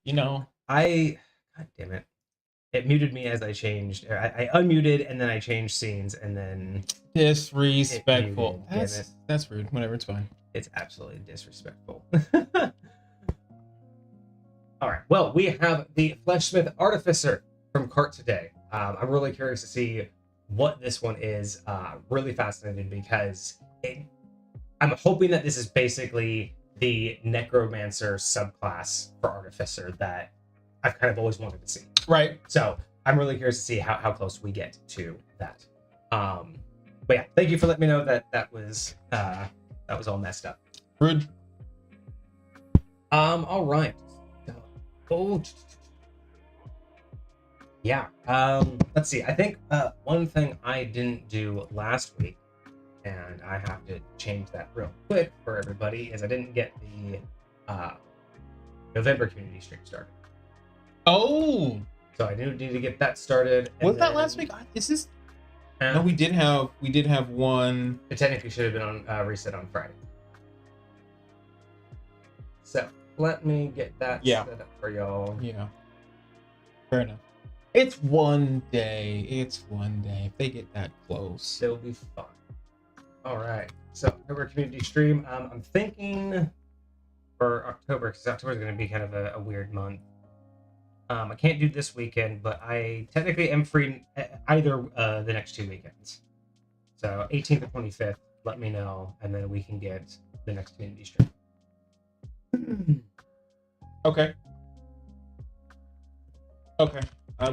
you know. God damn it. It muted me as I changed. I unmuted and then I changed scenes and then Disrespectful. Damn it. That's rude. Whatever, it's fine. It's absolutely disrespectful. All right. Well, we have the Fleshsmith Artificer from cart today. I'm really curious to see what this one is. Really fascinated because I'm hoping that this is basically the Necromancer subclass for Artificer that I've kind of always wanted to see. Right. So I'm really curious to see how close we get to that. But yeah, thank you for letting me know that was all messed up. Rude. All right. Oh, yeah. Let's see. I think one thing I didn't do last week, and I have to change that real quick for everybody, is I didn't get the November community stream started. Oh. So I do need to get that started. Was that last week? Is this? No, we did have one. It technically should have been on reset on Friday. So let me get that set up for y'all. Yeah. Fair enough. It's one day. It's one day. If they get that close, it'll be fun. All right. So October community stream. I'm thinking for October, because October is going to be kind of a weird month. I can't do this weekend, but I technically am free either the next 2 weekends. So 18th or 25th, let me know, and then we can get the next community stream. Okay. Okay. I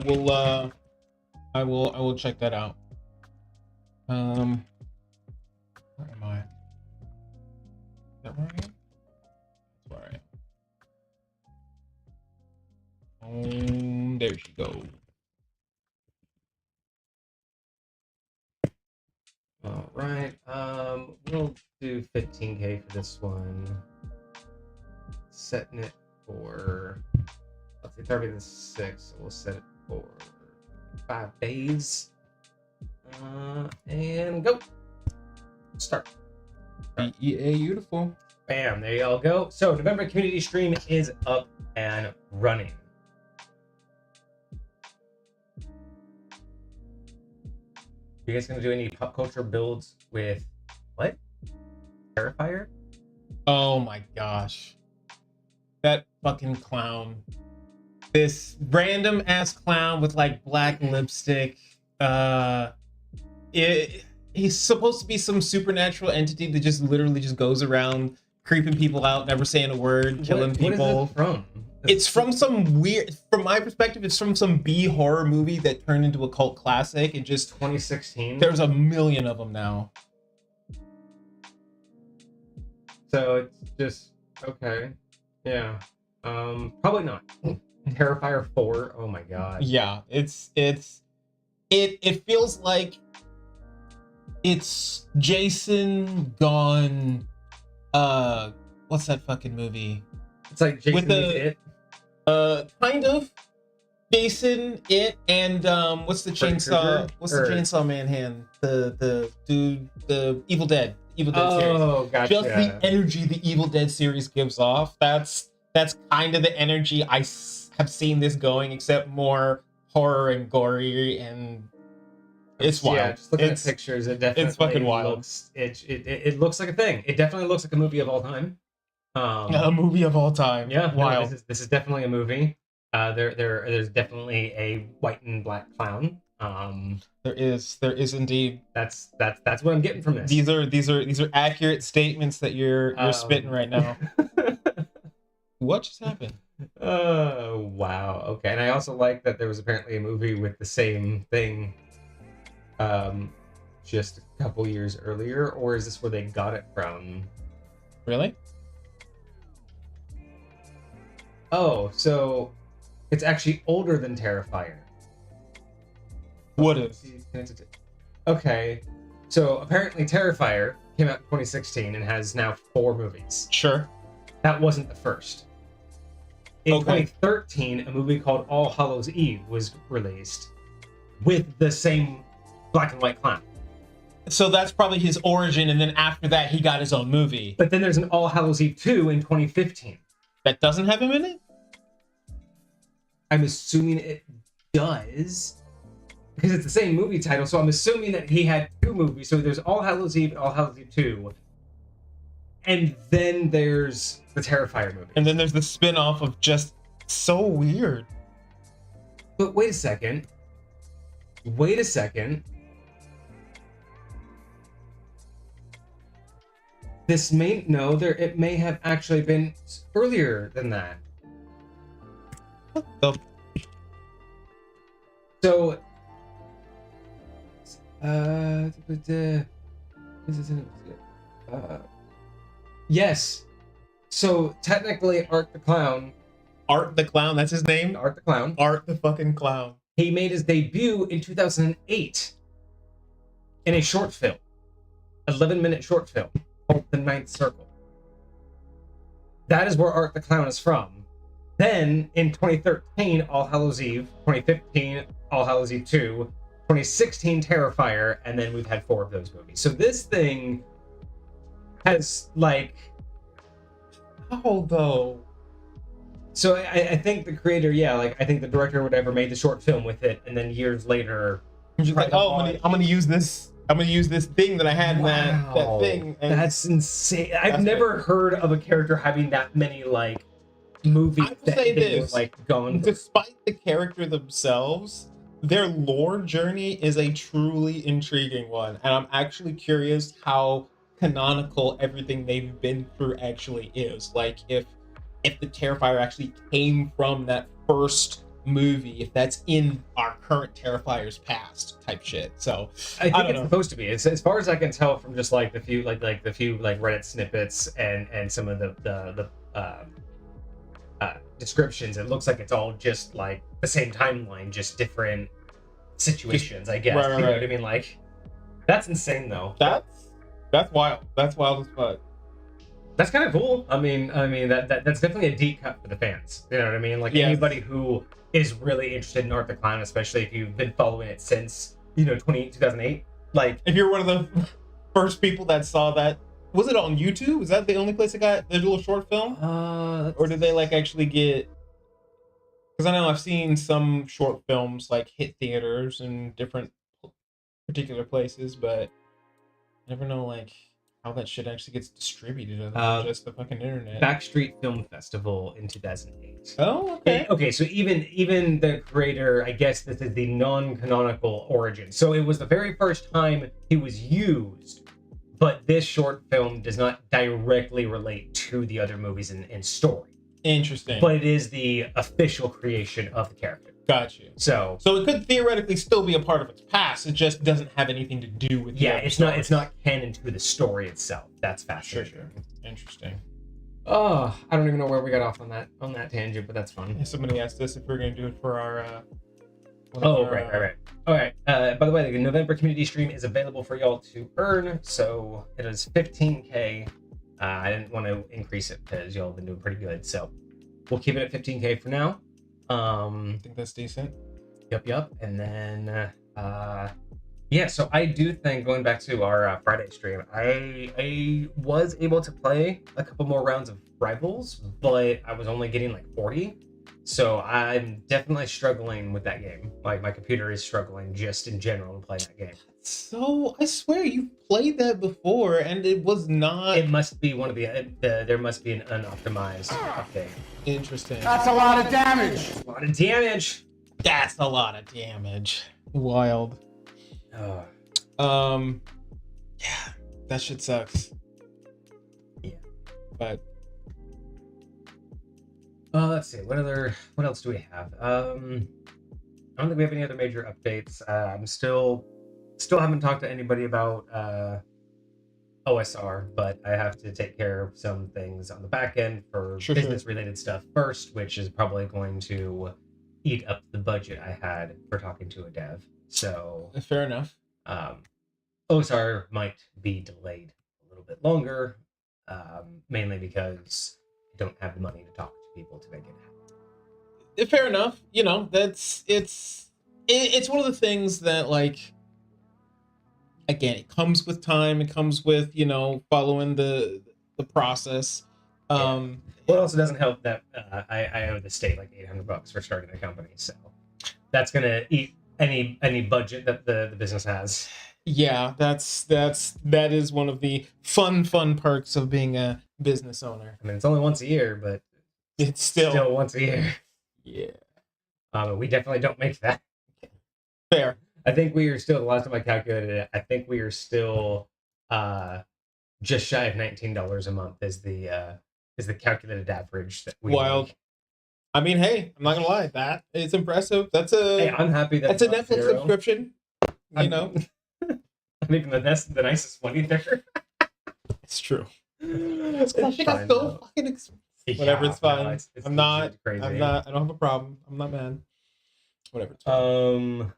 will check that out. Where am I? Is that where I am? That's where I am. There she goes. All right. We'll do 15K for this one. Setting it for, let's see, 30 to 6. So we'll set it for 5 days. And go. Start. Beautiful. Bam, there y'all go. So November community stream is up and running. You guys gonna do any pop culture builds with what? Terrifier? Oh my gosh. That fucking clown. This random ass clown with like black lipstick. He's supposed to be some supernatural entity that just literally just goes around creeping people out, never saying a word, killing people. What is it from? It's from some weird, from my perspective, it's from some B horror movie that turned into a cult classic. It just 2016. There's a million of them now. So it's just okay. Yeah. Probably not. Terrifier 4. Oh my god. Yeah, it feels like it's Jason gone. What's that fucking movie? It's like Jason with It. Kind of. Jason, It, and what's the chainsaw? What's the Chainsaw Man hand? The dude, the Evil Dead. Evil Dead series. Oh, gotcha. Just the energy the Evil Dead series gives off. That's kind of the energy I have seen this going, except more horror and gory, and it's wild. Yeah, just looking at pictures, it definitely it's fucking wild. It looks like a thing. It definitely looks like a movie of all time. A movie of all time. Yeah, wild. No, this is definitely a movie. There's definitely a white and black clown. There is indeed. That's what I'm getting from this. These are accurate statements that you're spitting right now. What just happened? Oh wow. Okay, and I also like that there was apparently a movie with the same thing, just a couple years earlier, or is this where they got it from? Really? Oh, so it's actually older than Terrifier. What is? Okay, so apparently Terrifier came out in 2016 and has now 4 movies. Sure. That wasn't the first. In 2013, a movie called All Hallows Eve was released with the same black and white clown. So that's probably his origin, and then after that, he got his own movie. But then there's an All Hallows Eve 2 in 2015. That doesn't have him in it? I'm assuming it does. Because it's the same movie title, so I'm assuming that he had 2 movies. So there's All Hallows Eve and All Hallows Eve 2. And then there's the Terrifier movie. And then there's the spin-off of just so weird. But wait a second. Wait a second. This may it may have actually been earlier than that. What the? So yes. So technically Art the Clown, Art the Clown, that's his name? Art the Clown, Art the fucking Clown. he made his debut in 2008 in a short film. 11-minute short film called The Ninth Circle. That is where Art the Clown is from. Then in 2013, All Hallows Eve, 2015, All Hallows Eve 2, 2016, Terrifier, and then we've had 4 of those movies. So this thing has like, How though? so I think the creator, I think the director or whatever made the short film with it, and then years later, I'm just like, oh, I'm gonna use this. I'm gonna use this thing that I had in that thing. And that's insane. I've never heard of a character having that many like movies I will that say they this, were, like going. despite the character themselves, their lore journey is a truly intriguing one, and I'm actually curious how canonical everything they've been through actually is. Like if the Terrifier actually came from that first movie, if that's in our current Terrifier's past type shit. So I think don't it's know. supposed to be. It's, as far as I can tell from just like the few Reddit snippets and some of the descriptions, it looks like it's all just like the same timeline, just different situations. I guess. Right, You know right. what I mean? Like, that's insane though. That's wild. That's wild as fuck. That's kind of cool. I mean that's definitely a deep cut for the fans. You know what I mean? Like Yes. anybody who is really interested in Art the Clown, especially if you've been following it since 2008. Like, If you're one of the first people that saw that, was it on YouTube? Was that the only place it got the little short film? Or did they like actually get? Because I know I've seen some short films like hit theaters in different particular places, but I never know like how that shit actually gets distributed other than just the fucking internet. Backstreet Film Festival in 2008. Oh, okay. Okay, so even the creator, I guess this is the non-canonical origin. So it was the very first time he was used, but this short film does not directly relate to the other movies in story. Interesting. But it is the official creation of the character. Got you. So it could theoretically still be a part of its past. It just doesn't have anything to do with. yeah, it's not canon to the story itself. That's fascinating. Sure. Interesting. Oh, I don't even know where we got off on that tangent, but that's fun. Somebody asked us if we are going to do it for our. Right. All right. By the way, the November community stream is available for y'all to earn. So it is 15K. I didn't want to increase it because y'all have been doing pretty good. So we'll keep it at 15K for now. I think that's decent. Yep. And then, so I do think, going back to our Friday stream, I was able to play a couple more rounds of Rivals, but I was only getting like 40. So I'm definitely struggling with that game. Like, my computer is struggling just in general to play that game. So I swear you played that before, and it was not. It must be one of there must be an unoptimized update. Interesting. That's a lot of damage. A lot of damage. That's a lot of damage. Wild. Yeah, that shit sucks. Yeah. But let's see. What else do we have? I don't think we have any other major updates. I'm still haven't talked to anybody about OSR, but I have to take care of some things on the back end for business related stuff first, which is probably going to eat up the budget I had for talking to a dev. So fair enough. OSR might be delayed a little bit longer, mainly because I don't have the money to talk to people to make it happen. Fair enough. You know, it's one of the things that, like, again, it comes with time. It comes with, following the process. Well, it also doesn't help that I owe the state like $800 for starting the company, so that's gonna eat any budget that the business has. Yeah, that is one of the fun perks of being a business owner. I mean, it's only once a year, but It's still once a year. Yeah. We definitely don't make that. Fair. I think we are still, the last time I calculated it, I think we are still just shy of $19 a month is the calculated average that we Wild. make. I mean, hey, I'm not gonna lie, that is impressive. That's Hey, I'm happy that's a Netflix subscription. You know, I'm even the nicest money there. It's true. It's I think I so fucking whatever. It's fine. No, it's I'm not. crazy. I'm not. I don't have a problem. I'm not mad. Whatever. It's fine.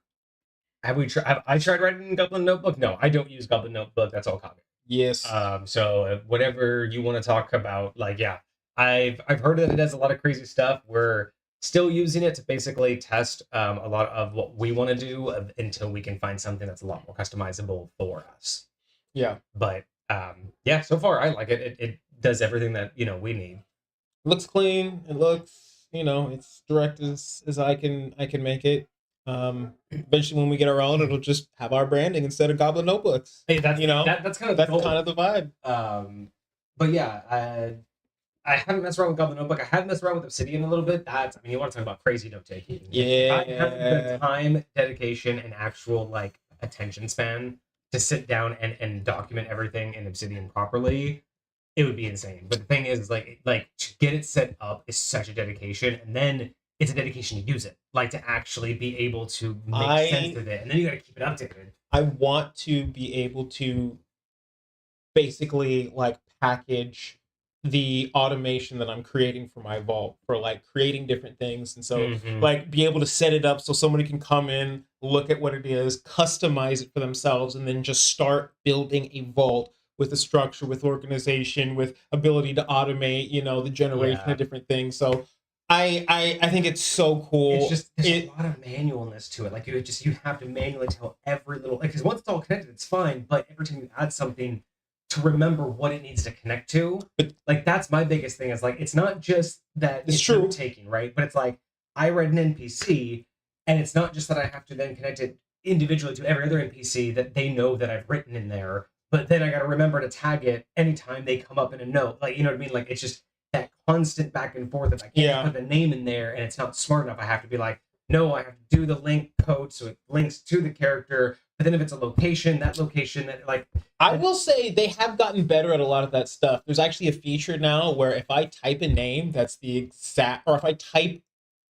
Have I tried writing Goblin Notebook? No, I don't use Goblin Notebook. That's all Kage. Yes. So whatever you want to talk about, like, yeah, I've heard that it does a lot of crazy stuff. We're still using it to basically test a lot of what we want to do until we can find something that's a lot more customizable for us. Yeah. But yeah, so far I like it. It does everything that we need. It looks clean. It looks, it's direct as I can make it. Eventually when we get our own, it'll just have our branding instead of Goblin Notebooks. Hey, that's kind of the vibe. But yeah, I haven't messed around with Goblin Notebook. I have messed around with Obsidian a little bit. You want to talk about crazy note taking? Yeah. If I have the time, dedication, and actual like attention span to sit down and document everything in Obsidian properly, it would be insane. But the thing is like to get it set up is such a dedication, and then it's a dedication to use it, like to actually be able to make sense of it, and then you got to keep it updated. I want to be able to basically like package the automation that I'm creating for my vault for like creating different things, and so like be able to set it up so somebody can come in, look at what it is, customize it for themselves, and then just start building a vault with a structure, with organization, with ability to automate, the generation of different things. So I think it's so cool. It's just there's a lot of manualness to it. Like you have to manually tell every little, because once it's all connected, it's fine. But every time you add something, to remember what it needs to connect to, like that's my biggest thing. Is like it's not just that it's true taking, right? But it's like I read an NPC, and it's not just that I have to then connect it individually to every other NPC that they know that I've written in there. But then I got to remember to tag it anytime they come up in a note. Like, you know what I mean? Like, it's just that constant back and forth. If I can't put the name in there and it's not smart enough, I have to be like, no, I have to do the link code so it links to the character. But then if it's a location, that like... I will say they have gotten better at a lot of that stuff. There's actually a feature now where if I type a name that's the exact... Or if I type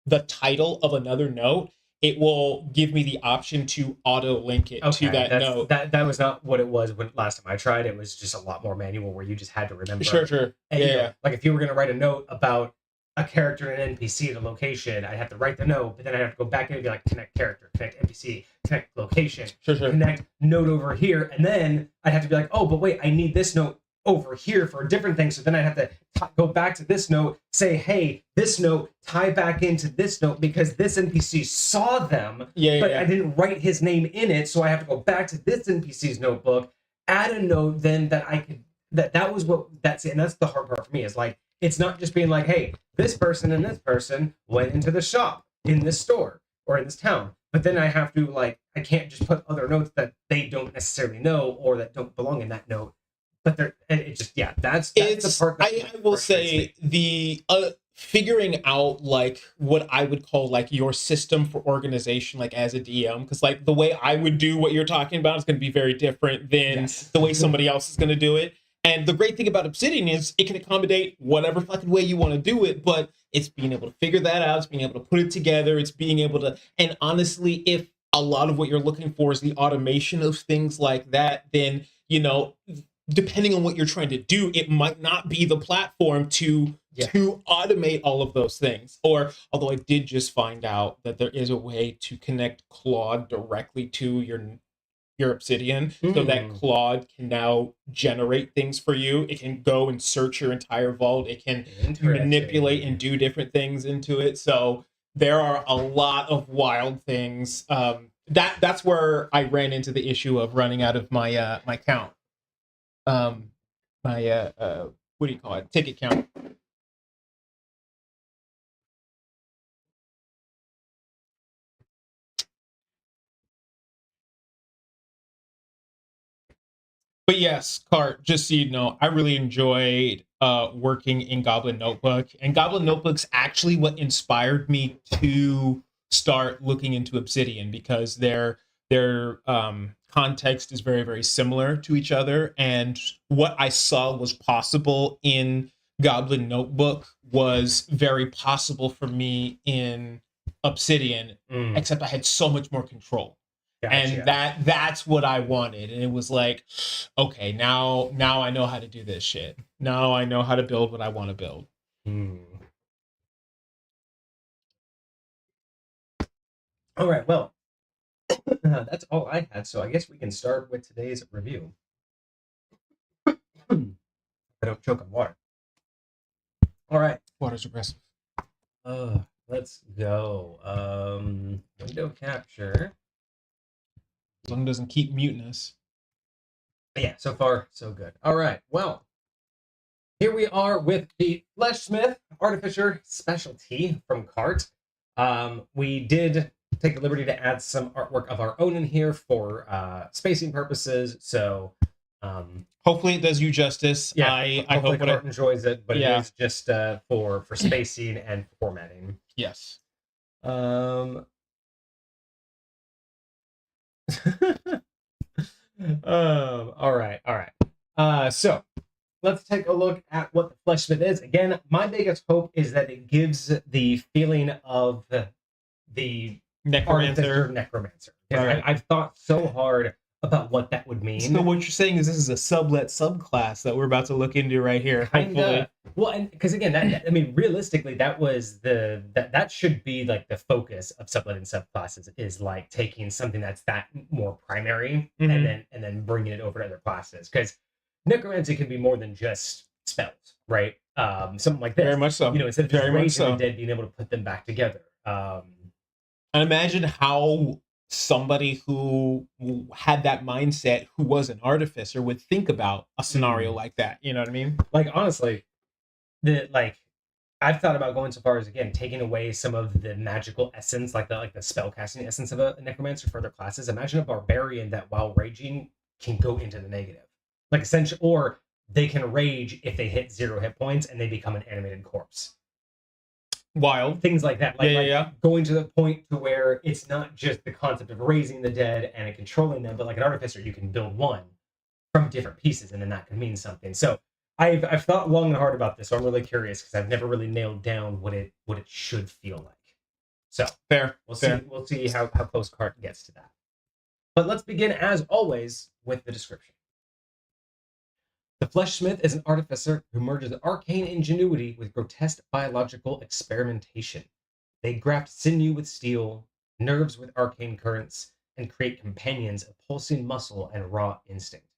the title of another note, it will give me the option to auto-link it to that note. That was not what it was when last time I tried. It was just a lot more manual where you just had to remember. Sure. And, yeah. Like if you were going to write a note about a character and an NPC at a location, I'd have to write the note, but then I'd have to go back in and be like, connect character, connect NPC, connect location, connect note over here. And then I'd have to be like, oh, but wait, I need this note over here for a different thing. So then I have to go back to this note, say, hey, this note, tie back into this note because this NPC saw them, but I didn't write his name in it. So I have to go back to this NPC's notebook, add a note then that I could, that was what, that's it. And that's the hard part for me is like, it's not just being like, hey, this person and this person went into the shop in this store or in this town. But then I have to like, I can't just put other notes that they don't necessarily know or that don't belong in that note. But it just, that's the part that I will say the figuring out like what I would call like your system for organization, like as a DM, because like the way I would do what you're talking about is going to be very different than the way somebody else is going to do it. And the great thing about Obsidian is it can accommodate whatever fucking way you want to do it, but it's being able to figure that out. It's being able to put it together. It's being able to, and honestly, if a lot of what you're looking for is the automation of things like that, then, depending on what you're trying to do, it might not be the platform to automate all of those things. Or, although I did just find out that there is a way to connect Claude directly to your Obsidian, so that Claude can now generate things for you. It can go and search your entire vault. It can manipulate and do different things into it. So there are a lot of wild things. That's where I ran into the issue of running out of my my count. What do you call it? Ticket count. But yes, Cart, just so you know, I really enjoyed working in Goblin Notebook. And Goblin Notebook's actually what inspired me to start looking into Obsidian, because their context is very, very similar to each other. And what I saw was possible in Goblin Notebook was very possible for me in Obsidian, except I had so much more control. Gotcha. And that's what I wanted. And it was like, okay, now I know how to do this shit. Now I know how to build what I want to build. All right, well, that's all I had. So I guess we can start with today's review. I don't choke on water. All right. Water's aggressive. Let's go. Window capture. As long as it doesn't keep muting us. Yeah, so far, so good. All right, well, here we are with the Fleshsmith Artificer Specialty from Cart. We did take the liberty to add some artwork of our own in here for spacing purposes, so... hopefully it does you justice. Yeah, I hope Cart enjoys it, but it is just for spacing and formatting. Yes. All right. So let's take a look at what the Fleshsmith is. Again, my biggest hope is that it gives the feeling of the necromancer. Right. I've thought so hard about what that would mean. So what you're saying is this is a sublet subclass that we're about to look into right here. Kinda. Well, and because again, I mean, realistically, that should be like the focus of sublet and subclasses, is like taking something that's that more primary and then bringing it over to other classes. Because necromancy can be more than just spells, right? Something like this. Very much so. You know, instead of just raising the dead, being able to put them back together. And imagine how somebody who had that mindset, who was an artificer, would think about a scenario like that. You know what I mean? Like, honestly, I've thought about going so far as, again, taking away some of the magical essence, like the spell casting essence of a necromancer for other classes. Imagine a barbarian that, while raging, can go into the negative, like essentially, or they can rage if they hit 0 hit points and they become an animated corpse. Wild things like that, going to the point to where it's not just the concept of raising the dead and controlling them, but like an artificer, you can build one from different pieces, and then that can mean something. So I've thought long and hard about this, so I'm really curious because I've never really nailed down what it should feel like. So we'll see how close Cart gets to that. But let's begin, as always, with the description. The Fleshsmith is an artificer who merges arcane ingenuity with grotesque biological experimentation. They graft sinew with steel, nerves with arcane currents, and create companions of pulsing muscle and raw instinct.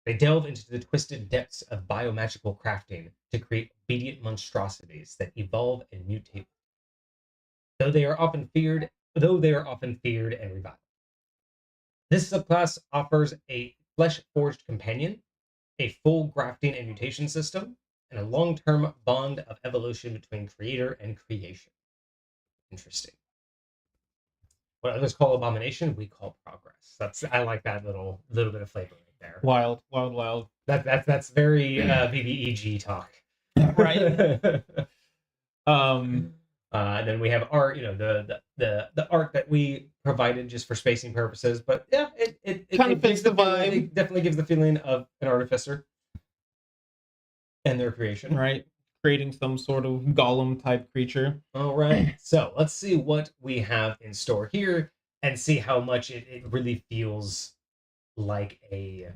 They delve into the twisted depths of biomagical crafting to create obedient monstrosities that evolve and mutate. Though they are often feared and reviled. This subclass offers a flesh-forged companion, a full grafting and mutation system, and a long-term bond of evolution between creator and creation. Interesting. What others call abomination, we call progress. I like that little bit of flavor right there. Wild. That's very BBEG talk, right? And then we have art, the art that we provided just for spacing purposes, but yeah, it kind of fits the vibe. It definitely gives the feeling of an artificer and their creation, right? Creating some sort of golem type creature. All right, so let's see what we have in store here and see how much it really feels like a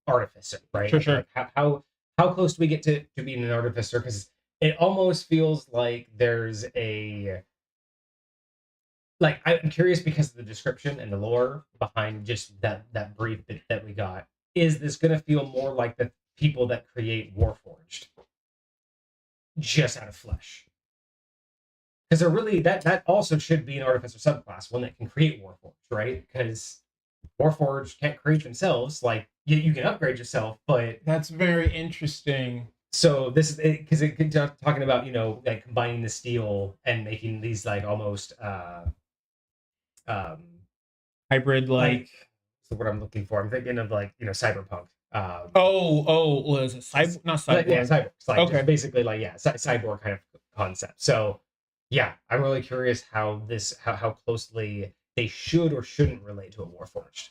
artificer, right? Sure. Like how close do we get to being an artificer? Because it almost feels like there's a... Like, I'm curious because of the description and the lore behind just that brief bit that we got. Is this going to feel more like the people that create Warforged? Just out of flesh. Because they're really... That also should be an artificer subclass, one that can create Warforged, right? Because Warforged can't create themselves. Like, you can upgrade yourself, but... That's very interesting. So this is because it talking about, like combining the steel and making these like almost hybrid, like so what I'm looking for. I'm thinking of like, cyberpunk, Was it cyborg? Not cyborg. Yeah, cyborg. Like, okay. just basically like cyborg kind of concept. So yeah, I'm really curious how closely they should or shouldn't relate to a Warforged.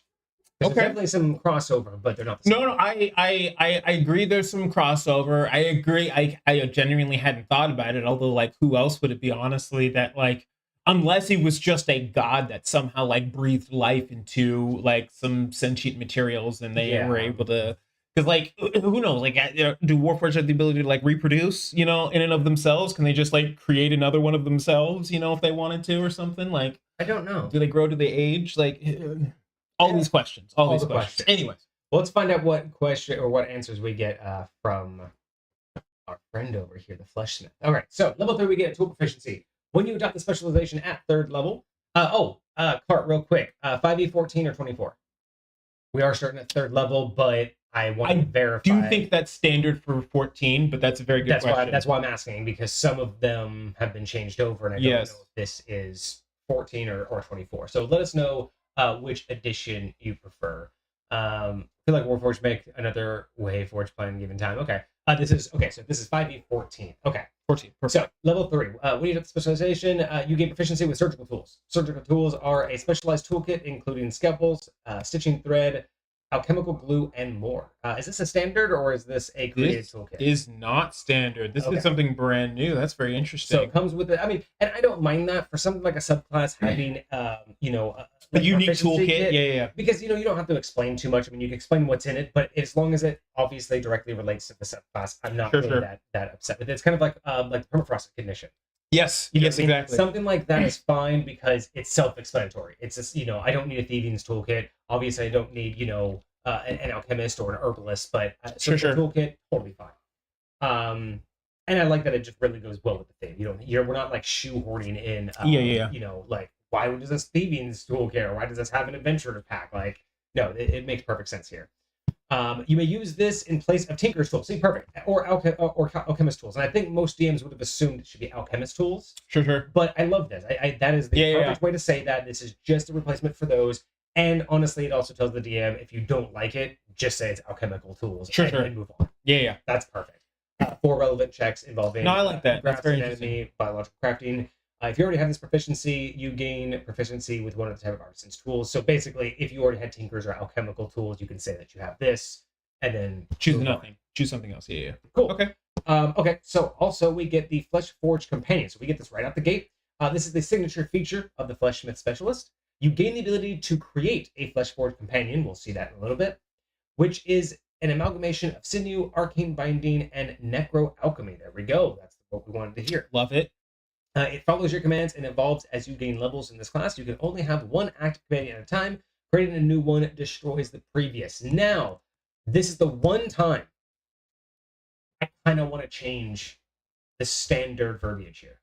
There's definitely some crossover, but they're not the same. No, I agree there's some crossover. I agree. I genuinely hadn't thought about it, although like who else would it be, honestly, that like unless he was just a god that somehow like breathed life into like some sentient materials and they were able to, because like who knows, like do Warforged have the ability to like reproduce, in and of themselves? Can they just like create another one of themselves, if they wanted to or something? Like I don't know. Do they grow? Do they age? Like all these questions. All these questions. Anyways, well, let's find out what question or what answers we get from our friend over here, the Fleshsmith. All right, so level 3, we get tool proficiency. When you adopt the specialization at 3rd level, Cart, real quick, 5e14 or 24? We are starting at 3rd level, but I want to verify. Do you think that's standard for 14? But that's a very good question. That's why I'm asking, because some of them have been changed over, and I don't know if this is 14 or 24. So let us know which edition you prefer. I feel like Warforged make another way Forge plan given time. Okay. This is 5e14. Okay. 14. Perfect. So level 3. When you get the specialization, you gain proficiency with surgical tools. Surgical tools are a specialized toolkit including scalpels, stitching thread, alchemical glue, and more. Is this a standard or is this a created toolkit? This is not standard. This is something brand new. That's very interesting. So it comes with it. I mean, and I don't mind that for something like a subclass having, a unique toolkit. Kit, yeah. Because you don't have to explain too much. I mean, you can explain what's in it, but as long as it obviously directly relates to the subclass, I'm not really that upset with it. It's kind of like permafrost ignition. Yes, exactly. Something like that is fine because it's self-explanatory. It's just, I don't need a thieving's toolkit. Obviously, I don't need, an alchemist or an herbalist, but a toolkit, totally fine. And I like that it just really goes well with the theme. We're not like shoehorning in, like, why does this thieving's toolkit or why does this have an adventurer pack? Like, no, it makes perfect sense here. You may use this in place of Tinker's tools. See, perfect. Or alchemist tools. And I think most DMs would have assumed it should be alchemist tools. Sure. But I love this. That is the perfect way to say that. This is just a replacement for those. And honestly, it also tells the DM, if you don't like it, just say it's alchemical tools. And move on. Yeah. That's perfect. 4 relevant checks involving I like that. That's very anatomy, biological crafting. If you already have this proficiency, you gain proficiency with one of the type of artisan's tools. So basically, if you already had tinkers or alchemical tools, you can say that you have this, and then choose nothing. Choose something else. Yeah. Cool. Okay. So also we get the Flesh Forge Companion. So we get this right out the gate. This is the signature feature of the Fleshsmith Specialist. You gain the ability to create a Flesh Forge Companion. We'll see that in a little bit, which is an amalgamation of sinew, arcane binding, and necro alchemy. There we go. That's what we wanted to hear. Love it. It follows your commands and evolves as you gain levels in this class. You can only have one active companion at a time. Creating a new one destroys the previous. Now, this is the one time I kind of want to change the standard verbiage here.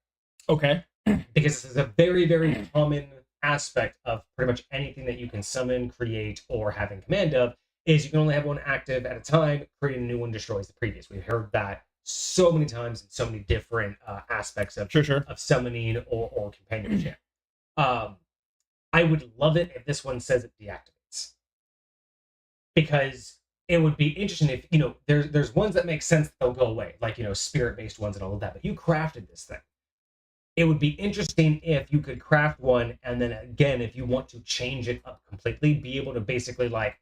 Okay. Because this is a very, very common aspect of pretty much anything that you can summon, create, or have in command of, is you can only have one active at a time. Creating a new one destroys the previous. We've heard that so many times in so many different aspects of of summoning or companionship. I would love it if this one says it deactivates, because it would be interesting if there's ones that make sense that they'll go away, like spirit based ones and all of that. But you crafted this thing. It would be interesting if you could craft one, and then again, if you want to change it up completely, be able to basically like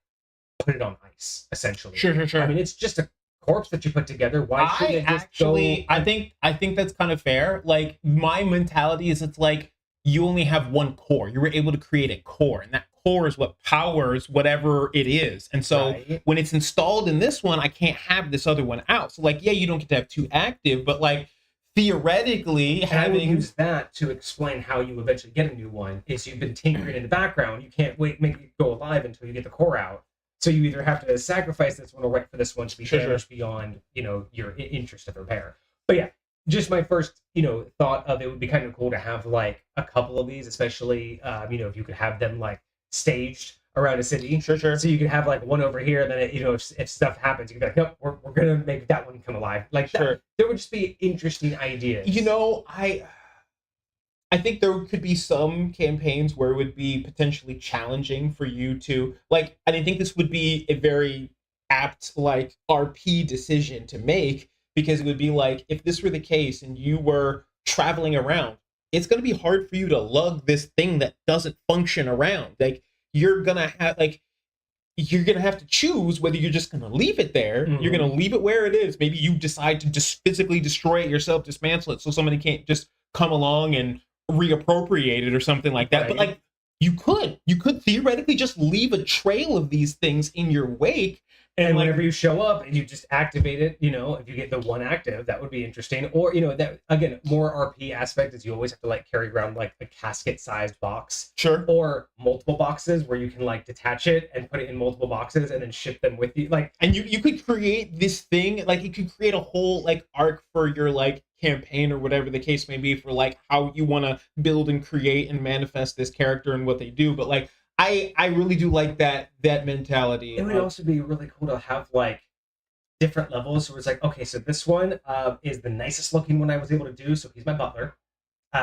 put it on ice, essentially. Sure. I mean, it's just a corpse that you put together. Why shouldn't it just go? I think that's kind of fair. Like, my mentality is, it's like you only have one core. You were able to create a core, and that core is what powers whatever it is. And so when it's installed in this one, I can't have this other one out. So like, you don't get to have 2 active, but like theoretically having use that to explain how you eventually get a new one is you've been tinkering in the background. You can't make it go alive until you get the core out. So you either have to sacrifice this one or wait for this one to be damaged beyond, your interest of repair. But yeah, just my first, thought of it would be kind of cool to have like a couple of these, especially, if you could have them like staged around a city. Sure. So you could have like one over here, and then if stuff happens, you can be like, nope, we're gonna make that one come alive. Like that, there would just be interesting ideas. I think there could be some campaigns where it would be potentially challenging for you to like, and I think this would be a very apt like RP decision to make, because it would be like, if this were the case and you were traveling around, it's going to be hard for you to lug this thing that doesn't function around. Like, you're going to have to choose whether you're just going to leave it there. Mm-hmm. You're going to leave it where it is. Maybe you decide to just physically destroy it yourself, dismantle it, so somebody can't just come along and reappropriate it or something like that. Right. But like, you could theoretically just leave a trail of these things in your wake. And whenever you show up and you just activate it, if you get the one active, that would be interesting. Or, that, again, more RP aspect is you always have to like carry around like a casket-sized box. Sure. Or multiple boxes where you can like detach it and put it in multiple boxes and then ship them with you. Like, and you could create this thing, like you could create a whole like arc for your like campaign or whatever the case may be, for like how you want to build and create and manifest this character and what they do. But like, I really do like that mentality. It would also be really cool to have like different levels. So it's like, okay, so this one is the nicest looking one I was able to do. So he's my butler.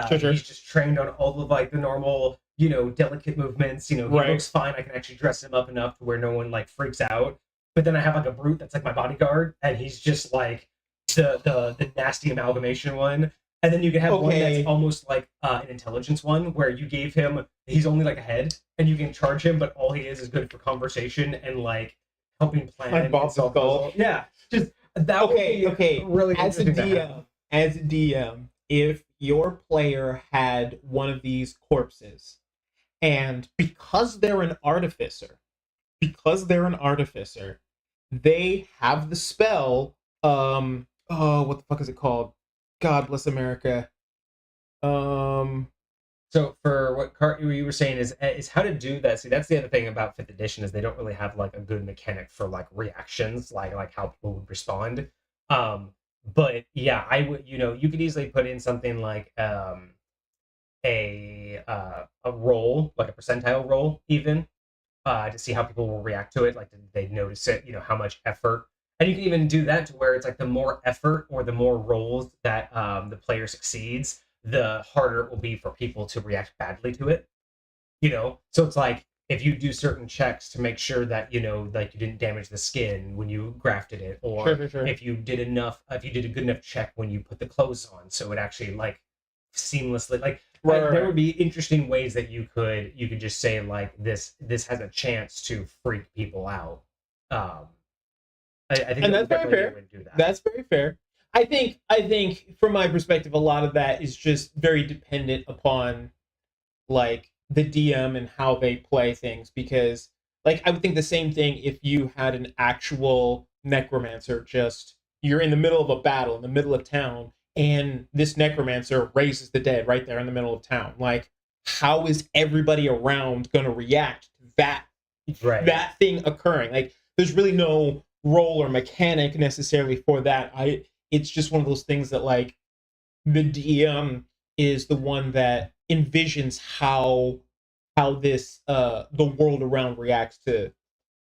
Sure. He's just trained on all of like the normal, delicate movements. He looks fine. I can actually dress him up enough to where no one like freaks out. But then I have like a brute that's like my bodyguard, and he's just like the nasty amalgamation one. And then you can have one that's almost like an intelligence one, where you gave him, he's only like a head, and you can charge him, but all he is good for conversation and like helping plan. Like Bob's skull. Yeah, just that. Okay. Really, as a DM, if your player had one of these corpses, and because they're an artificer, they have the spell. What the fuck is it called? God bless America. So for what you were saying is how to do that. See, that's the other thing about 5th edition, is they don't really have like a good mechanic for like reactions, like how people would respond. But yeah, I would, you could easily put in something like a roll, like a percentile roll, even to see how people will react to it. Like, did they notice it? How much effort. And you can even do that to where it's like the more effort or the more rolls that the player succeeds, the harder it will be for people to react badly to it. So it's like, if you do certain checks to make sure that, like you didn't damage the skin when you grafted it, or sure. if you did a good enough check when you put the clothes on, so it actually like seamlessly, like there would be interesting ways that you could just say like this has a chance to freak people out. I think, and that's very fair. Do that. That's very fair. I think from my perspective, a lot of that is just very dependent upon like the DM and how they play things, because like I would think the same thing if you had an actual necromancer. Just, you're in the middle of a battle in the middle of town, and this necromancer raises the dead right there in the middle of town. Like, how is everybody around going to react to that thing occurring? Like, there's really no role or mechanic necessarily for that. It's just one of those things that like the DM is the one that envisions how this the world around reacts to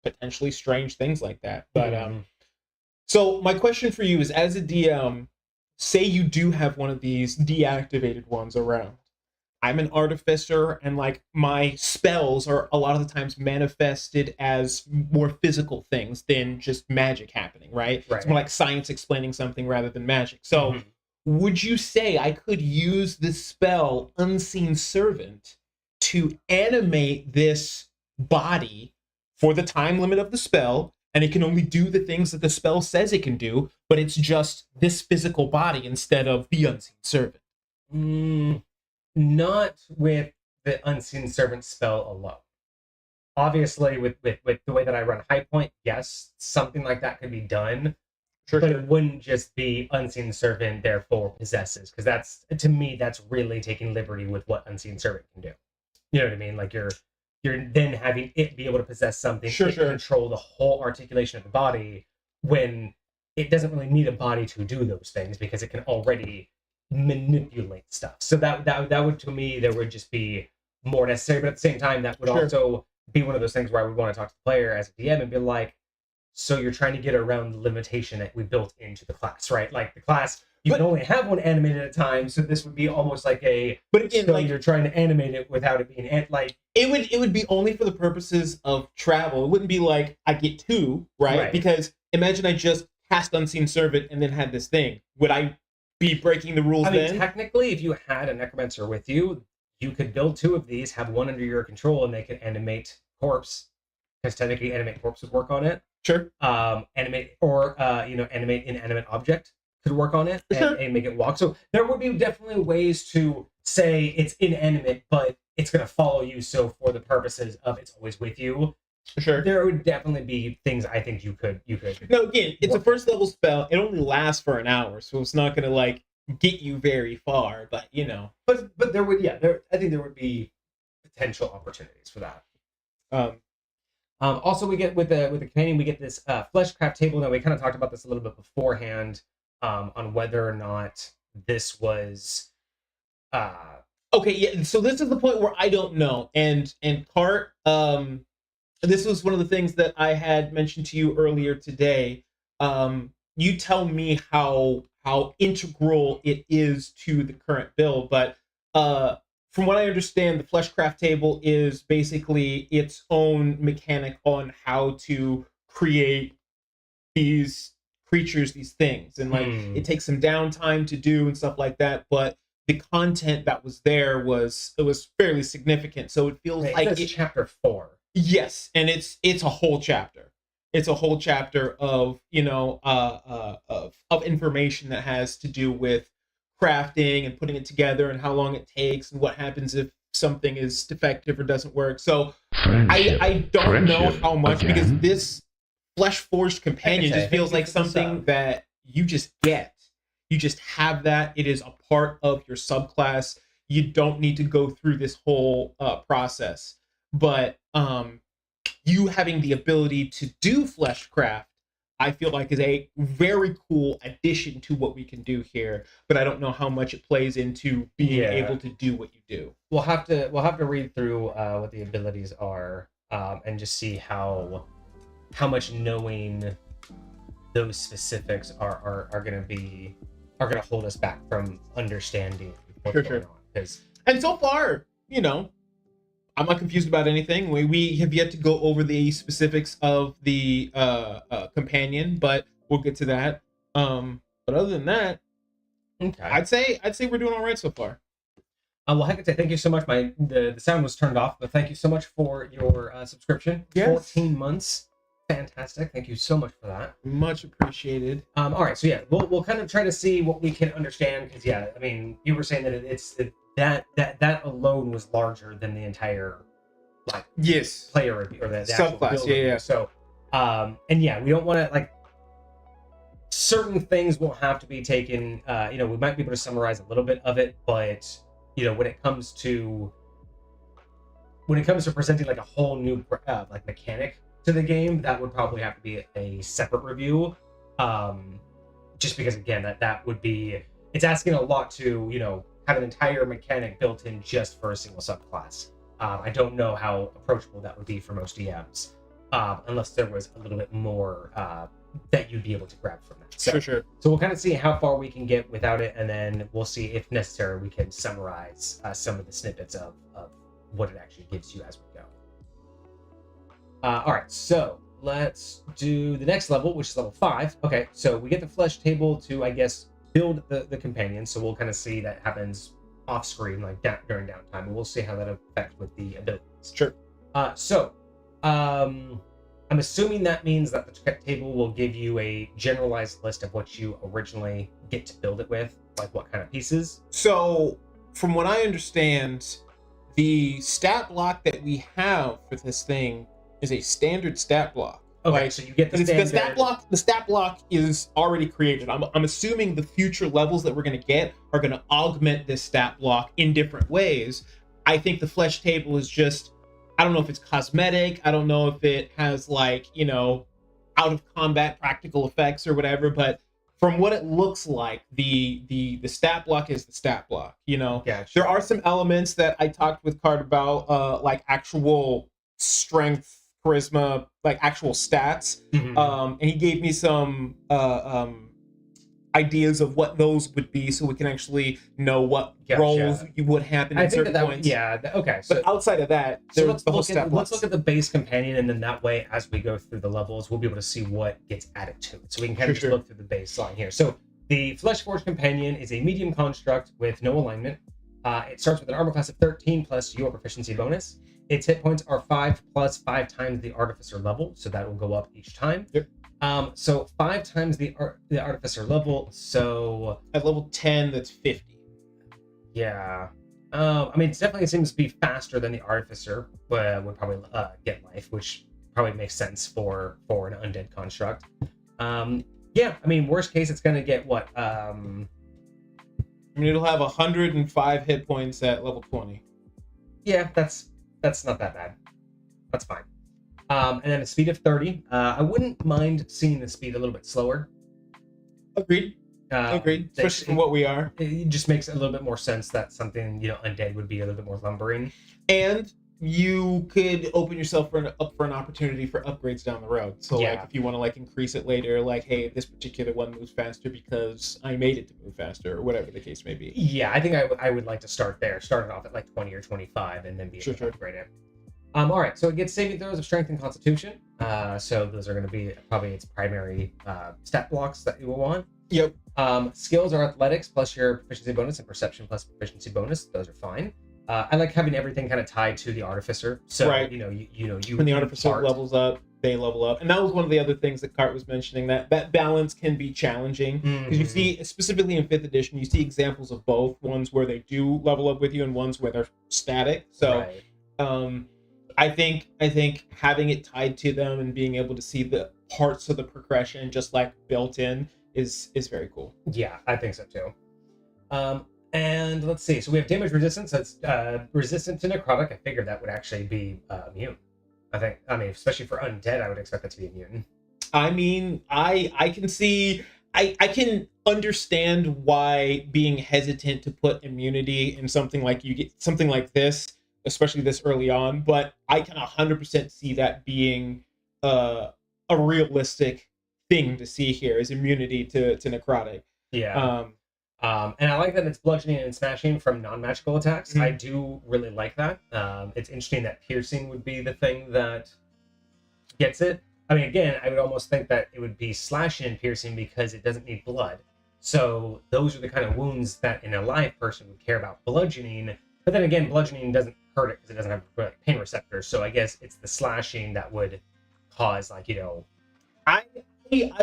potentially strange things like that. But so my question for you is, as a DM, say you do have one of these deactivated ones around. I'm an artificer, and like my spells are a lot of the times manifested as more physical things than just magic happening, right? It's more like science explaining something rather than magic. So would you say I could use the spell Unseen Servant to animate this body for the time limit of the spell, and it can only do the things that the spell says it can do, but it's just this physical body instead of the Unseen Servant? Not with the Unseen Servant spell alone. Obviously, with the way that I run High Point, yes, something like that could be done. But it wouldn't just be Unseen Servant, therefore possesses, because that's, to me, that's really taking liberty with what Unseen Servant can do. You know what I mean? Like, you're then having it be able to possess something, control the whole articulation of the body, when it doesn't really need a body to do those things, because it can already manipulate stuff. So that would, to me, there would just be more necessary. But at the same time, that would also be one of those things where I would want to talk to the player as a DM and be like, so you're trying to get around the limitation that we built into the class, right? Like, the class you can only have one animated at a time, so this would be almost like a. But again, so like you're trying to animate it without it being like. It would be only for the purposes of travel. It wouldn't be like I get two, right? Because imagine I just cast Unseen Servant and then had this thing. Would I be breaking the rules then? Technically, if you had a Necromancer with you, you could build two of these, have one under your control, and they could animate corpse. Because technically, animate corpse would work on it. Sure. Animate animate inanimate object could work on it and make it walk. So there would be definitely ways to say it's inanimate, but it's going to follow you. So for the purposes of it's always with you, sure, there would definitely be things I think you could. No, again, it's a first level spell. It only lasts for an hour, so it's not going to like get you very far. But you know, but there would I think there would be potential opportunities for that. Also, we get with the companion, we get this Fleshcraft table. Now we kind of talked about this a little bit beforehand on whether or not this was. Okay, yeah. So this is the point where I don't know, and Cart. This was one of the things that I had mentioned to you earlier today. You tell me how integral it is to the current build, but from what I understand, the Fleshcraft table is basically its own mechanic on how to create these creatures, these things, and like it takes some downtime to do and stuff like that. But the content that was there was fairly significant. So it feels like it's chapter 4. Yes, and it's a whole chapter. It's a whole chapter of of information that has to do with crafting and putting it together and how long it takes and what happens if something is defective or doesn't work. So I don't know how much because this Flesh Forged companion just feels like something that you just get. You just have that. It is a part of your subclass. You don't need to go through this whole process. But you having the ability to do Fleshcraft, I feel like is a very cool addition to what we can do here. But I don't know how much it plays into being able to do what you do. We'll have to read through what the abilities are and just see how much knowing those specifics are going to hold us back from understanding what's going on. And so far, I'm not confused about anything. We have yet to go over the specifics of the companion, but we'll get to that. But other than that, okay. I'd say we're doing all right so far. Well, I can say thank you so much. The sound was turned off, but thank you so much for your subscription. Yes. 14 months. Fantastic. Thank you so much for that. Much appreciated. All right. So we'll kind of try to see what we can understand because I mean, you were saying that that alone was larger than the entire player review or the subclass. Yeah. So we don't want to certain things won't have to be taken. We might be able to summarize a little bit of it, but when it comes to presenting a whole new mechanic to the game, that would probably have to be a separate review. Just because again, that would be it's asking a lot to have an entire mechanic built in just for a single subclass. I don't know how approachable that would be for most DMs, unless there was a little bit more that you'd be able to grab from that. Sure. So we'll kind of see how far we can get without it, and then we'll see if necessary we can summarize some of the snippets of what it actually gives you as we go. All right, so let's do the next level, which is level 5. Okay, so we get the flesh table to, I guess, build the companion. So we'll kind of see that happens off screen, during downtime, and we'll see how that affects with the abilities. Sure. I'm assuming that means that the table will give you a generalized list of what you originally get to build it with, like what kind of pieces. So, from what I understand, the stat block that we have for this thing is a standard stat block. Okay, so you get the stat block. The stat block is already created. I'm assuming the future levels that we're going to get are going to augment this stat block in different ways. I think the flesh table is just, I don't know if it's cosmetic. I don't know if it has out of combat practical effects or whatever. But from what it looks like, the stat block is the stat block. Gotcha. There are some elements that I talked with Card about, like actual strength, charisma, like actual stats. Mm-hmm. And he gave me some ideas of what those would be, so we can actually know what roles would happen at certain points. Okay. So, but outside of that, let's look at the base companion, and then that way, as we go through the levels, we'll be able to see what gets added to it. So we can kind of just look through the baseline here. So the Fleshforged companion is a medium construct with no alignment. It starts with an armor class of 13 plus your proficiency bonus. Its hit points are 5 plus 5 times the artificer level, so that will go up each time. Yep. So 5 times the artificer level. So at level 10, that's 50. Yeah. I mean, it definitely seems to be faster than the artificer would probably get life, which probably makes sense for an undead construct. Yeah. I mean, worst case, it's gonna get what? I mean, it'll have 105 hit points at level 20. Yeah, that's not that bad. That's fine. And then a speed of 30. I wouldn't mind seeing the speed a little bit slower. Agreed. Agreed. Especially from what we are. It just makes a little bit more sense that something, undead would be a little bit more lumbering. And you could open yourself up for an opportunity for upgrades down the road. So like if you want to increase it later, like, hey, this particular one moves faster because I made it to move faster, or whatever the case may be. Yeah, I think I would like to start there. Start it off at 20 or 25 and then be able to upgrade it. All right, so it gets saving throws of strength and constitution. So those are going to be probably its primary stat blocks that you will want. Yep. Skills are athletics plus your proficiency bonus and perception plus proficiency bonus. Those are fine. I like having everything kind of tied to the artificer. So you when the artificer levels up, they level up, and that was one of the other things that Cart was mentioning, that balance can be challenging because you see, specifically in 5th edition, you see examples of both, ones where they do level up with you and ones where they're static. So. I think having it tied to them and being able to see the parts of the progression just built in is very cool. Yeah, I think so too. And let's see. So we have damage resistance. That's resistant to necrotic. I figured that would actually be immune. I mean, especially for undead, I would expect that to be immune. I mean, I can see. I can understand why being hesitant to put immunity in something like this, especially this early on, but I can 100% see that being a realistic thing to see here, is immunity to necrotic. Yeah. And I like that it's bludgeoning and smashing from non-magical attacks. Mm-hmm. I do really like that. It's interesting that piercing would be the thing that gets it. I mean, again, I would almost think that it would be slashing and piercing because it doesn't need blood. So those are the kind of wounds that an alive person would care about bludgeoning. But then again, bludgeoning doesn't hurt it because it doesn't have pain receptors. So I guess it's the slashing that would cause, I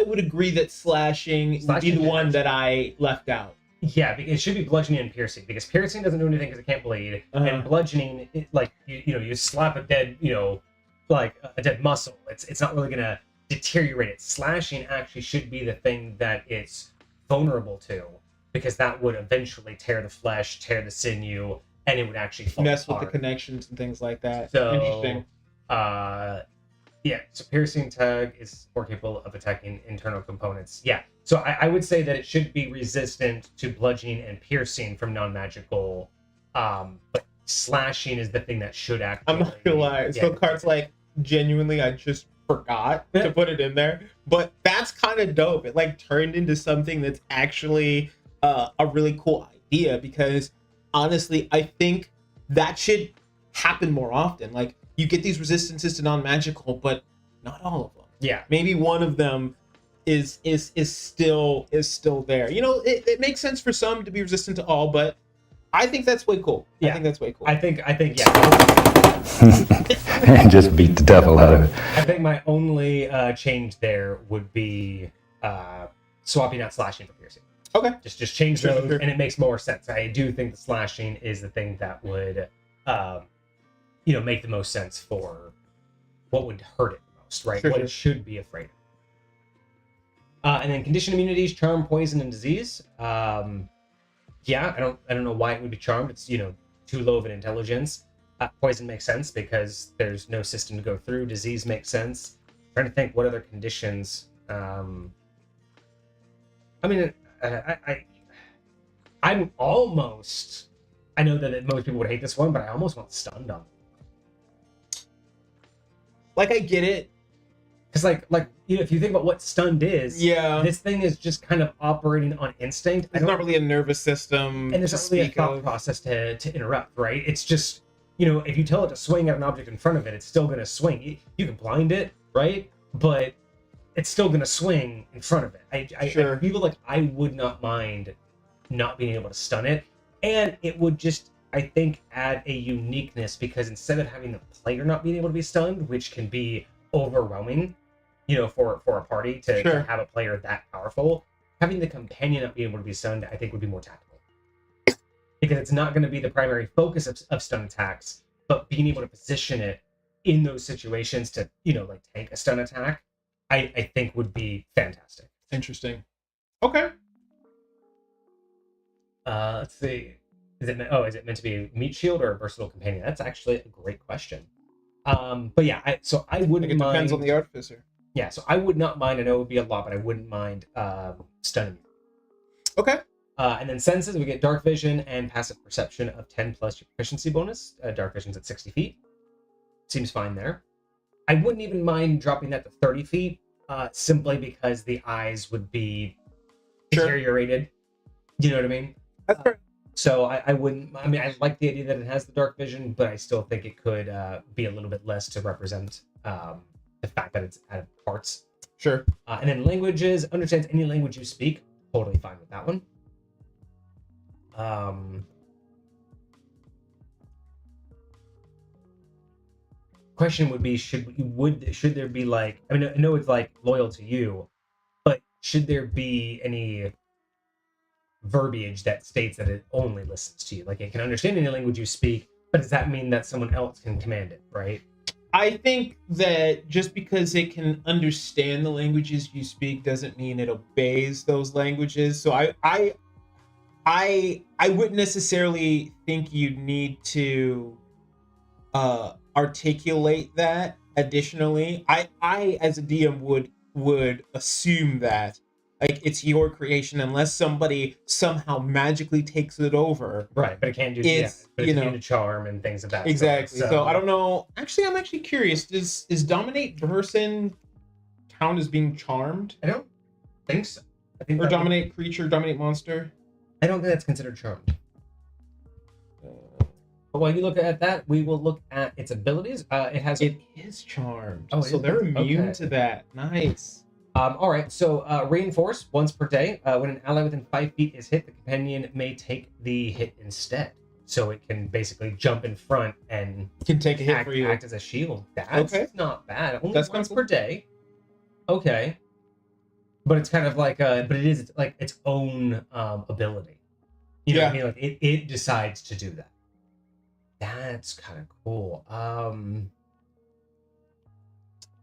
would agree that slashing would be the one that I left out. Yeah, because it should be bludgeoning and piercing, because piercing doesn't do anything because it can't bleed, and bludgeoning, you slap a dead, a dead muscle. It's not really gonna deteriorate it. Slashing actually should be the thing that it's vulnerable to, because that would eventually tear the flesh, tear the sinew, and it would actually fall mess apart. With the connections and things like that. So, interesting. Yeah, so piercing tug is more capable of attacking internal components. Yeah, so I would say that it should be resistant to bludgeoning and piercing from non-magical, but slashing is the thing that should actually... I'm not gonna lie, so Cart's genuinely, I just forgot to put it in there, but that's kind of dope. It turned into something that's actually a really cool idea, because honestly, I think that should happen more often. You get these resistances to non-magical, but not all of them. Yeah. Maybe one of them is still there. It makes sense for some to be resistant to all, but I think that's way cool. Yeah. I think that's way cool. I think yeah. And just beat the devil out of it. I think my only change there would be swapping out slashing for piercing. Okay. Just change those, and it makes more sense. I do think the slashing is the thing that would make the most sense for what would hurt it the most, right? What it should be afraid of. And then condition immunities: charm, poison, and disease. Yeah, I don't know why it would be charmed. It's too low of an intelligence. Poison makes sense because there's no system to go through. Disease makes sense. I'm trying to think what other conditions. I'm almost. I know that most people would hate this one, but I almost want stunned on. I get it. Because like if you think about what stunned is, Yeah. this thing is just kind of operating on instinct. It's not really a nervous system, and there's not really a thought process to interrupt, right? It's just, if you tell it to swing at an object in front of it, it's still going to swing. You can blind it, right? But it's still going to swing in front of it. I feel like I would not mind not being able to stun it, and it would just, I think, add a uniqueness, because instead of having the player not being able to be stunned, which can be overwhelming, for a party to have a player that powerful, having the companion not be able to be stunned, I think, would be more tactical. Because it's not going to be the primary focus of stun attacks, but being able to position it in those situations to, like tank a stun attack, I think would be fantastic. Interesting. Okay. Let's see. Is it meant to be a meat shield or a versatile companion? That's actually a great question. But yeah, I wouldn't mind. It depends on the artificer. Yeah, so I would not mind. I know it would be a lot, but I wouldn't mind stunning. Okay. And then senses, we get dark vision and passive perception of 10 plus your proficiency bonus. Dark vision's at 60 feet. Seems fine there. I wouldn't even mind dropping that to 30 feet, simply because the eyes would be deteriorated. You know what I mean? That's fair. So I wouldn't. I mean, I like the idea that it has the dark vision, but I still think it could be a little bit less to represent the fact that it's out of parts. Sure. And then languages, understands any language you speak. Totally fine with that one. Question would be, should there be like, I mean, I know it's like loyal to you, but should there be any verbiage that states that it only listens to you? Like, it can understand any language you speak, but does that mean that someone else can command it, right? I think that just because it can understand the languages you speak doesn't mean it obeys those languages. So I wouldn't necessarily think you'd need to articulate that additionally. I as a DM would assume that, like, it's your creation unless somebody somehow magically takes it over. Right, but it can't do do charm and things of that exactly. sort. So I don't know. Actually, I'm actually curious. Is dominate person count as being charmed? I don't think so. Or dominate creature, dominate monster? I don't think that's considered charmed. But while you look at that, we will look at its abilities. It is charmed. Oh, so they're immune to that. Nice. All right, so reinforce once per day. When an ally within 5 feet is hit, the companion may take the hit instead. So it can basically jump in front and can take a hit for you. Act as a shield. That's not bad. Only once per day. Okay. But it's kind of like but it is like its own ability. You know what I mean? Like it decides to do that. That's kind of cool.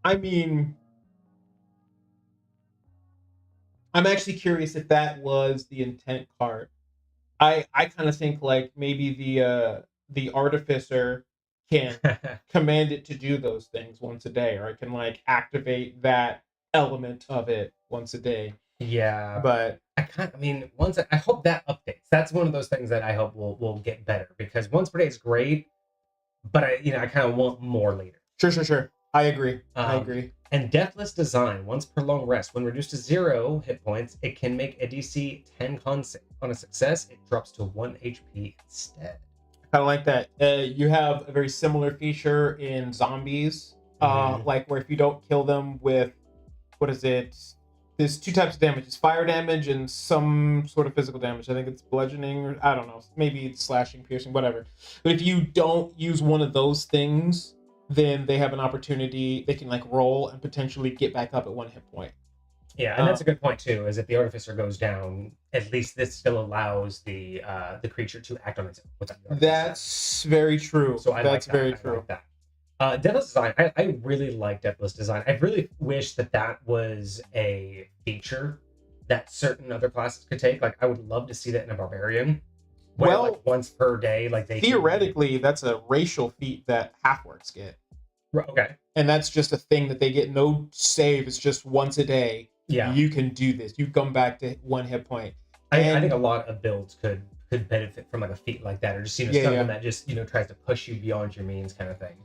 I mean, I'm actually curious if that was the intent card. I kind of think like maybe the artificer can command it to do those things once a day, or it can like activate that element of it once a day. Yeah, but I hope that updates. That's one of those things that I hope will get better, because once per day is great, but I kind of want more later. Sure. I agree. And Deathless Design, once per long rest, when reduced to 0 hit points, it can make a DC 10 con save. On a success, it drops to 1 HP instead. I like that. You have a very similar feature in zombies, like where if you don't kill them with, what is it? There's 2 types of damage. It's fire damage and some sort of physical damage. I think it's bludgeoning, or I don't know. Maybe it's slashing, piercing, whatever. But if you don't use one of those things, then they have an opportunity. They can like roll and potentially get back up at 1 hit point. Yeah, and that's a good point too. Is if the artificer goes down, at least this still allows the creature to act on its own without the artificer. That's very true. So that's very true. I like that. Deathless Design. I really like Deathless Design. I really wish that was a feature that certain other classes could take. Like, I would love to see that in a barbarian. Where, like, once per day, like they theoretically, that's a racial feat that half-orcs get. Okay. And that's just a thing that they get no save. It's just once a day. Yeah. You can do this. You come back to 1 hit point. I think a lot of builds could benefit from like a feat like that, or just something that just tries to push you beyond your means, kind of thing.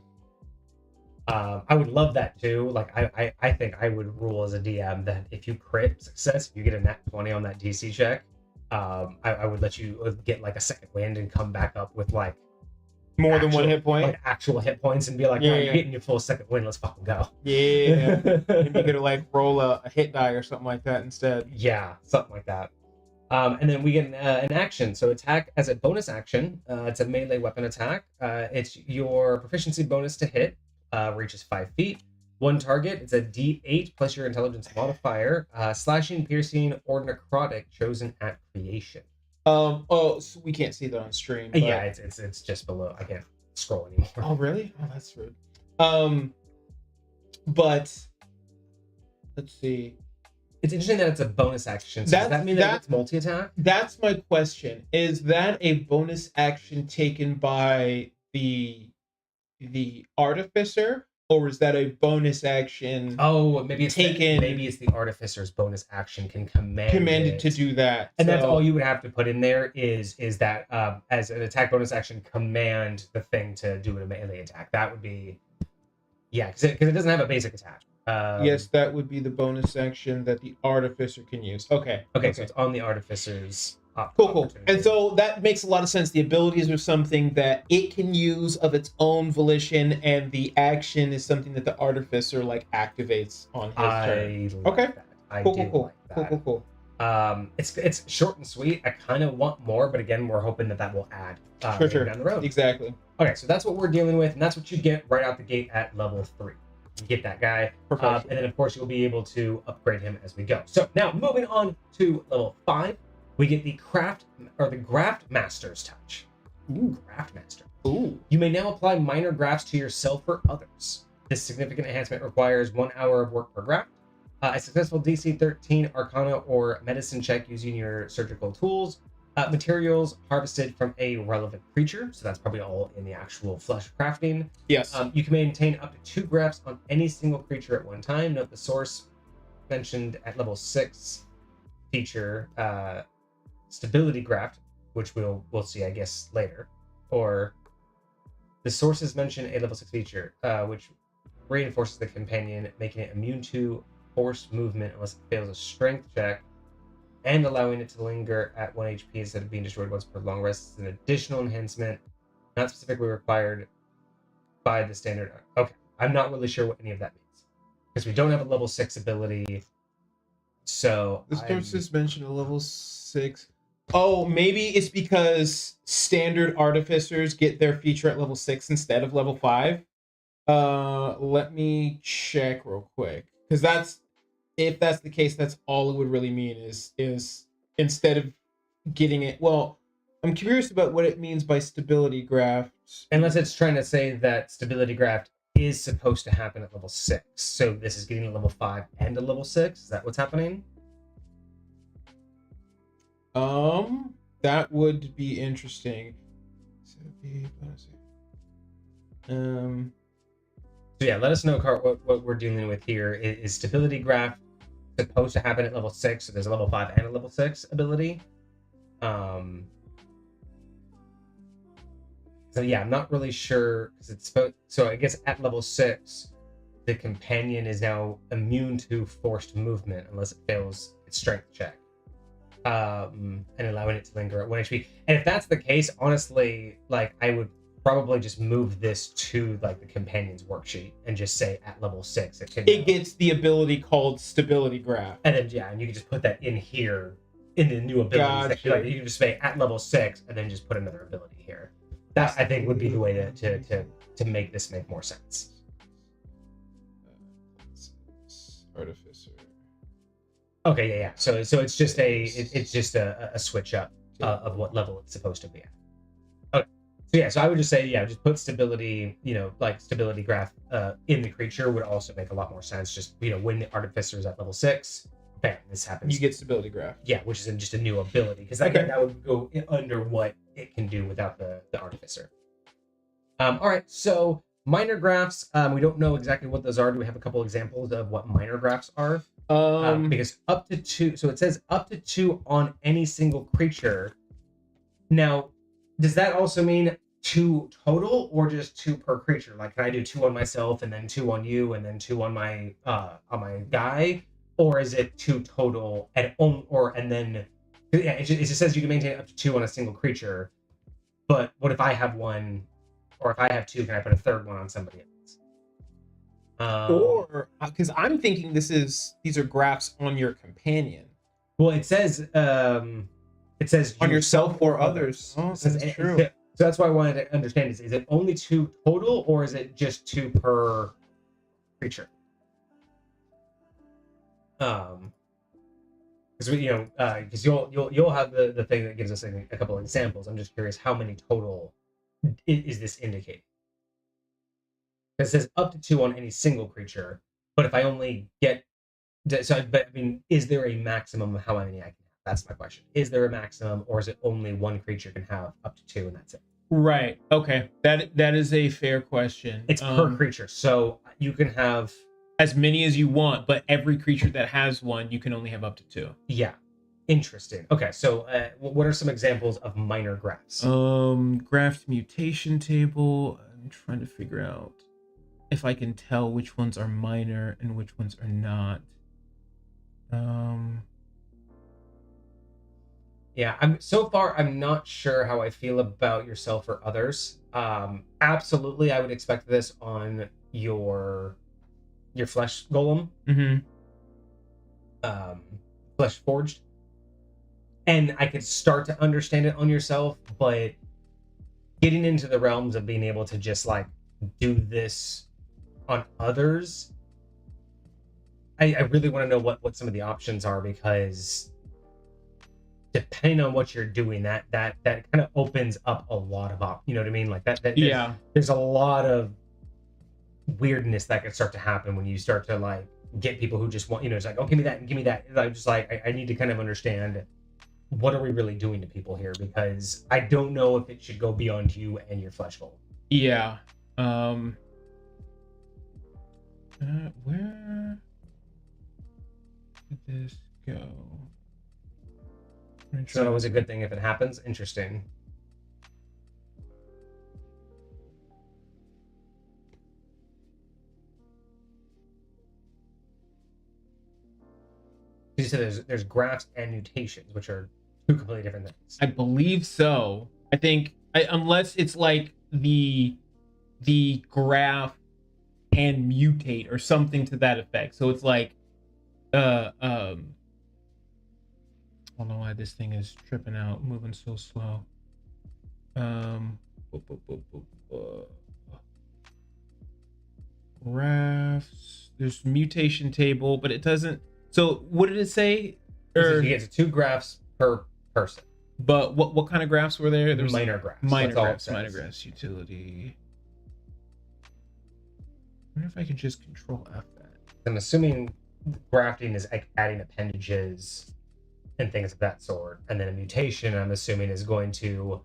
I would love that too. Like I think I would rule as a DM that if you crit success, if you get a nat 20 on that DC check, I would let you get like a second wind and come back up with like More than one hit point? like actual hit points, and be like, Yeah, you're getting your full second wind. Let's fucking go. Yeah. And you could like roll a hit die or something like that instead. Yeah, something like that. And then we get an action. So attack as a bonus action. It's a melee weapon attack. It's your proficiency bonus to hit. Reaches 5 feet. One target. It's a D8 plus your intelligence modifier. Slashing, piercing, or necrotic chosen at creation. So we can't see that on stream. But... Yeah, it's just below. I can't scroll anymore. Oh really? Oh, that's rude. But let's see. It's interesting that it's a bonus action. So does that mean that it's multi-attack? That's my question. Is that a bonus action taken by the artificer, or is that a bonus action? Oh, maybe it's taken. Maybe it's the artificer's bonus action can commanded to do that, and that's all you would have to put in there is that as an attack bonus action, command the thing to do a melee attack. That would be because it doesn't have a basic attack. Yes, that would be the bonus action that the artificer can use. Okay, so it's on the artificer's. Cool. And so that makes a lot of sense. The abilities are something that it can use of its own volition, and the action is something that the artificer like activates on his turn. Okay. Cool. It's short and sweet. I kind of want more, but again, we're hoping that will add sure down the road. Exactly. Okay, so that's what we're dealing with, and that's what you get right out the gate at level 3. You get that guy, and then of course you'll be able to upgrade him as we go. So now moving on to level 5. We get the Graft Master's Touch. Ooh, Graft Master. Ooh. You may now apply minor grafts to yourself or others. This significant enhancement requires 1 hour of work per graft. A successful DC 13 Arcana or Medicine check using your surgical tools. Materials harvested from a relevant creature. So that's probably all in the actual flesh crafting. Yes. You can maintain up to 2 grafts on any single creature at one time. Note the source mentioned at level 6 feature Stability Graft, which we'll see, I guess, later. Or the sources mention a level 6 feature, which reinforces the companion, making it immune to forced movement unless it fails a strength check, and allowing it to linger at 1 HP instead of being destroyed once per long rest is an additional enhancement, not specifically required by the standard. Okay, I'm not really sure what any of that means, because we don't have a level 6 ability. So the sources mention a level 6. Oh, maybe it's because standard artificers get their feature at level 6 instead of level 5. Let me check real quick, because if that's the case, that's all it would really mean is instead of getting it. Well, I'm curious about what it means by stability graft. Unless it's trying to say that stability graft is supposed to happen at level 6, so this is getting a level 5 and a level 6. Is that what's happening? That would be interesting. So yeah, let us know, Cart, what we're dealing with here. Is stability graft supposed to happen at level 6? So there's a level 5 and a level 6 ability. So yeah, I'm not really sure, because it's supposed. So I guess at level 6, the companion is now immune to forced movement unless it fails its strength check. And allowing it to linger at 1 HP. And if that's the case, honestly, like, I would probably just move this to like the companion's worksheet and just say at level 6 it gets the ability called Stability Graft. And then and you can just put that in here in the new abilities section. Like, you can just say at level 6 and then just put another ability here. That I think would be the way to make this make more sense. Artificer. Okay, yeah. So it's just a switch up of what level it's supposed to be at. Okay. So yeah, so I would just say just put stability, like stability graph in the creature would also make a lot more sense. Just when the artificer is at level 6, bam, this happens. You get stability graph. Yeah, which is just a new ability, because that would go under what it can do without the artificer. All right, so minor graphs. We don't know exactly what those are. Do we have a couple examples of what minor graphs are? Because up to 2, so it says up to 2 on any single creature. Now, does that also mean 2 total or just 2 per creature? Like, can I do 2 on myself and then 2 on you and then 2 on my guy, or is it 2 total and then yeah, it just says you can maintain up to 2 on a single creature. But what if I have 1, or if I have 2, can I put a third one on somebody else? Or because I'm thinking these are graphs on your companion. Well, it says on yourself or others. Oh, that's true. So that's why I wanted to understand is it only 2 total, or is it just 2 per creature? Because because you'll have the thing that gives us a couple of examples. I'm just curious how many total is this indicating? It says up to 2 on any single creature, but if I only get is there a maximum of how many I can have? That's my question. Is there a maximum, or is it only 1 creature can have up to 2 and that's it? Right. Okay. That is a fair question. It's per creature, so you can have as many as you want, but every creature that has 1, you can only have up to 2. Yeah. Interesting. Okay, so what are some examples of minor graphs? Graphed mutation table. I'm trying to figure out if I can tell which ones are minor and which ones are not. Yeah, I'm not sure how I feel about yourself or others. Absolutely, I would expect this on your flesh golem. Flesh forged. And I could start to understand it on yourself, but getting into the realms of being able to just like do this on others, I really want to know what some of the options are, because depending on what you're doing, that kind of opens up a lot of you know what I mean? Like that yeah. There's a lot of weirdness that can start to happen when you start to like get people who just want, it's like, oh, give me that and give me that. I'm just like, I need to kind of understand, what are we really doing to people here? Because I don't know if it should go beyond you and your flesh goal. Yeah. Where did this go? So it was a good thing if it happens. Interesting. You said there's graphs and mutations, which are 2 completely different things. I believe so. I think unless it's like the graph and mutate or something to that effect. So it's like I don't know why this thing is tripping out, moving so slow. Graphs. There's mutation table, but it doesn't. So what did it say? You get 2 graphs per person. But what kind of graphs were there? There's minor graphs. Minor graphs utility. I wonder if I can just control F that. I'm assuming grafting is like adding appendages and things of that sort, and then a mutation, I'm assuming, is going to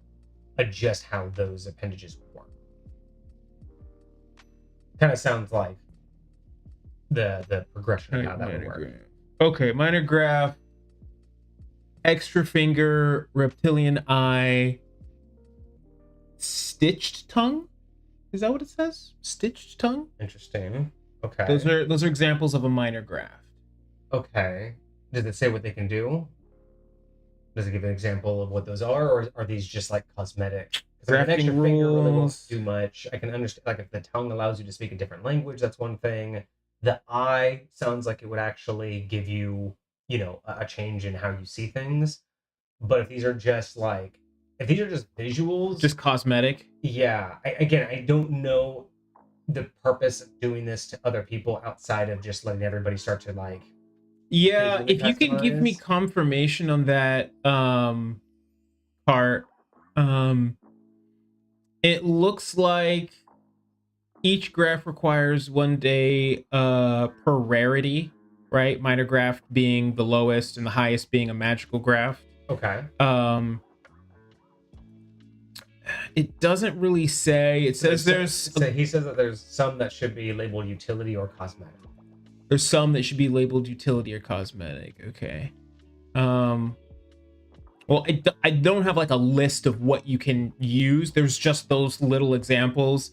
adjust how those appendages work. Kind of sounds like the progression of how that would work. Okay, minor graph, extra finger, reptilian eye, stitched tongue. Is that what it says? Stitched tongue? Interesting. Okay. Those are examples of a minor graft. Okay. Does it say what they can do? Does it give an example of what those are, or are these just like cosmetic? Because an extra finger really won't do much. I can understand, like, if the tongue allows you to speak a different language, that's one thing. The eye sounds like it would actually give you, a change in how you see things. But if these are just visuals, just cosmetic. Yeah. I don't know the purpose of doing this to other people outside of just letting everybody start to like. Yeah, if you can give me confirmation on that part. It looks like each graph requires 1 day per rarity, right? Minor graph being the lowest and the highest being a magical graph. Okay. It doesn't really say. It says he says that there's some that should be labeled utility or cosmetic. There's some that should be labeled utility or cosmetic. Okay. Well, I don't have like a list of what you can use. There's just those little examples.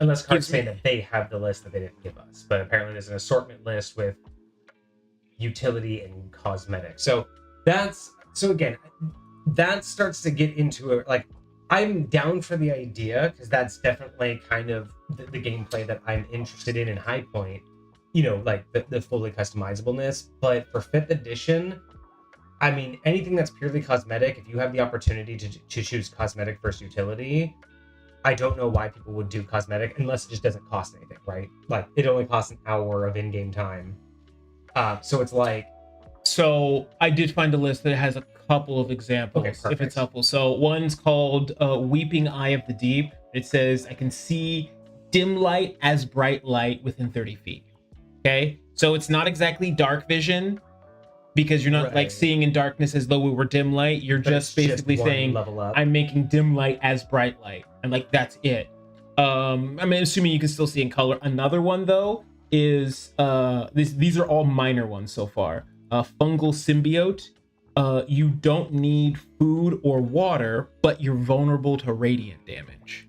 Unless Cart's saying that they have the list that they didn't give us, but apparently there's an assortment list with utility and cosmetics. So again, that starts to get into it. Like, I'm down for the idea because that's definitely kind of the gameplay that I'm interested in High Point. You know, like the fully customizableness. But for 5th edition, I mean, anything that's purely cosmetic, if you have the opportunity to choose cosmetic versus utility, I don't know why people would do cosmetic unless it just doesn't cost anything, right? Like, it only costs an hour of in-game time. So it's like... So I did find a list that has a couple of examples, Okay, if it's helpful. So one's called Weeping Eye of the Deep. It says, I can see dim light as bright light within 30 feet. Okay? So it's not exactly dark vision, because you're not like seeing in darkness as though we were dim light. You're just basically saying, level up. I'm making dim light as bright light. And like, that's it. I'm assuming you can still see in color. Another one though is these are all minor ones so far. Fungal symbiote. You don't need food or water, but you're vulnerable to radiant damage.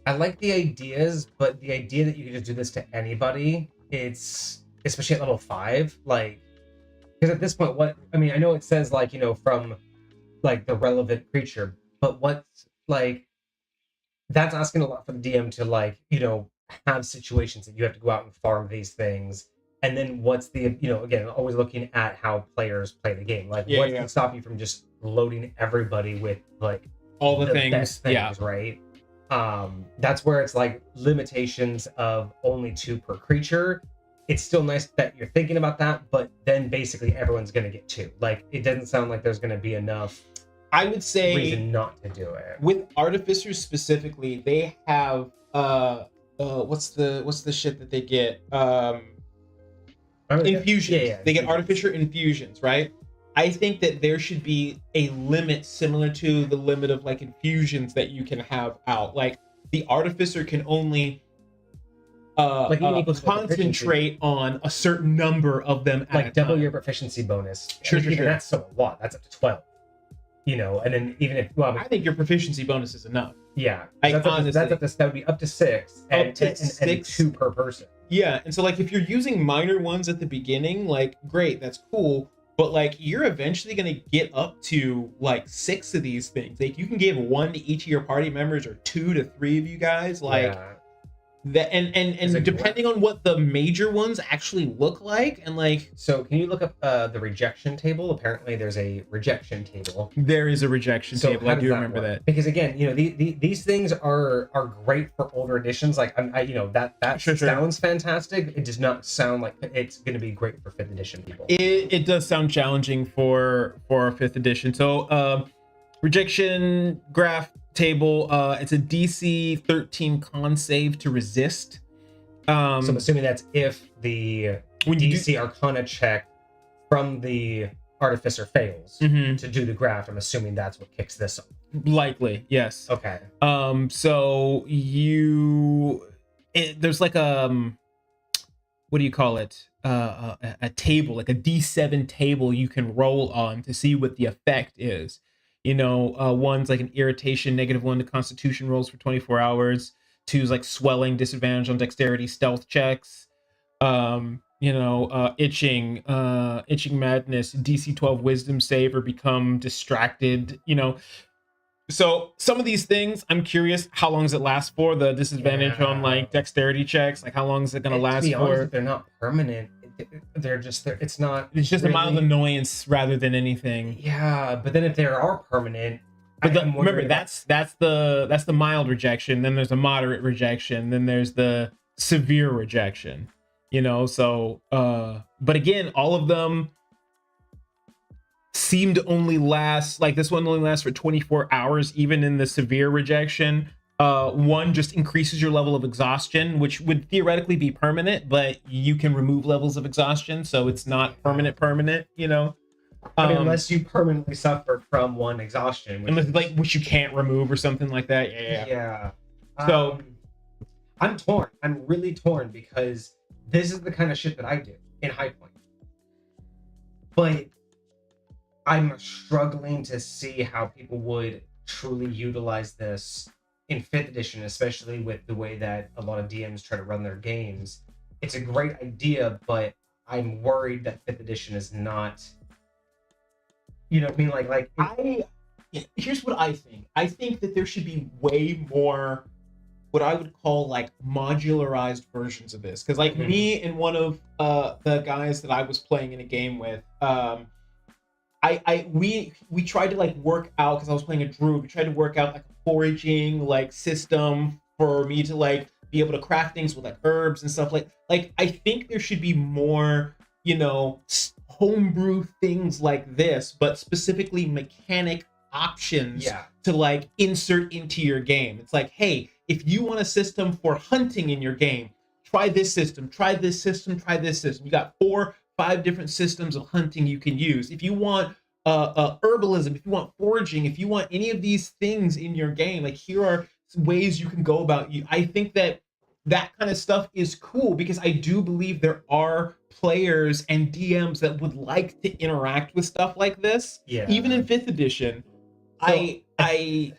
I like the ideas, but the idea that you can just do this to anybody, it's especially at level 5, like, because at this point, I know it says, like, you know, from like the relevant creature, but what's like, that's asking a lot for the DM to, like, you know, have situations that you have to go out and farm these things. And then what's the, you know, again, always looking at how players play the game. Like, what can stop you from just loading everybody with, like, all the things, best things, right? That's where it's like limitations of only 2 per creature. It's still nice that you're thinking about that, but then basically everyone's going to get 2. Like, it doesn't sound like there's going to be enough, I would say, reason not to do it. With artificers specifically, they have what's the shit that they get? Infusions. They get artificer infusions, right? I think that there should be a limit similar to the limit of like infusions that you can have out. Like, the artificer can only concentrate on a certain number of them at like double your proficiency bonus. Sure. That's still a lot. That's up to 12. You know, and then even if I think your proficiency bonus is enough. Yeah, that would be up to 6, and 2 per person. Yeah, and so like if you're using minor ones at the beginning, like great, that's cool. But like you're eventually gonna get up to like 6 of these things. Like you can give 1 to each of your party members, or 2 to 3 of you guys. Like that, and depending on what the major ones actually look like, and like. So can you look up the rejection table? Apparently, there's a rejection table. There is a rejection table. I do remember that. Because again, you know, these things are great for older editions. Like you know, that sounds fantastic. It does not sound like it's going to be great for 5th edition people. It does sound challenging for 5th edition. So rejection graph table, it's a DC 13 con save to resist. So I'm assuming that's if the DC Arcana check from the Artificer fails to do the graph. I'm assuming that's what kicks this off. Likely, yes. Okay. So there's like what do you call it? A table, like a D7 table you can roll on to see what the effect is. You know, 1's like an irritation, -1 to Constitution rolls for 24 hours. 2's like swelling, disadvantage on dexterity, stealth checks. Itching madness, DC 12 wisdom save, or become distracted. You know, so some of these things, I'm curious, how long does it last for? The disadvantage on like dexterity checks, like how long is it going to last for? Honest, they're not permanent. It's just really a mild annoyance rather than anything. Yeah, but then if they are permanent, but remember that's the mild rejection. Then there's a moderate rejection. Then there's the severe rejection. You know, so but again, all of them seem to only last, like this one only lasts for 24 hours, even in the severe rejection. 1 just increases your level of exhaustion, which would theoretically be permanent, but you can remove levels of exhaustion, so it's not permanent, you know. Unless you permanently suffered from 1 exhaustion, which you can't remove or something like that. Yeah. So I'm torn. I'm really torn because this is the kind of shit that I do in High Point. but I'm struggling to see how people would truly utilize this in 5th edition, especially with the way that a lot of DMs try to run their games. It's a great idea, but I'm worried that 5th edition is not, you know what I mean? Here's what I think. I think that there should be way more what I would call like modularized versions of this. Because like me and one of the guys that I was playing in a game with, we tried to like work out, because I was playing a druid, we tried to work out like a foraging like system for me to like be able to craft things with like herbs and stuff. Like I think there should be more, you know, homebrew things like this, but specifically mechanic options to like insert into your game. It's like, hey, if you want a system for hunting in your game, try this system, try this system, try this system. You got 4-5 different systems of hunting you can use. If you want herbalism, if you want foraging, if you want any of these things in your game, like here are ways you can go about you. I think that kind of stuff is cool, because I do believe there are players and DMs that would like to interact with stuff like this. Yeah. Even in 5th edition. So I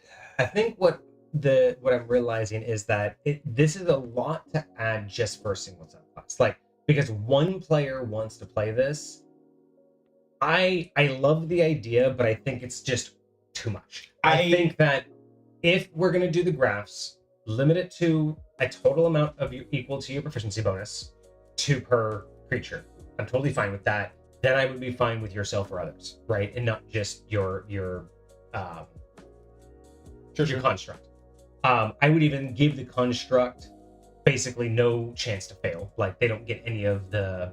think what I'm realizing is that this is a lot to add just for a single subclass. Like, because one player wants to play this, I love the idea, but I think it's just too much. I think that if we're gonna do the graphs, limit it to a total amount of equal to your proficiency bonus, 2 per creature. I'm totally fine with that. Then I would be fine with yourself or others, right? And not just your construct. I would even give the construct basically no chance to fail. Like, they don't get any of the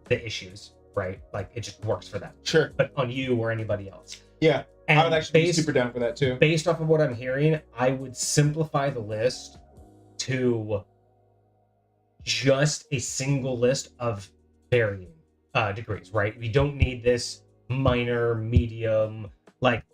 issues, right? Like, it just works for them. Sure. But on you or anybody else. Yeah. And I would actually be super down for that too. Based off of what I'm hearing, I would simplify the list to just a single list of varying degrees, right? We don't need this minor, medium, like,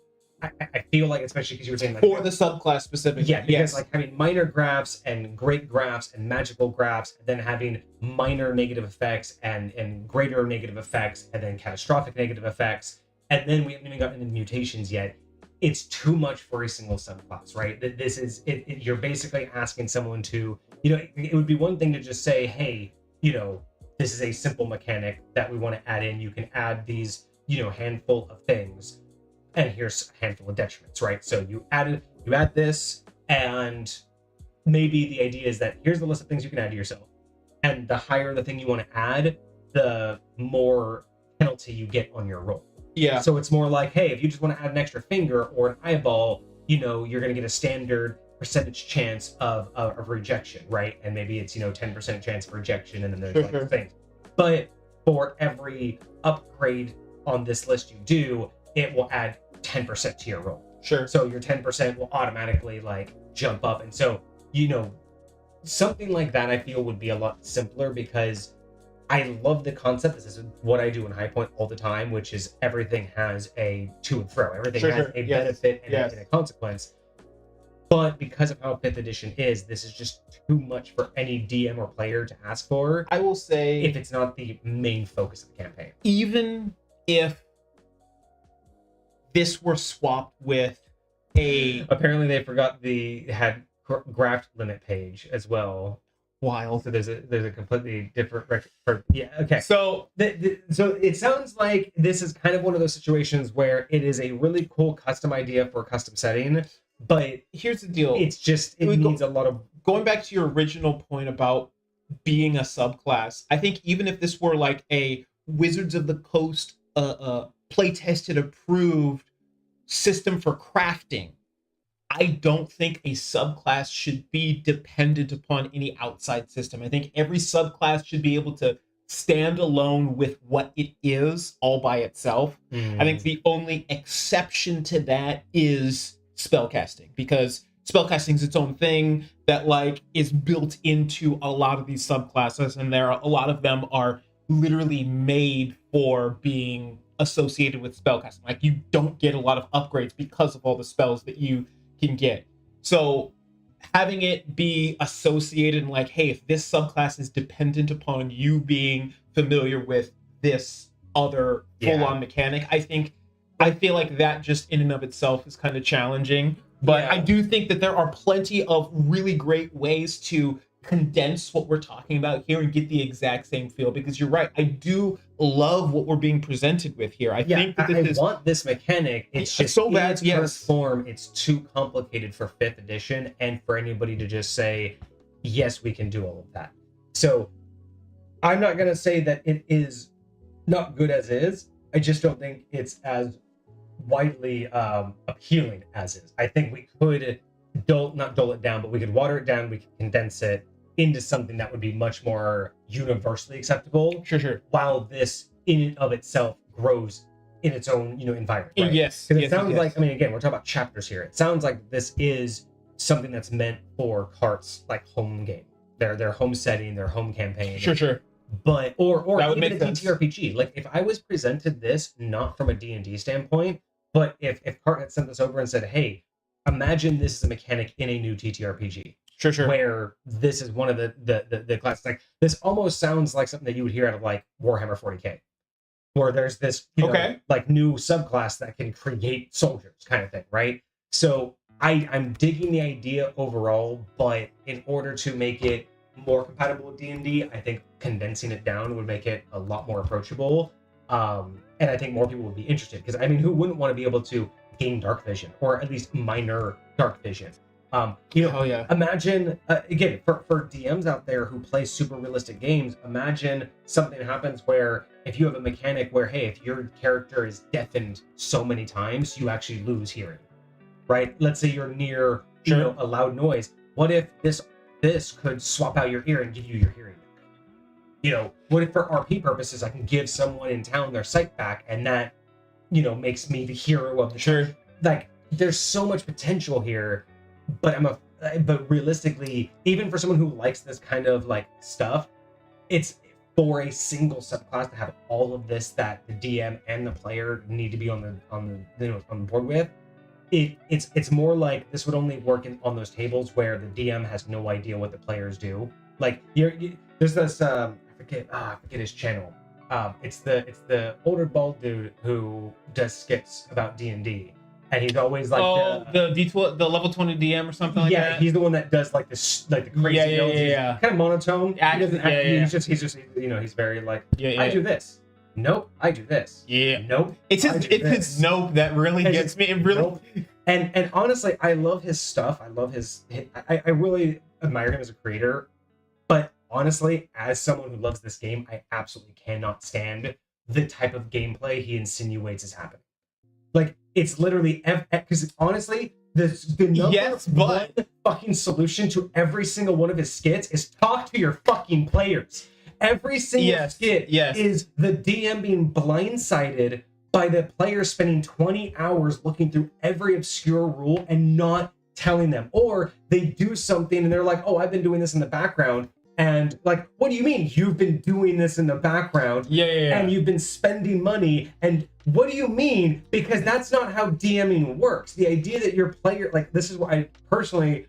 I feel like, especially because you were saying like, for the subclass specifically. Yeah, because like having minor graphs and great graphs and magical graphs, and then having minor negative effects and greater negative effects, and then catastrophic negative effects, and then we haven't even gotten into mutations yet. It's too much for a single subclass, right? That this is you're basically asking someone to, you know, it would be one thing to just say, hey, you know, this is a simple mechanic that we want to add in. You can add these, you know, handful of things, and here's a handful of detriments, right? So you add this, and maybe the idea is that here's the list of things you can add to yourself, and the higher the thing you want to add, the more penalty you get on your roll. Yeah. So it's more like, hey, if you just want to add an extra finger or an eyeball, you know, you're going to get a standard percentage chance of rejection, right? And maybe it's, you know, 10% chance of rejection, and then there's like things. But for every upgrade on this list you do, it will add 10% to your roll. Sure. So your 10% will automatically like jump up. And so, you know, something like that I feel would be a lot simpler, because I love the concept. This is what I do in High Point all the time, which is everything has a to and fro. Everything has a benefit and a consequence. But because of how 5th edition is, this is just too much for any DM or player to ask for. I will say, if it's not the main focus of the campaign. Even if this were swapped with a... Apparently they forgot had graph limit page as well. Wild. So there's a completely different record. Yeah. Okay. So so it sounds like this is kind of one of those situations where it is a really cool custom idea for a custom setting, but here's the deal. It's just it needs a lot of... Going back to your original point about being a subclass, I think even if this were like a Wizards of the Coast play tested approved system for crafting, I don't think a subclass should be dependent upon any outside system. I think every subclass should be able to stand alone with what it is all by itself. I think the only exception to that is spellcasting, because spellcasting is its own thing that like is built into a lot of these subclasses, and a lot of them are literally made for being associated with spellcasting. Like, you don't get a lot of upgrades because of all the spells that you can get. So having it be associated and like, hey, if this subclass is dependent upon you being familiar with this other full-on mechanic. I feel like that just in and of itself is kind of challenging. But I do think that there are plenty of really great ways to condense what we're talking about here and get the exact same feel, because you're right. I do love what we're being presented with here. I think that I want this mechanic. It's just so bad. In its current form, it's too complicated for 5th edition and for anybody to just say, yes, we can do all of that. So I'm not going to say that it is not good as is. I just don't think it's as widely appealing as is. I think we could not dull it down, but we could water it down. We could condense it into something that would be much more universally acceptable. Sure. While this in and of itself grows in its own, environment. Right? Yes. Because it sounds like, again, we're talking about chapters here. It sounds like this is something that's meant for Cart's like home game, their home setting, their home campaign. Sure. But or that would even make a sense. TTRPG. Like if I was presented this not from a D&D standpoint, but if Cart had sent this over and said, "Hey, imagine this is a mechanic in a new TTRPG." Sure. Where this is one of the classes. Like this almost sounds like something that you would hear out of like Warhammer 40K, where there's this like new subclass that can create soldiers, kind of thing, right? So I'm digging the idea overall, but in order to make it more compatible with D&D, I think condensing it down would make it a lot more approachable, and I think more people would be interested, because I mean, who wouldn't want to be able to gain dark vision, or at least minor dark vision? Imagine again for DMs out there who play super realistic games, imagine something happens where if you have a mechanic where, hey, if your character is deafened so many times, you actually lose hearing, right? Let's say you're near a loud noise. What if this could swap out your ear and give you your hearing back? What if for RP purposes I can give someone in town their sight back, and that makes me the hero of the town? Like there's so much potential here. But realistically, even for someone who likes this kind of like stuff, it's for a single subclass to have all of this that the DM and the player need to be on the board with. It's more like this would only work on those tables where the DM has no idea what the players do. Like there's this I forget his channel. It's the older bald dude who does skits about D&D. And he's always like the D12, the level 20 DM or something like that. Yeah, he's the one that does like this, like the crazy notes. Yeah. Kind of monotone. He doesn't act, he's just he's very like, I do this. Nope, I do this. Yeah. Nope. It's his nope that really gets me. It really. Nope. And honestly, I love his stuff. I love I really admire him as a creator. But honestly, as someone who loves this game, I absolutely cannot stand the type of gameplay he insinuates is happening. Like, it's literally, because honestly, the number one fucking solution to every single one of his skits is talk to your fucking players. Every single skit is the DM being blindsided by the players spending 20 hours looking through every obscure rule and not telling them. Or they do something and they're like, oh, I've been doing this in the background. And like, what do you mean you've been doing this in the background? And you've been spending money. And what do you mean? Because that's not how DMing works. The idea that your player, like, this is why I personally,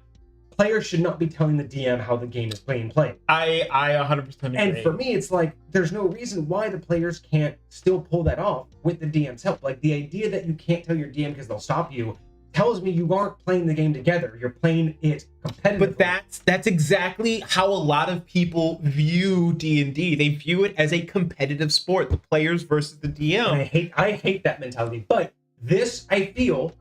players should not be telling the DM how the game is being played. I 100% agree. And for me, it's like, there's no reason why the players can't still pull that off with the DM's help. Like, the idea that you can't tell your DM because they'll stop you tells me you aren't playing the game together. You're playing it competitively. But that's exactly how a lot of people view D&D. They view it as a competitive sport, the players versus the DM. And I hate that mentality. But this, I feel,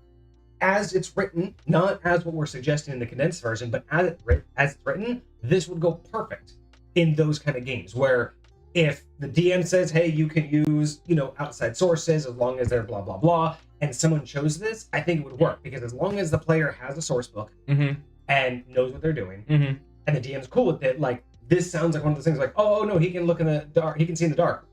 as it's written, not as what we're suggesting in the condensed version, but as it's written, this would go perfect in those kind of games where if the DM says, hey, you can use, outside sources as long as they're blah, blah, blah, and someone chose this, I think it would work, because as long as the player has a source book and knows what they're doing, and the DM's cool with it, like, this sounds like one of those things like, oh no, he can look in the dark, he can see in the dark.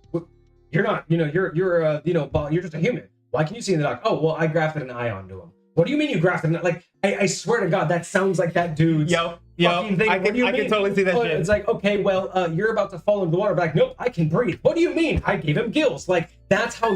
You're not, you're just a human. Why can you see in the dark? Oh, well, I grafted an eye onto him. What do you mean you grafted an eye? Like, I swear to God, that sounds like that dude's fucking thing. I can totally see that shit. It's like, okay, well, you're about to fall into the water. But like, nope, I can breathe. What do you mean? I gave him gills. Like, that's how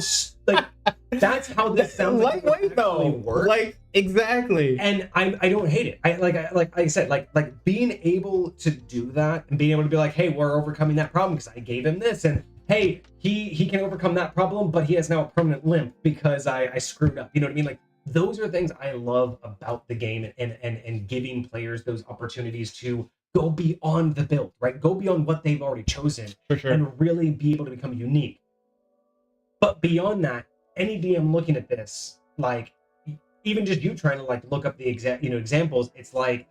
that's how this sounds like lightweight though. Work. Like, exactly. And I don't hate it. Like I said, like being able to do that and being able to be like, hey, we're overcoming that problem because I gave him this, and hey, he can overcome that problem, but he has now a permanent limp because I screwed up. You know what I mean? Like, those are things I love about the game, and giving players those opportunities to go beyond the build, right? Go beyond what they've already chosen, For sure. and really be able to become unique. But beyond that, any DM looking at this, like, even just you trying to like look up the examples, it's like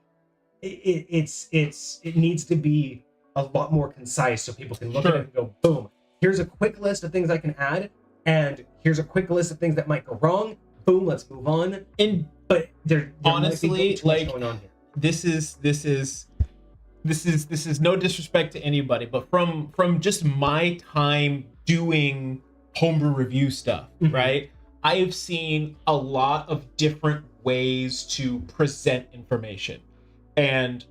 it needs to be a lot more concise so people can look at it and go, boom, here's a quick list of things I can add, and here's a quick list of things that might go wrong. Boom, let's move on. But there honestly, might be too much going on here. This is no disrespect to anybody, but from just my time doing homebrew review stuff, right? I have seen a lot of different ways to present information, and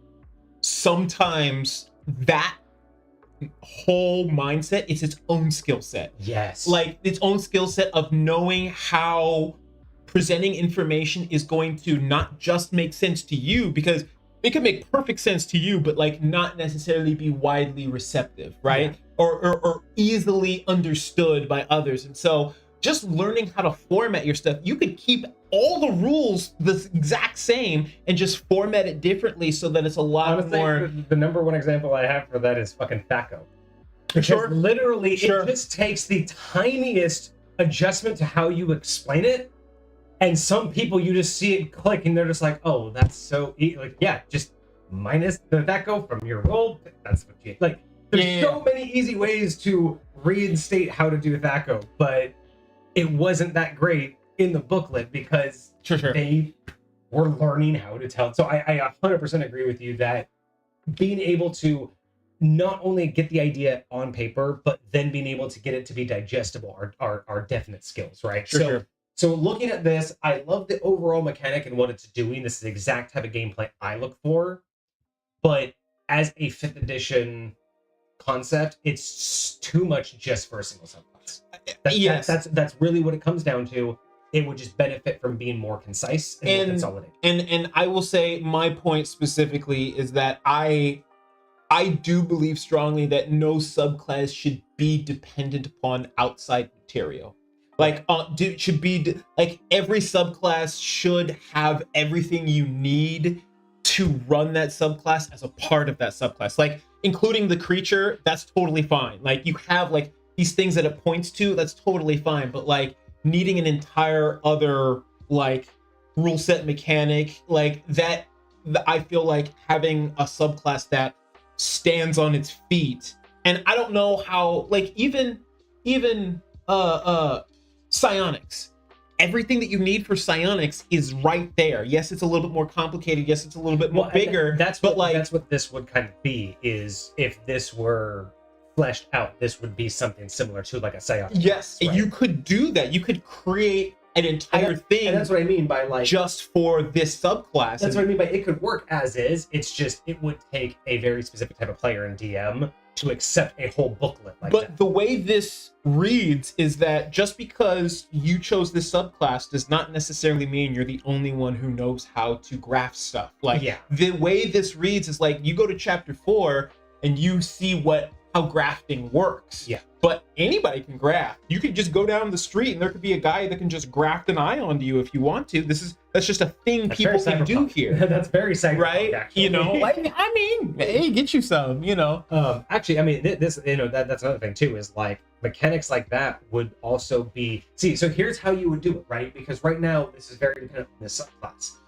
sometimes that whole mindset is its own skill set. Yes, like its own skill set of knowing how presenting information is going to not just make sense to you, because it can make perfect sense to you, but like not necessarily be widely receptive, right? Yeah. Or easily understood by others. And so just learning how to format your stuff, you could keep all the rules the exact same and just format it differently so that it's a lot more. The number one example I have for that is fucking THACO. Because literally, it just takes the tiniest adjustment to how you explain it, and some people, you just see it click and they're just like, oh, that's so like, yeah, just minus the THACO from your roll. That's what you like. There's so many easy ways to reinstate how to do THACO, but it wasn't that great in the booklet because they were learning how to tell. So I 100% agree with you that being able to not only get the idea on paper, but then being able to get it to be digestible are definite skills, right? So looking at this, I love the overall mechanic and what it's doing. This is the exact type of gameplay I look for. But as a 5th edition concept, it's too much just for a single subclass. That's really what it comes down to. It would just benefit from being more concise and more consolidated. And I will say my point specifically is that I do believe strongly that no subclass should be dependent upon outside material. Like should be like every subclass should have everything you need to run that subclass as a part of that subclass. Like including the creature, that's totally fine. Like you have like these things that it points to, that's totally fine. But like needing an entire other like rule set mechanic like that, I feel like having a subclass that stands on its feet. And I don't know how, like even psionics, everything that you need for psionics is right there. Yes, it's a little bit more complicated. Yes, it's a little bit more bigger. That's what this would kind of be, is if this were fleshed out, this would be something similar to like a psionic. Yes, class, right? You could do that. You could create an entire thing. And that's what I mean by like just for this subclass. That's what I mean by it could work as is. It's just it would take a very specific type of player in DM to accept a whole booklet like that. But the way this reads is that just because you chose this subclass does not necessarily mean you're the only one who knows how to graph stuff. Like the way this reads is like you go to chapter 4 and you see how grafting works. Yeah. But anybody can graft. You could just go down the street and there could be a guy that can just graft an eye onto you if you want to. That's just a thing people can do here. That's very cyberpunk, right? Actually. You know, like I mean, hey, get you some, you know. Actually, I mean, this, you know, that's another thing too, is like mechanics like that would also be so here's how you would do it, right? Because right now this is very dependent on this subclass.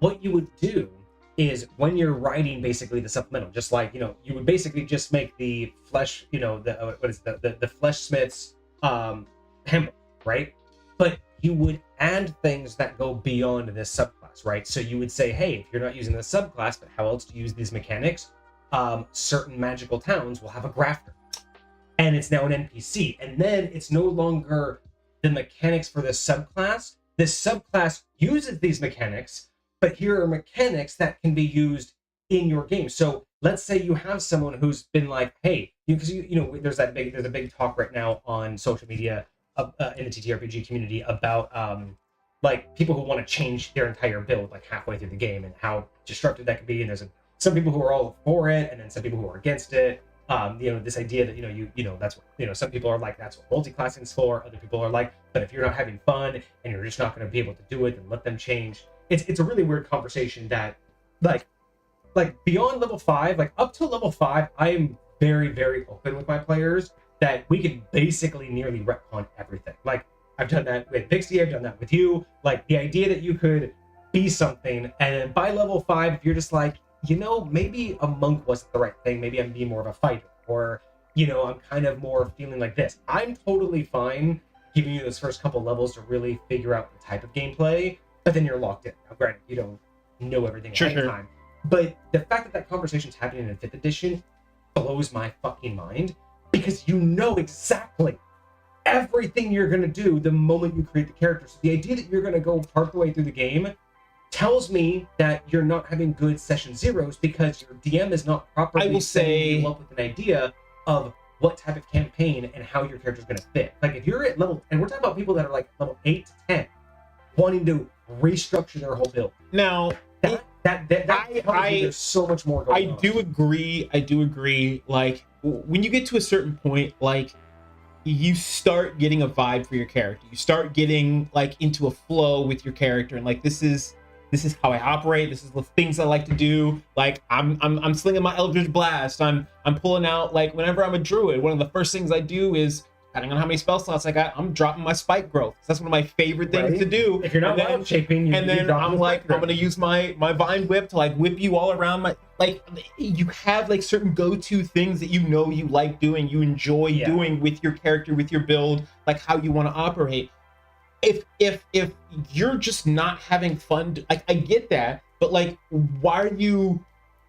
What you would do is when you're writing basically the supplemental, just like, you know, you would basically just make the flesh, you know, the Fleshsmith's handbook, right? But you would add things that go beyond this subclass, right? So you would say, hey, if you're not using this subclass, but how else do you use these mechanics? Certain magical towns will have a grafter, and it's now an NPC, and then it's no longer the mechanics for this subclass. This subclass uses these mechanics, but here are mechanics that can be used in your game. So let's say you have someone who's been like, hey, because you know, there's a big talk right now on social media in the TTRPG community about like people who want to change their entire build like halfway through the game and how disruptive that could be. And there's some people who are all for it, and then some people who are against it. This idea that that's what some people are like, that's what multi-classing is for. Other people are like, but if you're not having fun and you're just not going to be able to do it, then let them change. It's a really weird conversation that like beyond level 5, like up to level 5, I am very, very open with my players that we can basically nearly retcon everything. Like I've done that with Pixie, I've done that with you. Like the idea that you could be something, and by level 5, if you're just like, maybe a monk wasn't the right thing. Maybe I'm being more of a fighter, or I'm kind of more feeling like this. I'm totally fine giving you those first couple levels to really figure out the type of gameplay, but then you're locked in. Now, granted, you don't know everything at any time, but the fact that conversation's happening in 5th edition blows my fucking mind, because you know exactly everything you're going to do the moment you create the character. So the idea that you're going to go part the way through the game tells me that you're not having good session zeros, because your DM is not properly setting you up with an idea of what type of campaign and how your character is going to fit. Like if you're at level, and we're talking about people that are like level 8 to 10, wanting to restructure their whole build. Now, there's so much more going on. I do agree. Like when you get to a certain point, like you start getting a vibe for your character. You start getting like into a flow with your character, and like this is how I operate. This is the things I like to do. Like I'm slinging my Eldritch Blast. I'm pulling out, like whenever I'm a druid, one of the first things I do is, depending on how many spell slots I got, I'm dropping my spike growth. That's one of my favorite things to do. If you're not wild shaping, and then I'm like, I'm gonna use my vine whip to like whip you all around my, like you have like certain go-to things that you like doing, you enjoy doing with your character, with your build, like how you want to operate. If you're just not having fun, I get that, but like why are you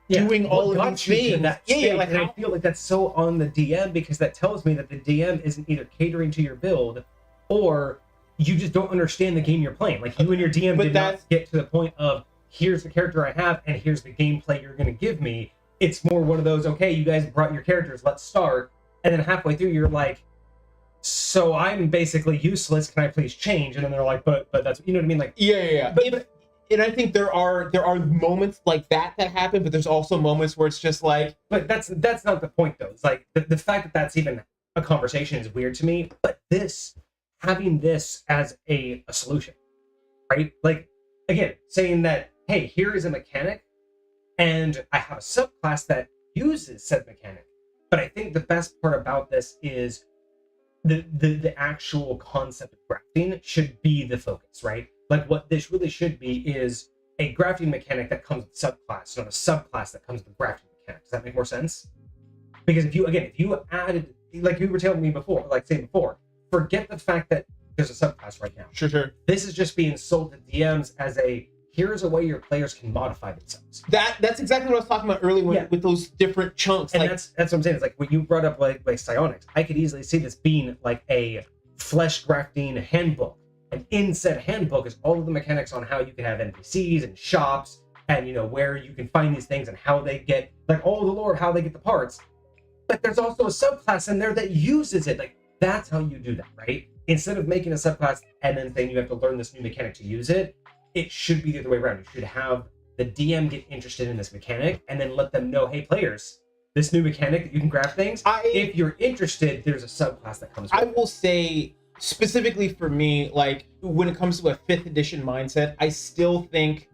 doing all of these things? I feel like that's so on the DM, because that tells me that the DM isn't either catering to your build, or you just don't understand the game you're playing. Like you and your DM did not get to the point of, here's the character I have and here's the gameplay you're going to give me. It's more one of those, okay, you guys brought your characters, let's start, and then halfway through you're like, so I'm basically useless, can I please change? And then they're like, but that's, you know what I mean? Like But and I think there are moments like that happen, but there's also moments where it's just like, but that's not the point though. It's like the fact that that's even a conversation is weird to me. But having this as a solution, right? Like again, saying that, hey, here is a mechanic, and I have a subclass that uses said mechanic. But I think the best part about this is the actual concept of grafting should be the focus, right? Like what this really should be is a grafting mechanic that comes with subclass, not a subclass that comes with grafting mechanic. Does that make more sense? Because if you added, like you were telling me before, forget the fact that there's a subclass right now. Sure. This is just being sold to DMs as here's a way your players can modify themselves. That's exactly what I was talking about earlier with those different chunks. And that's what I'm saying. It's like when you brought up like psionics, I could easily see this being like a flesh grafting handbook. And in said handbook is all of the mechanics on how you can have NPCs and shops, and where you can find these things and how they get, like all the lore of how they get the parts. But there's also a subclass in there that uses it. Like that's how you do that, right? Instead of making a subclass and then saying you have to learn this new mechanic to use it, it should be the other way around. You should have the DM get interested in this mechanic and then let them know, hey players, this new mechanic that you can grab things, if you're interested, there's a subclass that comes with it. I will say, specifically for me, like when it comes to a 5th edition mindset, I still think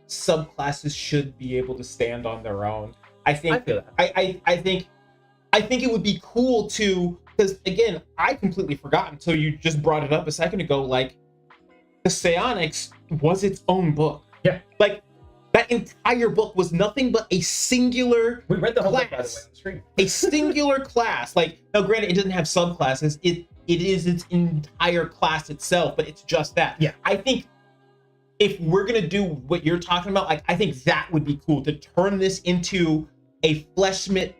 subclasses should be able to stand on their own. I feel that. I think it would be cool to, because again, I completely forgot until you just brought it up a second ago, like the psionics was its own book. Yeah. Like that entire book was nothing but a singular We read the whole class. book, by the way, on the stream. A singular class. Like, now granted, it doesn't have subclasses. It is its entire class itself, but it's just that. Yeah. I think if we're gonna do what you're talking about, like I think that would be cool to turn this into a Fleshsmith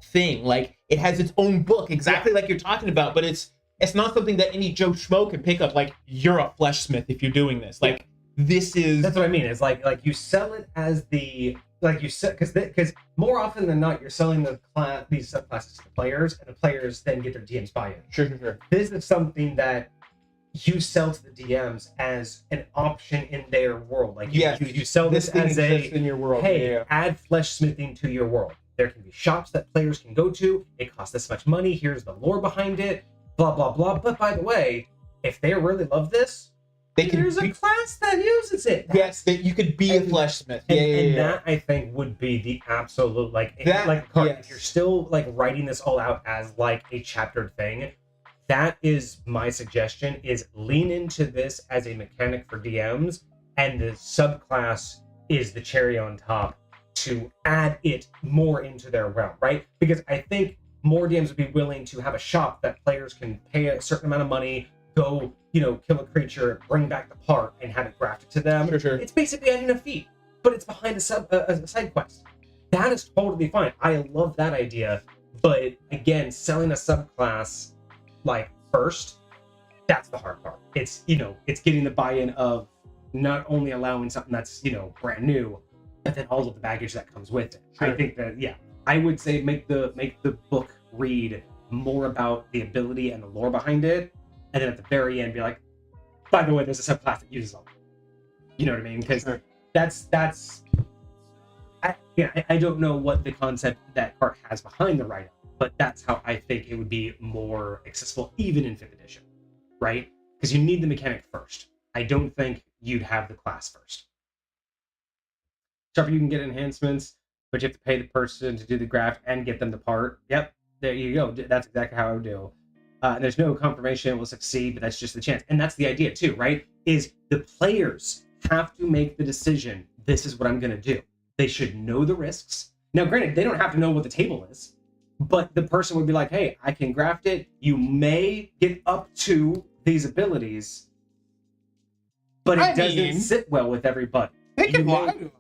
thing. Like it has its own book, exactly like you're talking about, but it's not something that any Joe Schmo can pick up. Like you're a Fleshsmith if you're doing this. Like this is. That's what I mean. It's like you sell it as the because more often than not you're selling these subclasses to the players, and the players then get their DMs buy-in. Sure. This is something that you sell to the DMs as an option in their world. Like you sell this as in your world. Hey, add Fleshsmithing to your world. There can be shops that players can go to. It costs this much money. Here's the lore behind it. Blah, blah, blah. But by the way, if they really love this, there's a class that uses it. Yes, that you could be a Fleshsmith. And that, I think, would be the absolute, if you're still, like, writing this all out as, like, a chaptered thing, that is my suggestion, is lean into this as a mechanic for DMs, and the subclass is the cherry on top to add it more into their realm, right? Because I think more DMs would be willing to have a shop that players can pay a certain amount of money, go, kill a creature, bring back the part, and have it grafted to them. Sure. It's basically adding a feat, but it's behind a side quest. That is totally fine. I love that idea. But again, selling a subclass like first, that's the hard part. It's it's getting the buy-in of not only allowing something that's brand new, but then all of the baggage that comes with it. Sure. I think that I would say make the book read more about the ability and the lore behind it. And then at the very end, be like, by the way, there's a subclass that uses all. You know what I mean? Because I don't know what the concept that part has behind the write-up, but that's how I think it would be more accessible, even in 5th edition, right? Because you need the mechanic first. I don't think you'd have the class first. Sure, you can get enhancements, but you have to pay the person to do the graft and get them the part. Yep, there you go. That's exactly how I would do. There's no confirmation it will succeed, but that's just the chance. And that's the idea too, right? Is the players have to make the decision, this is what I'm going to do. They should know the risks. Now, granted, they don't have to know what the table is, but the person would be like, hey, I can graft it. You may get up to these abilities, but it doesn't sit well with everybody. They can lie to them.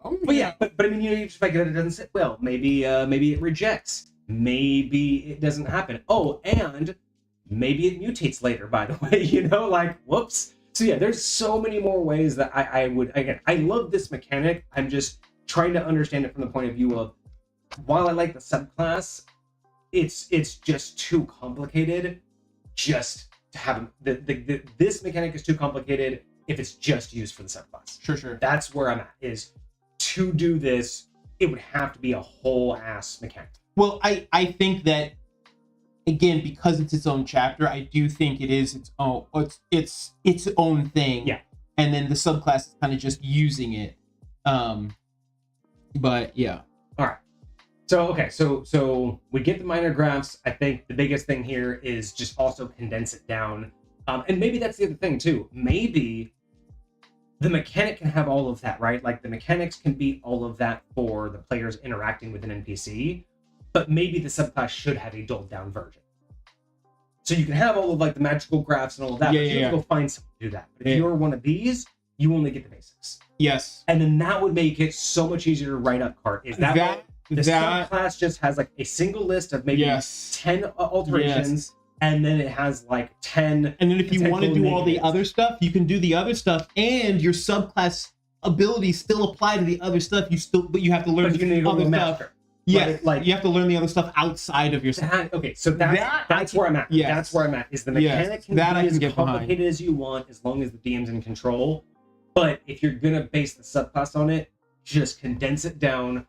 But I mean, you just like it doesn't sit well. Maybe it rejects. Maybe it doesn't happen. Oh, and maybe it mutates later, by the way, whoops. So yeah, there's so many more ways that I would, again, I love this mechanic. I'm just trying to understand it from the point of view of, while I like the subclass, it's just too complicated just to have this mechanic is too complicated if it's just used for the subclass. Sure. That's where I'm at, is to do this, it would have to be a whole ass mechanic. Well, I think that, again, because it's its own chapter, I do think it is its own thing. Yeah. And then the subclass is kind of just using it. But yeah. All right. So we get the minor graphs. I think the biggest thing here is just also condense it down. And maybe that's the other thing too. Maybe the mechanic can have all of that, right? Like the mechanics can be all of that for the players interacting with an NPC, but maybe the subclass should have a dulled down version. So you can have all of like the magical graphs and all of that, but you have to go find someone to do that. But if you're one of these, you only get the basics. Yes. And then that would make it so much easier to write up cart. Is that the subclass just has like a single list of maybe 10 alterations, and then it has like 10. And then if you want to do all the other stuff, you can do the other stuff, and your subclass abilities still apply to the other stuff. But you have to learn the other stuff. Yeah, like you have to learn the other stuff outside of your stuff. Okay, so that's where I'm at. Yes. That's where I'm at. Is the mechanic can be as complicated as you want, as long as the DM's in control. But if you're gonna base the subclass on it, just condense it down,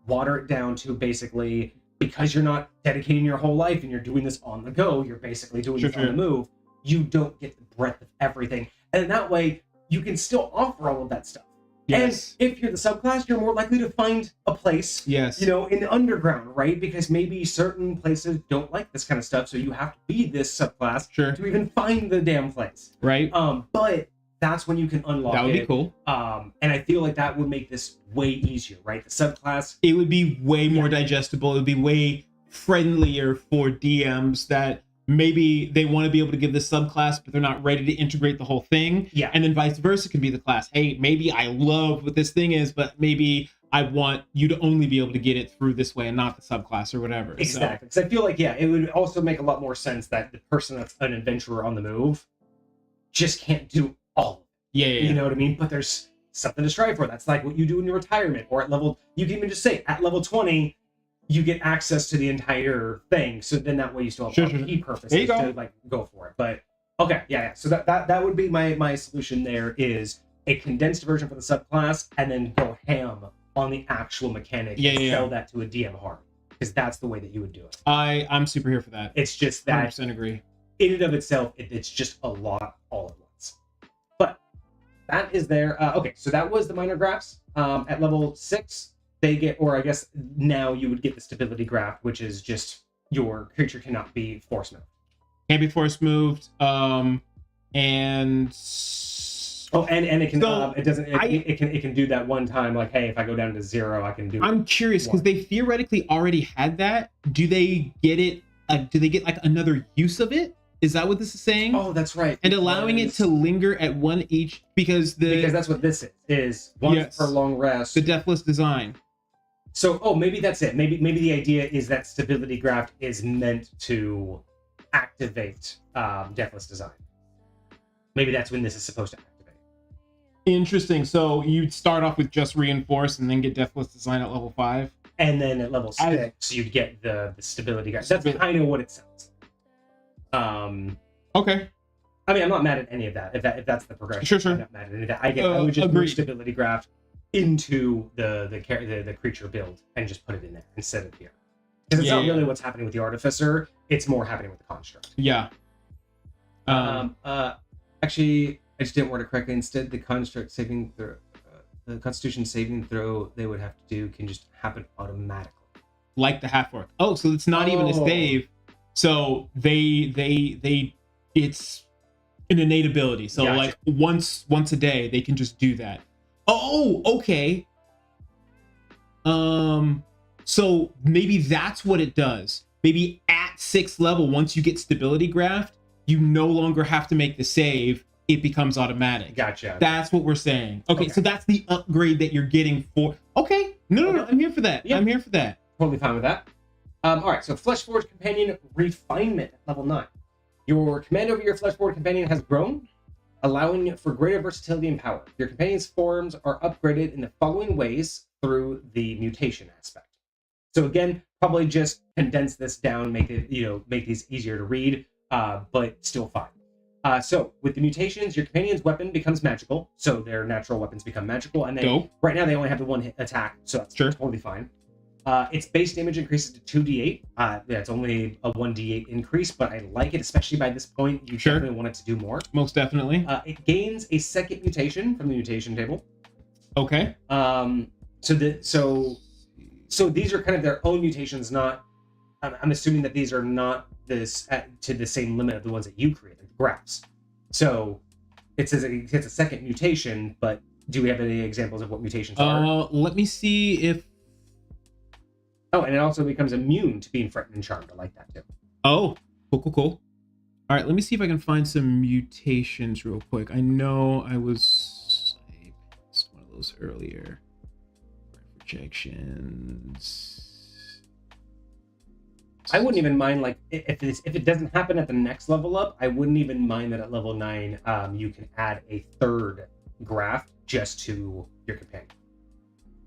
water it down to basically, because you're not dedicating your whole life and you're doing this on the go, you're basically doing this on the move, you don't get the breadth of everything. And that way, you can still offer all of that stuff. Yes. And if you're the subclass, you're more likely to find a place, in the underground, right? Because maybe certain places don't like this kind of stuff, so you have to be this subclass to even find the damn place. Right. But that's when you can unlock it. That would be cool. And I feel like that would make this way easier, right? The subclass. It would be way more digestible. It would be way friendlier for DMs that maybe they want to be able to give the subclass, but they're not ready to integrate the whole thing. Yeah. And then vice versa can be the class. Hey, maybe I love what this thing is, but maybe I want you to only be able to get it through this way and not the subclass or whatever. Exactly. Because I feel like, it would also make a lot more sense that the person that's an adventurer on the move just can't do all of it. Yeah. You know what I mean? But there's something to strive for. That's like what you do in your retirement, or at level, you can even just say at level 20, you get access to the entire thing. So then that way you still have key purposes to like go for it. But okay, so that would be my solution. There is a condensed version for the subclass, and then go ham on the actual mechanic and sell that to a DM hard. because that's the way that you would do it. I'm super here for that. It's just that 100% agree. in and of itself, it's just a lot all at once. But that is there. Okay, so that was the minor graphs. At level 6, they get, or I guess now you would get the stability graph, which is just your creature cannot be force moved. Can't be force moved. And it can so it can do that one time, like, hey, if I go down to 0, I can do. I'm curious because they theoretically already had that. Do they get it? Do they get like another use of it? Is that what this is saying? Oh, that's right. And allowing it to linger at 1 each because that's what this is once per long rest. The deathless design. So maybe that's it. Maybe the idea is that stability graph is meant to activate deathless design. Maybe that's when this is supposed to activate. Interesting. So you'd start off with just reinforce and then get deathless design at level 5, and then at level 6 you'd get the stability graph. That's kind of what it sounds like. Okay. I mean, I'm not mad at any of that. If that's the progression, sure. I'm not mad at any of that. I would just move stability graph into the creature build and just put it in there instead of here, because it's not really what's happening with the artificer. It's more happening with the construct. Yeah. Actually, I just didn't word it correctly. Instead, the construct saving throw, the Constitution saving throw they would have to do can just happen automatically, like the half orc. Oh, so it's not even a save. So they it's an innate ability. So like once a day they can just do that. Oh, okay. So maybe that's what it does. Maybe at 6th level, once you get stability graphed, you no longer have to make the save. It becomes automatic. Gotcha. That's what we're saying. Okay, so that's the upgrade that you're getting for. Okay, no, I'm here for that. Yeah. I'm here for that. Totally fine with that. All right, so Fleshforged Companion Refinement at level 9. Your command over your Fleshforged Companion has grown, allowing for greater versatility and power. Your companion's forms are upgraded in the following ways through the mutation aspect. So again, probably just condense this down, make these easier to read, but still fine. So with the mutations, your companion's weapon becomes magical, so their natural weapons become magical, and right now they only have the 1 hit attack, so that's totally fine. Its base damage increases to 2d8. That's only a 1d8 increase, but I like it, especially by this point. You definitely want it to do more. Most definitely. It gains a second mutation from the mutation table. Okay. So these are kind of their own mutations. Not, I'm assuming that these are not to the same limit of the ones that you created, the graphs. So it says it gets a second mutation, but do we have any examples of what mutations are? Let me see if. Oh, and it also becomes immune to being frightened and charmed. I like that too. Oh, cool. All right, let me see if I can find some mutations real quick. I know I missed one of those earlier. Projections. I wouldn't even mind, like, if it doesn't happen at the next level up, I wouldn't even mind that at level 9 you can add a 3rd graph just to your companion.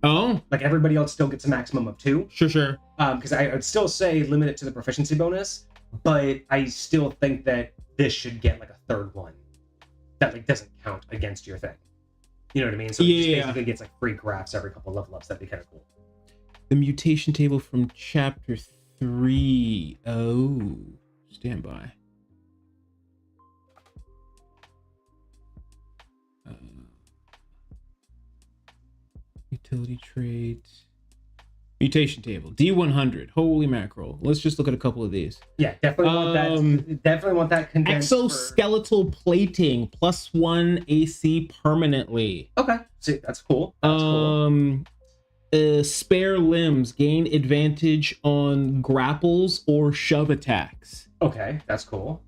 Oh, like everybody else still gets a maximum of 2. Sure. Because I would still say limit it to the proficiency bonus, but I still think that this should get like a 3rd one that like doesn't count against your thing. You know what I mean? So it just basically gets like free graphs every couple level ups. That'd be kind of cool. The mutation table from chapter 3. Oh, stand by. Utility trait. Mutation table. D100. Holy mackerel. Let's just look at a couple of these. Yeah, definitely want that. Definitely want that condensed. Exoskeletal plating. +1 AC permanently. Okay. See, that's cool. That's cool. Spare limbs. Gain advantage on grapples or shove attacks. Okay, that's cool.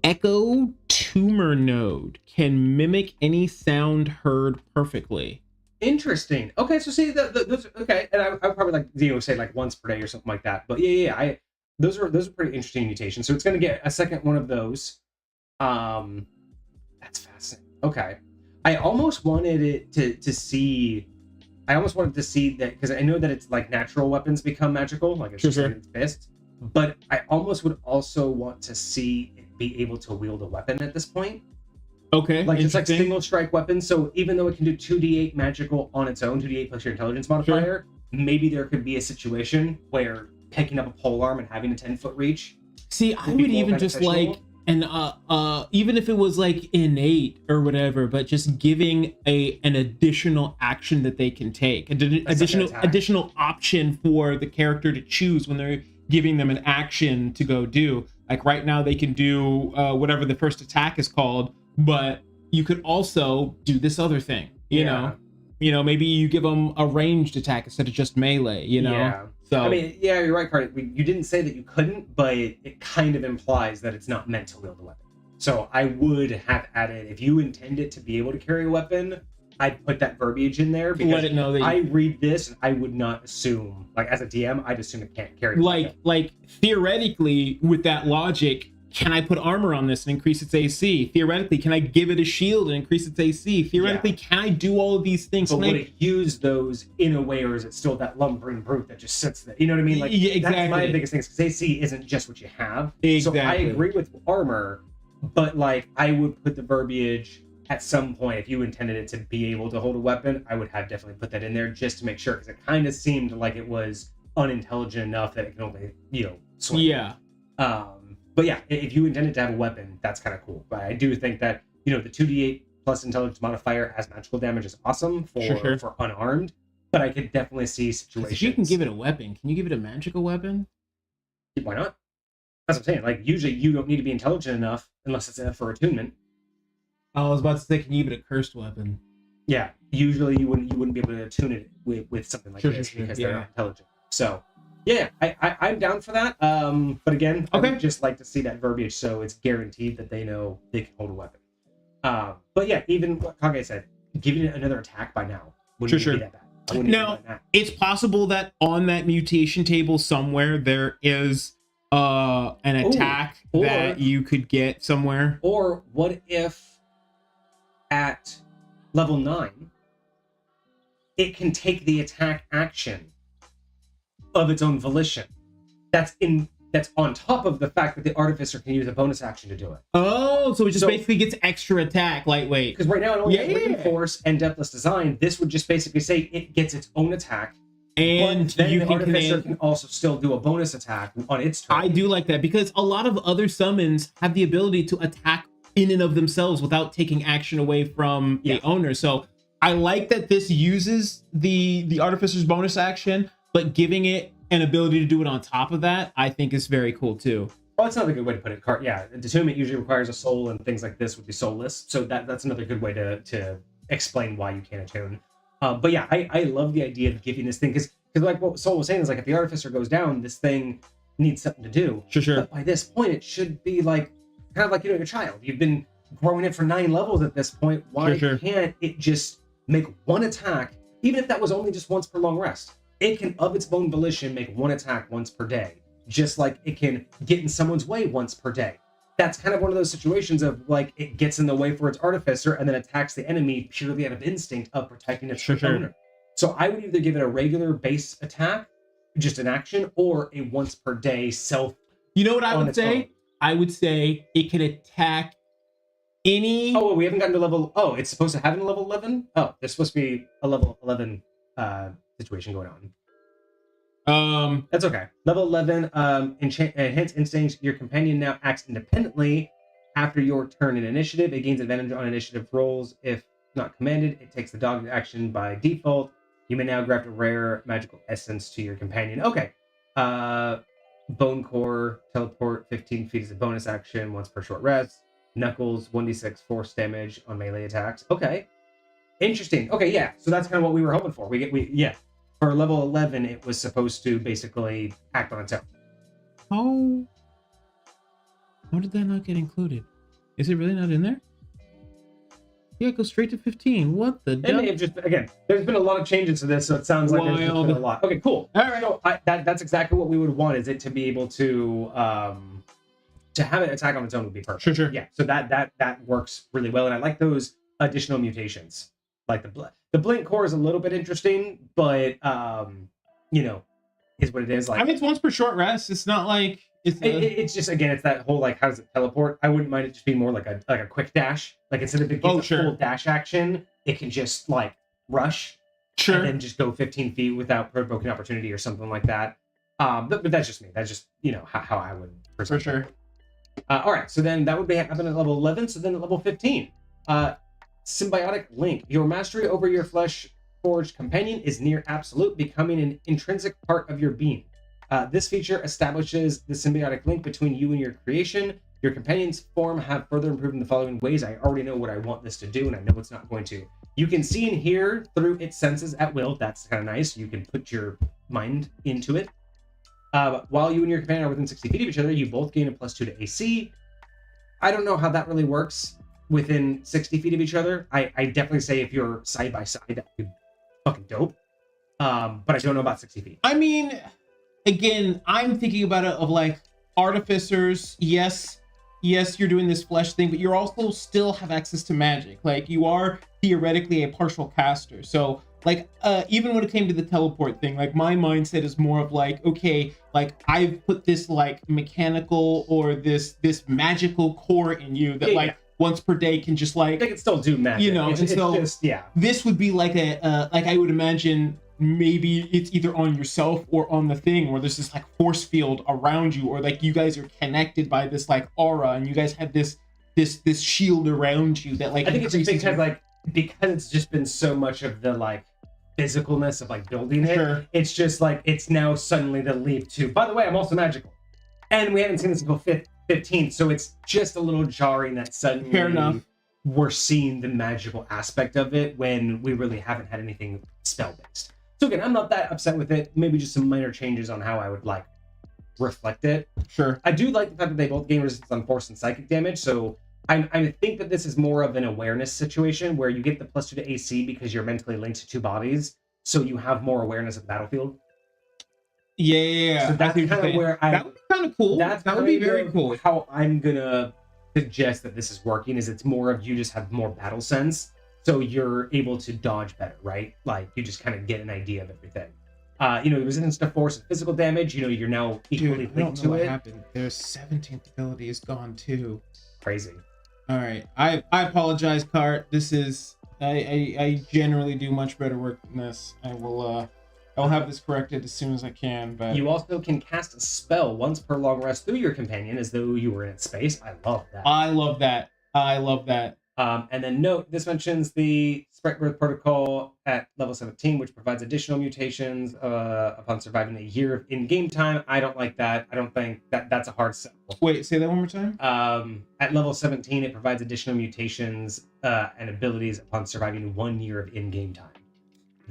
Echo tumor node can mimic any sound heard perfectly. Interesting. Okay, so see those. Okay, and I would probably like say like once per day or something like that. But yeah. Those are pretty interesting mutations. So it's going to get a second one of those. That's fascinating. Okay, I almost wanted it to see. I almost wanted to see that because I know that it's like natural weapons become magical, like it's just its fist. But I almost would also want to see it be able to wield a weapon at this point. Okay. Like just like single strike weapons. So even though it can do 2d8 magical on its own, 2d8 plus your intelligence modifier, maybe there could be a situation where picking up a polearm and having a 10-foot reach. See, I would even just like, and even if it was like innate or whatever, but just giving an additional action that they can take, additional option for the character to choose when they're giving them an action to go do. Like right now they can do whatever the first attack is called, but you could also do this other thing, you know, maybe you give them a ranged attack instead of just melee, you know? Yeah. So I mean, yeah, you're right, Carter. You didn't say that you couldn't, but it kind of implies that it's not meant to wield a weapon. So I would have added, if you intend it to be able to carry a weapon, I'd put that verbiage in there because let it know that I read this and I would not assume, like as a DM, I'd assume it can't carry a weapon. Like theoretically, with that logic, can I put armor on this and increase its AC? Theoretically, can I give it a shield and increase its AC? Theoretically, can I do all of these things? But would it use those in a way, or is it still that lumbering brute that just sits there? You know what I mean? Like, exactly. That's my biggest thing, because AC isn't just what you have. Exactly. So I agree with armor, but like I would put the verbiage at some point, if you intended it to be able to hold a weapon, I would have definitely put that in there just to make sure, because it kind of seemed like it was unintelligent enough that it can only, swing. Yeah. But yeah, if you intended to have a weapon, that's kind of cool. But I do think that, the 2d8 plus intelligence modifier as magical damage is awesome for unarmed. But I could definitely see situations. If you can give it a weapon, can you give it a magical weapon? Why not? That's what I'm saying. Like, usually you don't need to be intelligent enough unless it's for attunement. I was about to say, can you give it a cursed weapon? Yeah, usually you wouldn't be able to attune it with something like this because they're not intelligent. So yeah, I'm down for that. But again, I would just like to see that verbiage so it's guaranteed that they know they can hold a weapon. But yeah, even what Kage said, giving it another attack by now wouldn't be that bad. Now, it's possible that on that mutation table somewhere there is an attack that you could get somewhere. Or what if at level 9 it can take the attack action of its own volition? That's on top of the fact that the artificer can use a bonus action to do it. Oh, so it just basically gets extra attack, lightweight. Because right now it only has reinforce and depthless design. This would just basically say it gets its own attack, and then the artificer can also still do a bonus attack on its turn. I do like that, because a lot of other summons have the ability to attack in and of themselves without taking action away from the owner. So I like that this uses the artificer's bonus action, but giving it an ability to do it on top of that, I think is very cool too. Well, that's another good way to put it. Yeah, attunement usually requires a soul, and things like this would be soulless. So that's another good way to explain why you can't attune. But yeah, I love the idea of giving this thing, because like what Soul was saying is, like, if the artificer goes down, this thing needs something to do. Sure. But by this point, it should be like kind of like your child. You've been growing it for 9 levels at this point. Why can't it just make one attack, even if that was only just once per long rest? It can, of its own volition, make one attack once per day, just like it can get in someone's way once per day. That's kind of one of those situations of, like, it gets in the way for its artificer and then attacks the enemy purely out of instinct of protecting its owner. So I would either give it a regular base attack, just an action, or a once per day self. You know what I would say? I would say it can attack any... Oh, we haven't gotten to level... Oh, it's supposed to have a level 11? Oh, there's supposed to be a level 11 situation going on. That's okay. Level 11, enhance instincts. Your companion now acts independently after your turn in initiative. It gains advantage on initiative rolls. If not commanded, it takes the dog action by default. You may now graft a rare magical essence to your companion. Okay. Bone Core, teleport 15 feet as a bonus action once per short rest. Knuckles, 1d6 force damage on melee attacks. Okay. Interesting. Okay, yeah. So that's kind of what we were hoping for. For level 11, it was supposed to basically act on its own. How did that not get included? Is it really not in there? Yeah, it goes straight to 15. What the devil? It may have just, again, there's been a lot of changes to this, so it sounds like there's just been a lot. Okay, cool. All right. So that's exactly what we would want, is it to be able to have an attack on its own would be perfect. Sure. Yeah, so that works really well, and I like those additional mutations. Like the blink core is a little bit interesting, but is what it is. Like, I mean, it's once per short rest. It's not like It's just, again, it's that whole like, how does it teleport? I wouldn't mind it just being more like a quick dash. Like instead of it getting a full dash action, it can just like rush and then just go 15 feet without provoking opportunity or something like that. But that's just me. That's just, how I would present for sure. All right, so then that would happen at level 11. So then at level 15, Symbiotic Link. Your mastery over your flesh forged companion is near absolute, becoming an intrinsic part of your being. This feature establishes the symbiotic link between you and your creation. Your companion's form have further improved in the following ways. I already know what I want this to do, and I know it's not going to. You can see and hear through its senses at will. That's kind of nice. You can put your mind into it. While you and your companion are within 60 feet of each other, you both gain a +2 to AC. I don't know how that really works within 60 feet of each other. I definitely say if you're side by side, that would be fucking dope. But I don't know about 60 feet. I mean, again, I'm thinking about it of like artificers. Yes, you're doing this flesh thing, but you're also still have access to magic. Like you are theoretically a partial caster. So like even when it came to the teleport thing, like my mindset is more of like, okay, like I've put this like mechanical or this magical core in you that once per day can just like, they can still do magic. It's so just, this would be like a like I would imagine maybe it's either on yourself or on the thing where there's this like force field around you, or like you guys are connected by this like aura and you guys have this shield around you that like I think it's just because like, because it's just been so much of the like physicalness of like building it, it's just like it's now suddenly the leap to, by the way, I'm also magical, and we haven't seen this until 15, so it's just a little jarring that suddenly fair enough we're seeing the magical aspect of it when we really haven't had anything spell based. So again, I'm not that upset with it. Maybe just some minor changes on how I would like reflect it. Sure. I do like the fact that they both gain resistance on force and psychic damage, so I think that this is more of an awareness situation where you get the +2 to AC because you're mentally linked to two bodies, so you have more awareness of the battlefield. Yeah. So that's kind of where that would be kind of cool. That would be very cool. How I'm gonna suggest that this is working is it's more of you just have more battle sense, so you're able to dodge better, right? Like you just kind of get an idea of everything. Resistance to force and physical damage. You're now equally linked to it. What happened? Their 17th ability is gone too. Crazy. All right, I apologize, Cart. This is I generally do much better work than this. I will have this corrected as soon as I can. But you also can cast a spell once per long rest through your companion as though you were in space. I love that. I love that. And then note, this mentions the Sprite Growth Protocol at level 17, which provides additional mutations upon surviving a year of in-game time. I don't like that. I don't think that's a hard sell. Wait, say that one more time? At level 17, it provides additional mutations and abilities upon surviving 1 year of in-game time.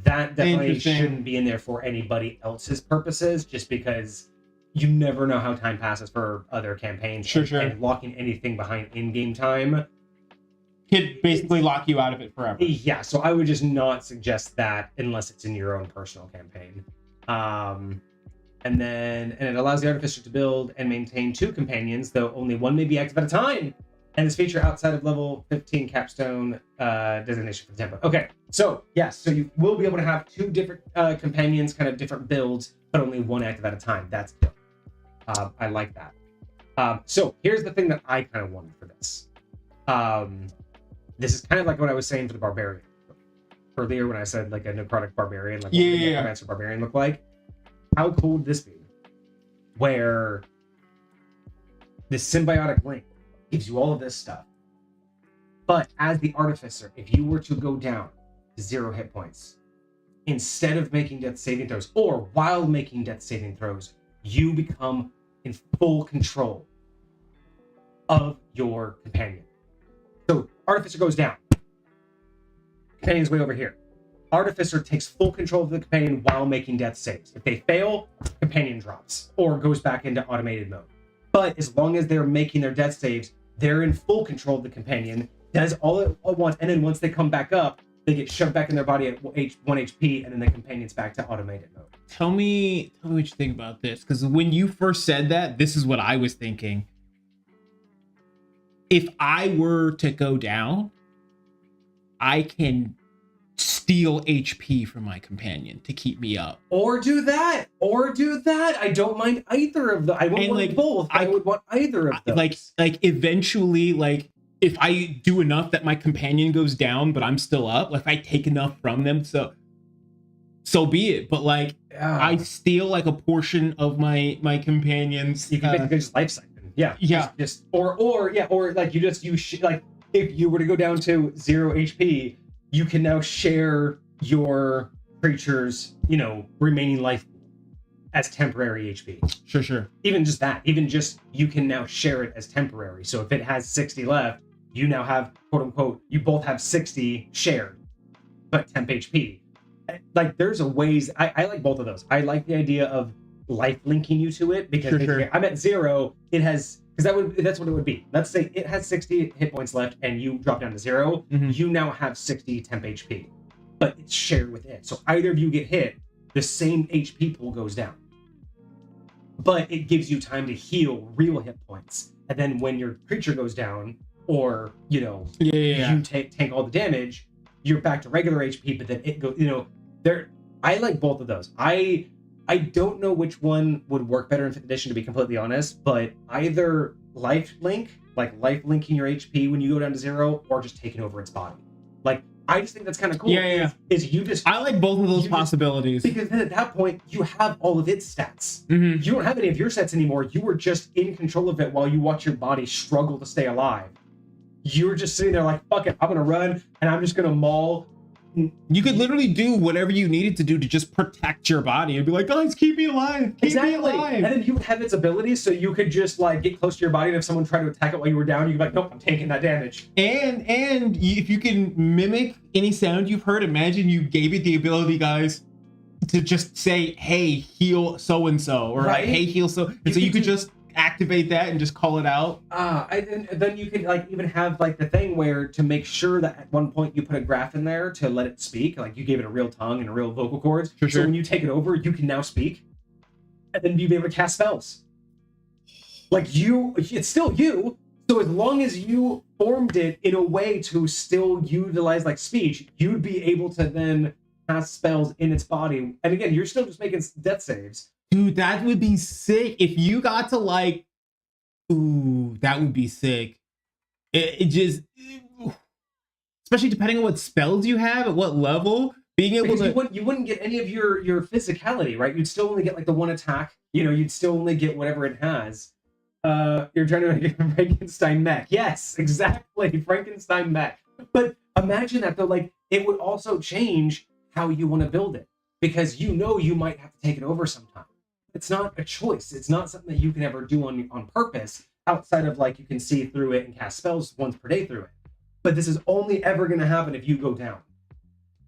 That definitely shouldn't be in there for anybody else's purposes, just because you never know how time passes for other campaigns. Sure. And locking anything behind in-game time could basically lock you out of it forever. Yeah, so I would just not suggest that unless it's in your own personal campaign. And it allows the artificer to build and maintain 2 companions, though only one may be active at a time. And this feature outside of level 15 capstone designation for the template. Okay, so yes, so you will be able to have 2 different companions, kind of different builds, but only one active at a time. That's dope. I like that. So here's the thing that I kind of wanted for this. This is kind of like what I was saying for the barbarian earlier when I said like a necrotic barbarian, like what would a necromancer barbarian look like? How cool would this be? Where this symbiotic link gives you all of this stuff, but as the artificer, if you were to go down to 0 hit points, instead of making death saving throws, or while making death saving throws, you become in full control of your companion. So artificer goes down, companion's way over here. Artificer takes full control of the companion while making death saves. If they fail, companion drops or goes back into automated mode. But as long as they're making their death saves, they're in full control of the companion, does all at once, and then once they come back up, they get shoved back in their body at 1 HP, and then the companion's back to automated mode. Tell me what you think about this, because when you first said that, this is what I was thinking. If I were to go down, I can steal HP from my companion to keep me up. Or do that. I don't mind either of them. I won't want both. I would want either of them. Like eventually, like if I do enough that my companion goes down, but I'm still up, like if I take enough from them, so be it. But like I steal like a portion of my companions. You can basically just life cycle. Yeah. Or like you just use like if you were to go down to 0 HP, you can now share your creature's, remaining life as temporary HP. Sure. Even just that, you can now share it as temporary. So if it has 60 left, you now have, quote unquote, you both have 60 shared, but temp HP. Like there's a ways, I like both of those. I like the idea of life linking you to it because if I'm at 0, it has, because that's what it would be. Let's say it has 60 hit points left and you drop down to 0. Mm-hmm. You now have 60 temp HP, but it's shared with it. So either of you get hit, the same HP pool goes down. But it gives you time to heal real hit points. And then when your creature goes down, or, you tank all the damage, you're back to regular HP, but then it goes, I like both of those. I don't know which one would work better in 5th edition, to be completely honest, but either life linking your HP when you go down to 0, or just taking over its body. Like, I just think that's kind of cool. I like both of those possibilities. Because then at that point, you have all of its stats. Mm-hmm. You don't have any of your stats anymore. You were just in control of it while you watch your body struggle to stay alive. You were just sitting there like, fuck it, I'm going to run, and I'm just going to maul. You could literally do whatever you needed to do to just protect your body and be like, guys, keep me alive. Keep me alive. And then you would have its abilities, so you could just like get close to your body, and if someone tried to attack it while you were down, you'd be like, nope, I'm taking that damage. And if you can mimic any sound you've heard, imagine you gave it the ability, guys, to just say, hey, heal so-and-so, or like, hey, heal so. And so you could just activate that and just call it out. And then you can like even have like the thing where to make sure that at one point you put a graph in there to let it speak, like you gave it a real tongue and a real vocal cords. So when you take it over, you can now speak, and then you'll be able to cast spells. Like it's still you. So as long as you formed it in a way to still utilize like speech, you'd be able to then cast spells in its body. And again, you're still just making death saves. Dude, that would be sick if you got to like. Ooh, that would be sick. It just, especially depending on what spells you have at what level, being able to. You wouldn't get any of your physicality, right? You'd still only get like the one attack. You'd still only get whatever it has. You're trying to make a Frankenstein mech. Yes, exactly, Frankenstein mech. But imagine that though, like it would also change how you want to build it, because you might have to take it over sometime. It's not a choice. It's not something that you can ever do on purpose outside of like you can see through it and cast spells once per day through it. But this is only ever going to happen if you go down.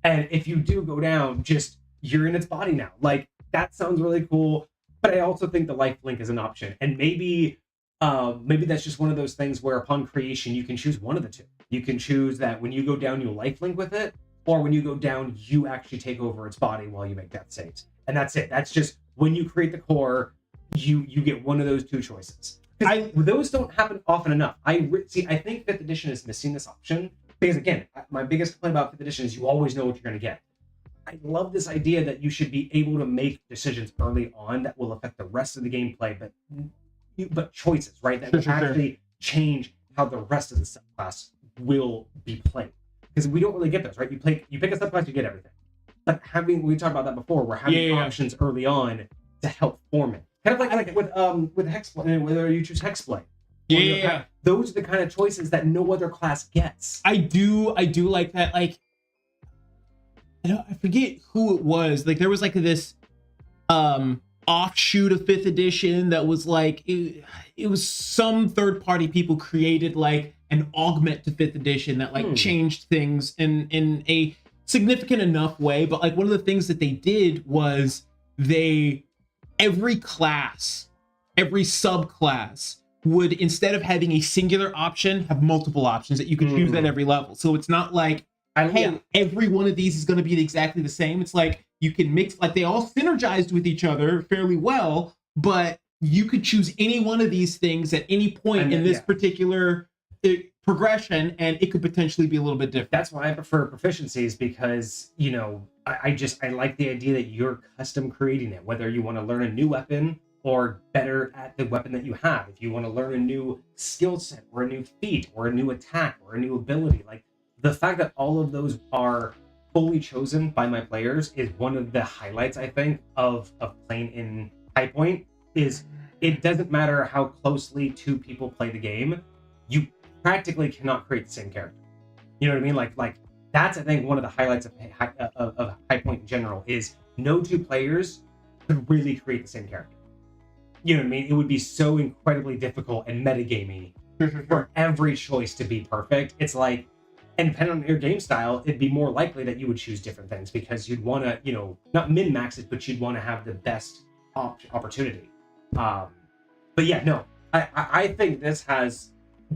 And if you do go down, just you're in its body now. Like that sounds really cool. But I also think the life link is an option. And maybe that's just one of those things where upon creation, you can choose one of the two. You can choose that when you go down, you life link with it, or when you go down, you actually take over its body while you make death saves. And that's it. That's just when you create the core, you get one of those two choices. Those don't happen often enough. I think 5th edition is missing this option because again, my biggest complaint about 5th edition is you always know what you're going to get. I love this idea that you should be able to make decisions early on that will affect the rest of the gameplay, but choices, right? That will actually change how the rest of the subclass will be played. Because we don't really get those, right? You pick a subclass, you get everything. But we talked about that before, we're having options early on to help form it. Kind of like with Hexblade, whether you choose Hexblade. Those are the kind of choices that no other class gets. I do like that. Like, I forget who it was. Like, there was like this offshoot of 5th edition that was like, it was some third-party people created like an augment to 5th edition that like changed things in a significant enough way. But like one of the things that they did was every class, every subclass would, instead of having a singular option, have multiple options that you could choose at every level. So it's not like, hey, every one of these is going to be exactly the same. It's like you can mix, like they all synergized with each other fairly well, but you could choose any one of these things at any point in this particular progression, and it could potentially be a little bit different. That's why I prefer proficiencies, because I like the idea that you're custom creating it, whether you want to learn a new weapon or better at the weapon that you have. If you want to learn a new skill set or a new feat or a new attack or a new ability, like the fact that all of those are fully chosen by my players is one of the highlights, I think, of playing in High Point. Is it doesn't matter how closely two people play the game, you practically cannot create the same character. You know what I mean? Like that's, I think, one of the highlights of High Point in general is no two players could really create the same character. You know what I mean? It would be so incredibly difficult and metagamey for every choice to be perfect. It's like, and depending on your game style, it'd be more likely that you would choose different things because you'd want to, not min-max it, but you'd want to have the best opportunity. But yeah, no, I think this has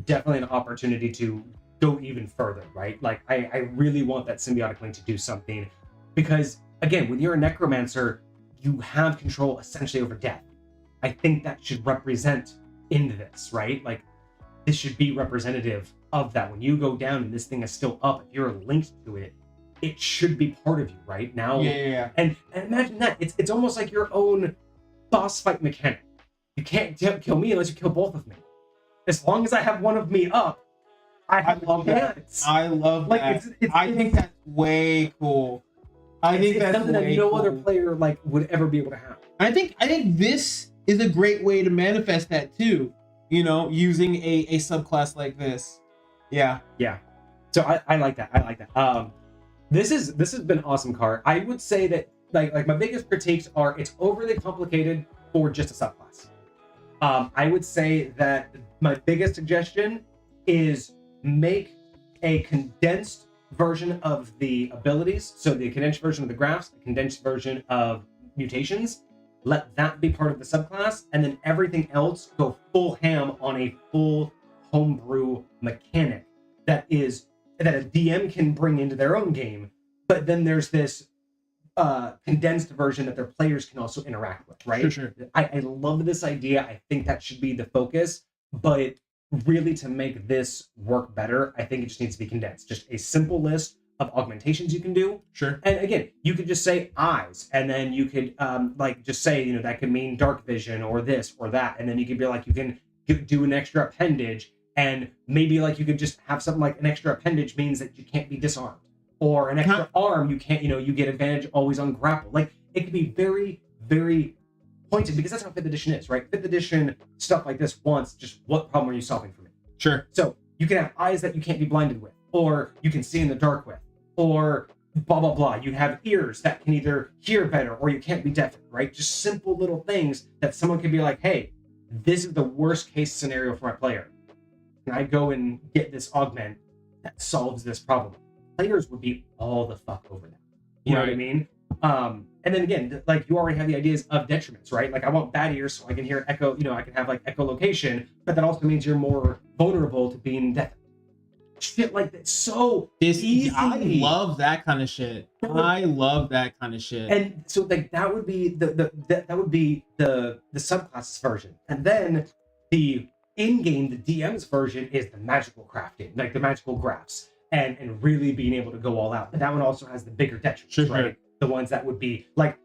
definitely an opportunity to go even further, right? Like, I really want that symbiotic link to do something, because again, when you're a necromancer, you have control essentially over death. I think that should represent into this, right? Like, this should be representative of that. When you go down and this thing is still up, if you're linked to it, it should be part of you, right? Now, Yeah. And imagine that. It's almost like your own boss fight mechanic. You can't kill me unless you kill both of me. As long as I have one of me up, I have long hands. I love that. I think that's way cool. I think that's something that no other player would ever be able to have. I think this is a great way to manifest that too. Using a subclass like this. Yeah. So I like that. This has been an awesome card. I would say that like my biggest critiques are it's overly complicated for just a subclass. I would say that my biggest suggestion is make a condensed version of the abilities. So the condensed version of the graphs, the condensed version of mutations. Let that be part of the subclass, and then everything else go full ham on a full homebrew mechanic that a DM can bring into their own game. But then there's this condensed version that their players can also interact with, right? Sure. I love this idea. I think that should be the focus, but really to make this work better, I think it just needs to be condensed. Just a simple list of augmentations you can do. Sure. And again, you could just say eyes, and then you could just say, that could mean dark vision or this or that. And then you could be like, you can do an extra appendage, and maybe you could just have something like an extra appendage means that you can't be disarmed, or an extra arm, you can't, you get advantage always on grapple. Like, it could be very, very pointed, because that's how 5th edition is, right? 5th edition stuff like this wants just, what problem are you solving for me? Sure. So you can have eyes that you can't be blinded with, or you can see in the dark with, or blah, blah, blah. You have ears that can either hear better, or you can't be deafened, right? Just simple little things that someone can be like, hey, this is the worst case scenario for my player. Can I go and get this augment that solves this problem? Players would be all the fuck over that. You know what I mean? And then again, you already have the ideas of detriments, right? Like, I want bad ears so I can hear echo, I can have echolocation, but that also means you're more vulnerable to being deafened. Shit like that. So easy. I love that kind of shit. And so that would be the subclasses version. And then the in-game, the DM's version is the magical crafting, like the magical graphs, and really being able to go all out. But that one also has the bigger detriments, right? The ones that would be the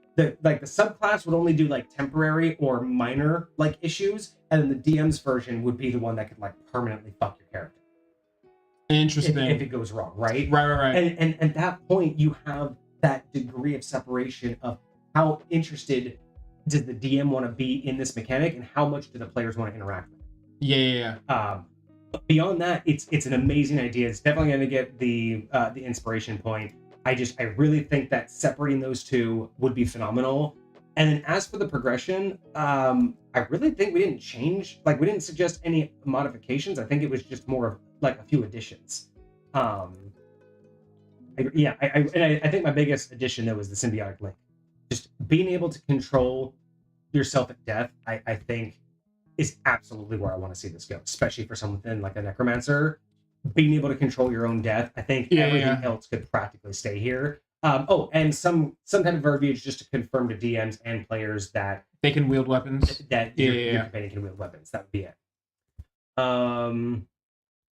subclass would only do temporary or minor issues, and then the DM's version would be the one that could permanently fuck your character. Interesting. If it goes wrong, right? Right. And at that point, you have that degree of separation of how interested does the DM want to be in this mechanic, and how much do the players want to interact with it. Yeah. But beyond that, it's an amazing idea. It's definitely going to get the inspiration point. I really think that separating those two would be phenomenal. And then as for the progression, I really think we didn't change. We didn't suggest any modifications. I think it was just more of a few additions. I think my biggest addition though was the symbiotic link. Just being able to control yourself at death, I think, is absolutely where I want to see this go, especially for something like a necromancer. Being able to control your own death, I think everything else could practically stay here. And some kind of verbiage just to confirm to DMs and players that they can wield weapons. That your companion can wield weapons. That would be it.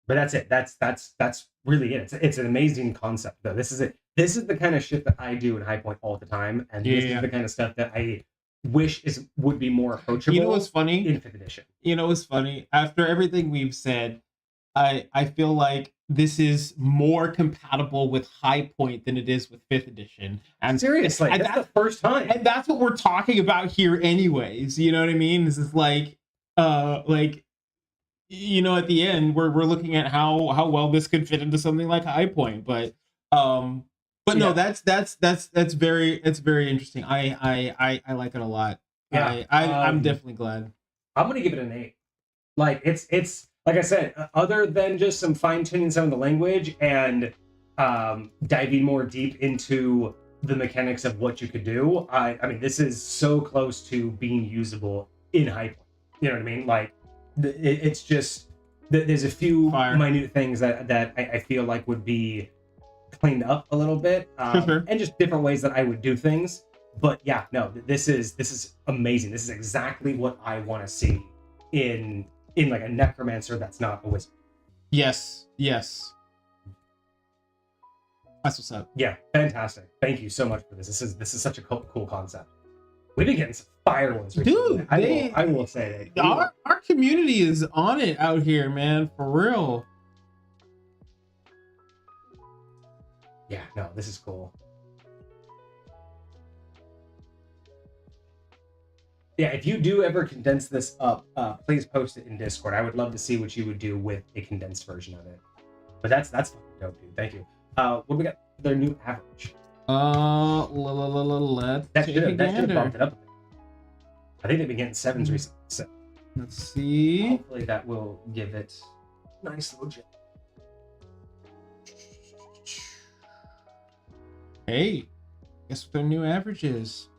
But that's it. That's really it. It's an amazing concept though. This is it. This is the kind of shit that I do in High Point all the time, and this is the kind of stuff that I wish would be more approachable. You know what's funny? In 5th edition. You know what's funny? After everything we've said, I feel like this is more compatible with High Point than it is with 5th edition. And seriously, and that's the first time. And that's what we're talking about here anyways. You know what I mean? This is like you know, at the end we're looking at how well this could fit into something like High Point. But no, that's very interesting. I like it a lot. Yeah. I'm definitely glad. I'm gonna give it an 8. Like it's like I said, other than just some fine-tuning some of the language and diving more deep into the mechanics of what you could do, I mean, this is so close to being usable in High Point. You know what I mean? Like, it's just there's a few minute things that I feel like would be cleaned up a little bit, and just different ways that I would do things. But yeah, no, this is amazing. This is exactly what I want to see in like a necromancer that's not a wizard. Yes. That's what's up. Yeah, fantastic. Thank you so much for this. This is such a cool concept. We've been getting some fire ones recently. Dude, I will say that. Our community is on it out here, man, for real. Yeah, no, this is cool. Yeah, if you do ever condense this up, please post it in Discord. I would love to see what you would do with a condensed version of it. But that's fucking dope, dude. Thank you. What do we got for their new average? Let's that take should a have gander. bumped it up a bit. I think they've been getting 7s recently. So let's see. hopefully that will give it a nice little jump. Hey, guess what their new average is?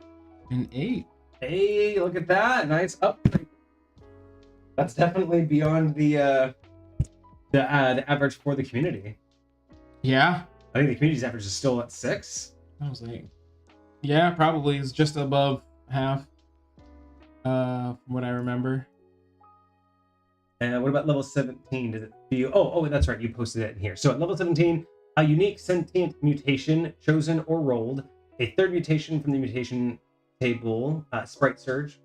An 8. Hey, look at that. Nice upgrade. That's definitely beyond the average for the community. Yeah. I think the community's average is still at 6. I was like, yeah, probably it's just above half. From what I remember. And what about level 17? Does it feel? Oh, that's right. You posted it in here. So at level 17, a unique sentient mutation chosen or rolled, a third mutation from the mutation table, Sprite Surge.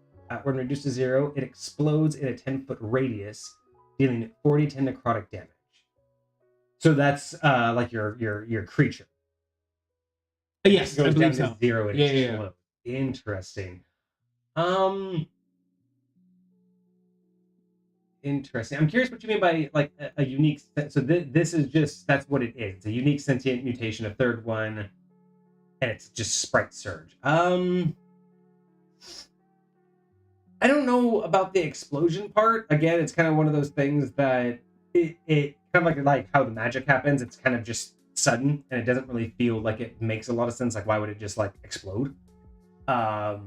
When reduced to 0, it explodes in a 10-foot radius, dealing 40 necrotic damage. So that's like your creature. Yes, It goes I down believe to so. 0 and Yeah. explodes. Interesting. Interesting. I'm curious what you mean by like a unique. So this is just that's what it is. It's a unique sentient mutation, a third one, and it's just Sprite Surge. I don't know about the explosion part. Again, it's kind of one of those things that it kind of like how the magic happens. It's kind of just sudden, and it doesn't really feel like it makes a lot of sense. Like, why would it just like explode? I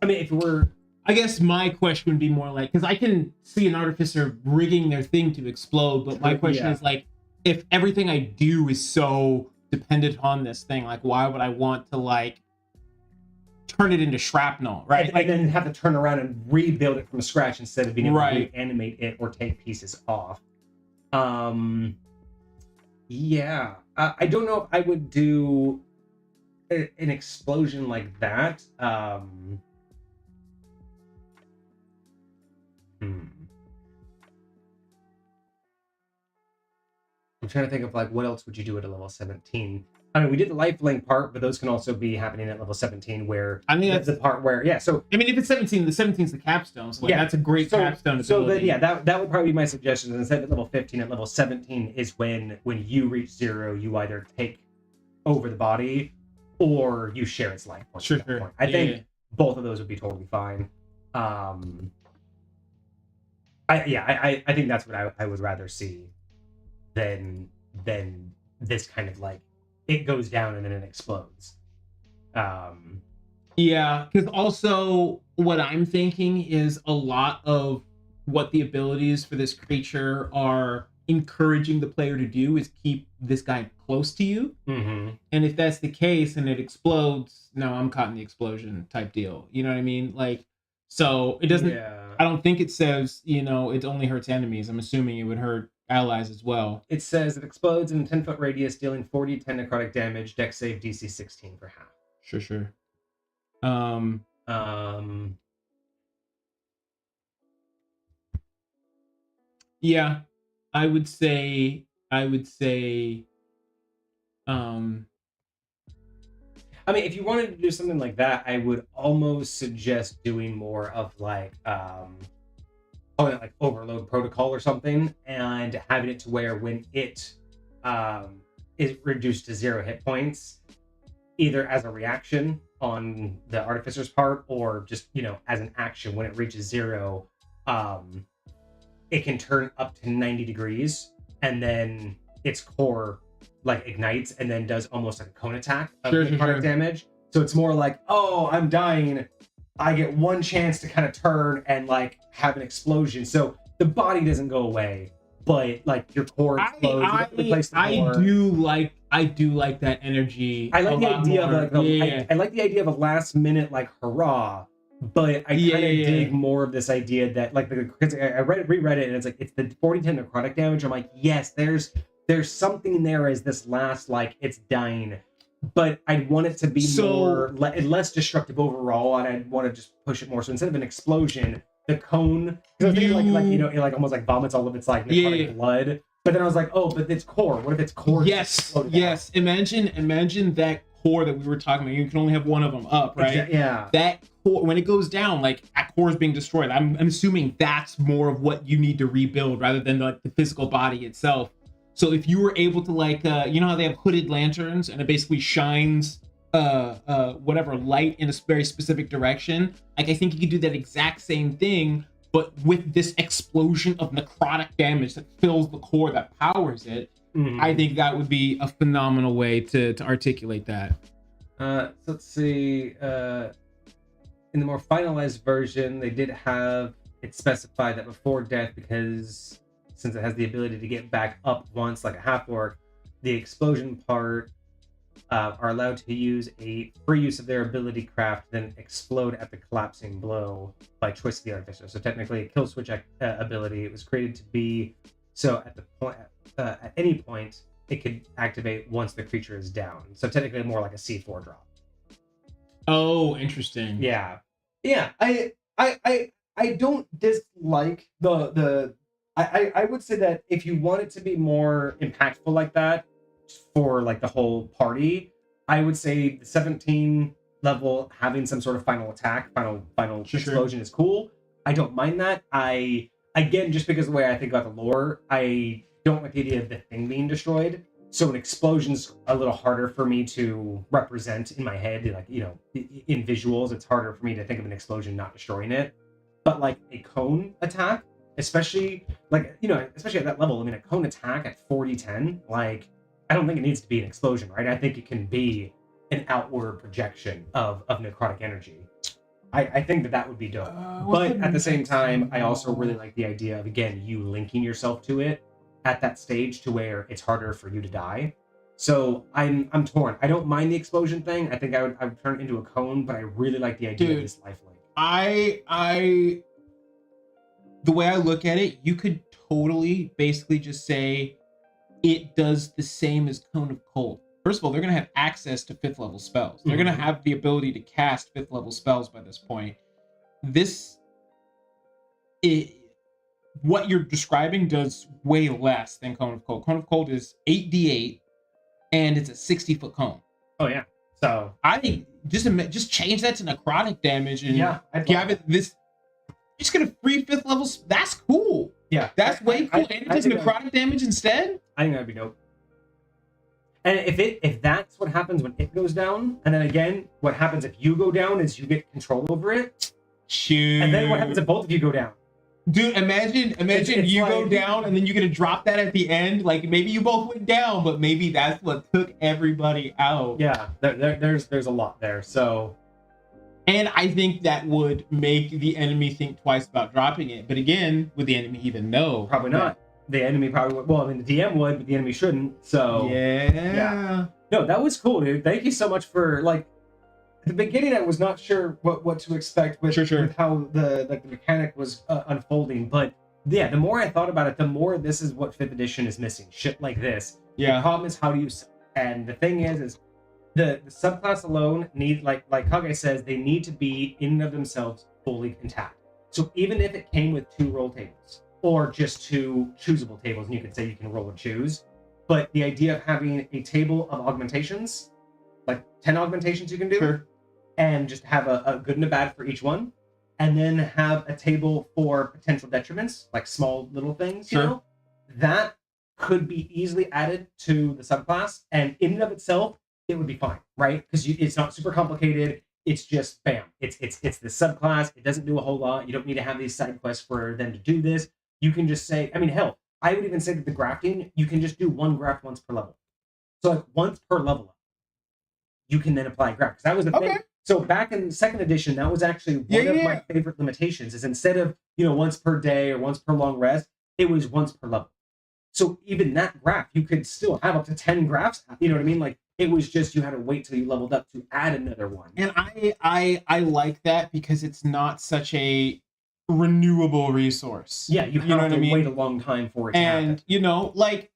mean, if it were. I guess my question would be more like, because I can see an artificer rigging their thing to explode, but my question is like, if everything I do is so dependent on this thing, like why would I want to like turn it into shrapnel, right? And then have to turn around and rebuild it from scratch instead of being able to reanimate it or take pieces off. Yeah, I don't know if I would do an explosion like that. I'm trying to think of like what else would you do at a level 17. I mean, we did the lifelink part, but those can also be happening at level 17 where I mean that's the part where so I mean if it's 17, the 17's the capstone. So like, that's a great capstone. So then that would probably be my suggestion. Instead of at level 15, at level 17 is when you reach 0, you either take over the body or you share its life points. Sure. Point. I think both of those would be totally fine. I think that's what I would rather see than this kind of like it goes down and then it explodes. Yeah, because also what I'm thinking is a lot of what the abilities for this creature are encouraging the player to do is keep this guy close to you. Mm-hmm. And if that's the case and it explodes, no, I'm caught in the explosion type deal. You know what I mean? Like, So it doesn't. Yeah. I don't think it says it only hurts enemies. I'm assuming it would hurt allies as well. It says it explodes in a 10-foot radius, dealing 40-10 necrotic damage. Dex save DC 16 for half. Sure. Yeah, I would say. I mean, if you wanted to do something like that, I would almost suggest doing more of like overload protocol or something, and having it to where when it is reduced to 0 hit points, either as a reaction on the artificer's part or just as an action when it reaches 0, it can turn up to 90 degrees, and then its core like ignites and then does almost like a cone attack of necrotic damage. So it's more like, oh, I'm dying, I get one chance to kind of turn and like have an explosion. So the body doesn't go away, but like your core explodes. I do like that energy. I like the idea of like I like the idea of a last minute like hurrah, but I kind of dig more of this idea that like because I reread it and it's like it's the 40-10 necrotic damage. I'm like, yes, there's something there as this last like it's dying, but I'd want it to be less destructive overall, and I'd want to just push it more. So instead of an explosion, the cone, it like almost like vomits all of its like necrotic blood. But then I was like, oh, but its core. What if its core? Yes. Imagine that core that we were talking about. You can only have one of them up, right? Yeah. That core, when it goes down, like that core is being destroyed. I'm assuming that's more of what you need to rebuild rather than like the physical body itself. So if you were able to like, how they have hooded lanterns and it basically shines whatever light in a very specific direction, like I think you could do that exact same thing, but with this explosion of necrotic damage that fills the core that powers it. I think that would be a phenomenal way to articulate that. So let's see. In the more finalized version, they did have it specified that before death, because since it has the ability to get back up once like a half-orc, the explosion part are allowed to use a free use of their ability craft, then explode at the collapsing blow by choice of the artificer. So technically a kill switch ability. It was created to be so at the point at any point it could activate once the creature is down. So technically more like a C4 drop. Oh, interesting. Yeah. I don't dislike the I would say that if you want it to be more impactful like that for like the whole party, I would say the 17 level having some sort of final attack, final explosion is cool. I don't mind that. Again, just because of the way I think about the lore, I don't like the idea of the thing being destroyed. So an explosion's a little harder for me to represent in my head. Like, in visuals, it's harder for me to think of an explosion not destroying it. But like a cone attack, especially at that level, I mean, a cone attack at 40-10, like, I don't think it needs to be an explosion, right? I think it can be an outward projection of necrotic energy. I think that would be dope. But at the same time, I also really like the idea of, again, you linking yourself to it at that stage to where it's harder for you to die. So I'm torn. I don't mind the explosion thing. I think I would turn it into a cone, but I really like the idea of this lifelink. The way I look at it, you could totally basically just say it does the same as Cone of Cold. First of all, they're going to have access to 5th level spells. They're going to have the ability to cast 5th level spells by this point. What you're describing does way less than Cone of Cold. Cone of Cold is 8d8, and it's a 60-foot cone. Oh, yeah. So I think just change that to necrotic damage and give it this. Just gonna free 5th levels. That's cool. Yeah, that's way cool. And it does necrotic damage instead. I think that'd be dope. And if that's what happens when it goes down, and then again, what happens if you go down is you get control over it. Shoot. And then what happens if both of you go down? Dude, imagine it's you go down and then you're gonna drop that at the end. Like maybe you both went down, but maybe that's what took everybody out. Yeah, there's a lot there. So. And I think that would make the enemy think twice about dropping it. But again, would the enemy even know? Probably not. The enemy probably would. Well, I mean, the DM would, but the enemy shouldn't. So yeah. No, that was cool, dude. Thank you so much for the beginning I was not sure what to expect with, with how the mechanic was unfolding, but yeah, the more I thought about it, the more this is what 5th edition is missing. Shit like this. Yeah. The problem is how do you, and the thing is the subclass alone need, like Kage says, they need to be in and of themselves fully intact. So even if it came with 2 roll tables or just 2 choosable tables, and you could say you can roll and choose, but the idea of having a table of augmentations, like 10 augmentations you can do, and just have a good and a bad for each one, and then have a table for potential detriments, like small little things, you know, that could be easily added to the subclass, and in and of itself, it would be fine, right? Because it's not super complicated. It's just bam. It's the subclass. It doesn't do a whole lot. You don't need to have these side quests for them to do this. You can just say, I mean, hell, I would even say that the grafting, you can just do 1 graft once per level. So like once per level up, you can then apply a graft. Because that was the thing. So back in 2nd edition, that was actually one of my favorite limitations. Is instead of once per day or once per long rest, it was once per level. So even that graph, you could still have up to 10 graphs. You know what I mean? Like it was just you had to wait till you leveled up to add another one. And I like that because it's not such a renewable resource. Yeah, you have to wait a long time for it to happen. And like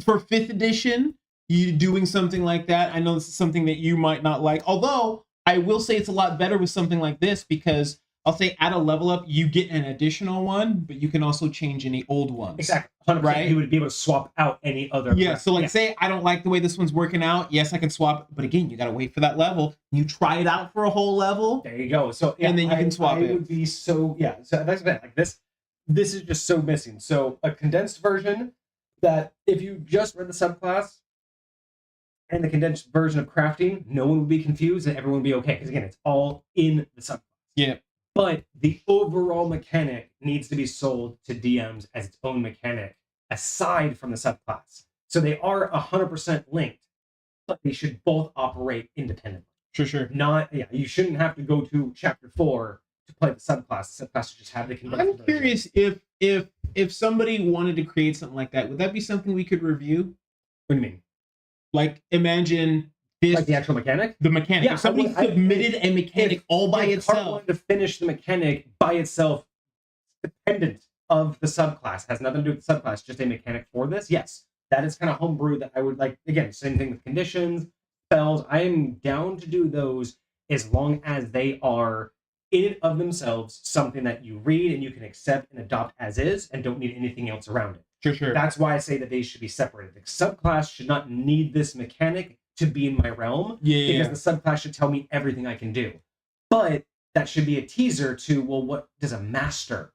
for 5th edition, you doing something like that, I know this is something that you might not like. Although I will say it's a lot better with something like this because I'll say at a level up, you get an additional one, but you can also change any old ones. Exactly. 100%. Right? You would be able to swap out any other. Yeah. So like say I don't like the way this one's working out. Yes, I can swap. But again, you got to wait for that level. You try it out for a whole level. There you go. So and then you can swap it. It would be so, So that's the thing. Like this is just so missing. So a condensed version that if you just read the subclass and the condensed version of crafting, no one would be confused and everyone would be okay. Because again, it's all in the subclass. Yeah. But the overall mechanic needs to be sold to DMs as its own mechanic, aside from the subclass. So they are 100% linked, but they should both operate independently. Sure. You shouldn't have to go to chapter 4 to play the subclass. The subclass should just have the condensed version. I'm curious if somebody wanted to create something like that, would that be something we could review? What do you mean? Like imagine this, like the actual mechanic? The mechanic. If somebody submitted a mechanic all by itself. Wanted to finish the mechanic by itself, dependent of the subclass, has nothing to do with the subclass, just a mechanic for this. Yes, that is kind of homebrew that I would like. Again, same thing with conditions, spells. I am down to do those as long as they are in and of themselves something that you read and you can accept and adopt as is and don't need anything else around it. Sure. That's why I say that they should be separated. The subclass should not need this mechanic to be in my realm, because the subclass should tell me everything I can do. But that should be a teaser to, well, what does a master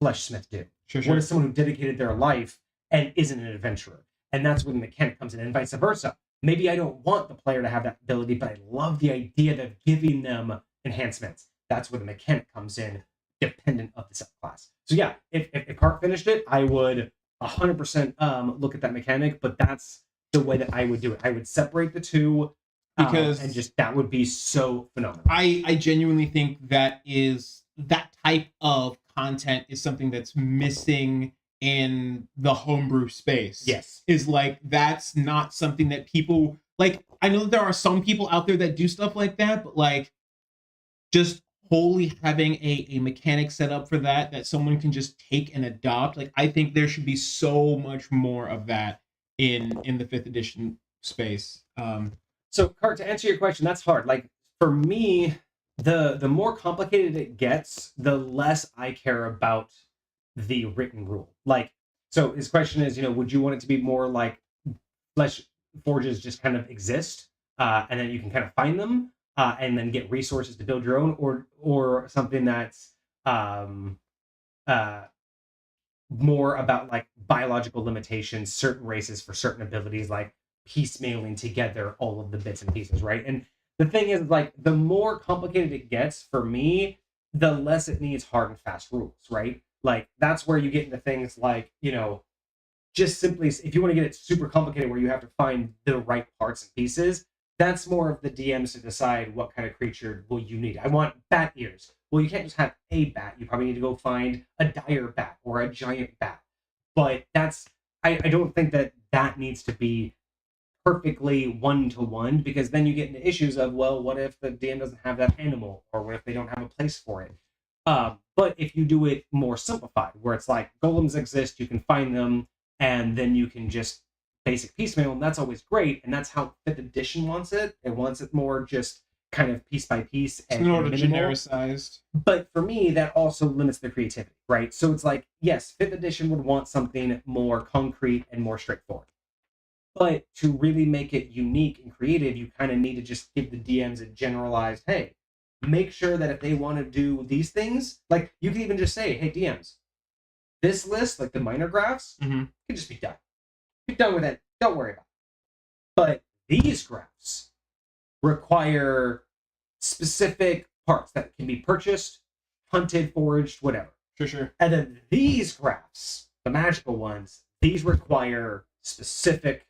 Fleshsmith do? Sure. What is someone who dedicated their life and isn't an adventurer? And that's where the mechanic comes in, and vice versa. Maybe I don't want the player to have that ability, but I love the idea of giving them enhancements. That's where the mechanic comes in, dependent of the subclass. So yeah, if Cart finished it, I would 100% look at that mechanic, but that's the way that I would do it. I would separate the two because and just that would be so phenomenal. I genuinely think that type of content is something that's missing in the homebrew space. Yes. Is like that's not something that people like. I know that there are some people out there that do stuff like that, but like just wholly having a mechanic set up for that someone can just take and adopt. Like I think there should be so much more of that in the 5th edition space. So Cart, to answer your question, that's hard. Like for me, the more complicated it gets, the less I care about the written rule. Like, so his question is, would you want it to be more like Flesh Forges just kind of exist, and then you can kind of find them, and then get resources to build your own, or something that's more about like biological limitations, certain races for certain abilities, like piecemealing together all of the bits and pieces, right? And the thing is, like, the more complicated it gets for me, the less it needs hard and fast rules, right? Like that's where you get into things like, just simply if you want to get it super complicated where you have to find the right parts and pieces, that's more of the DMs to decide what kind of creature will you need. I want bat ears. Well, you can't just have a bat. You probably need to go find a dire bat or a giant bat. But I don't think that needs to be perfectly one-to-one, because then you get into issues of, well, what if the DM doesn't have that animal, or what if they don't have a place for it? But if you do it more simplified, where it's like golems exist, you can find them, and then you can just basic piecemeal, and that's always great, and that's how 5th edition wants it. It wants it more just kind of piece by piece and sort of minimal. genericized. But for me, that also limits the creativity, right? So it's like, yes, 5th edition would want something more concrete and more straightforward. But to really make it unique and creative, you kind of need to just give the DMs a generalized, hey, make sure that if they want to do these things, like you can even just say, hey, DMs, this list, like the minor graphs, can just be done. Be done with it. Don't worry about it. But these graphs require specific parts that can be purchased, hunted, foraged, whatever. Sure. And then these graphs, the magical ones, these require specific,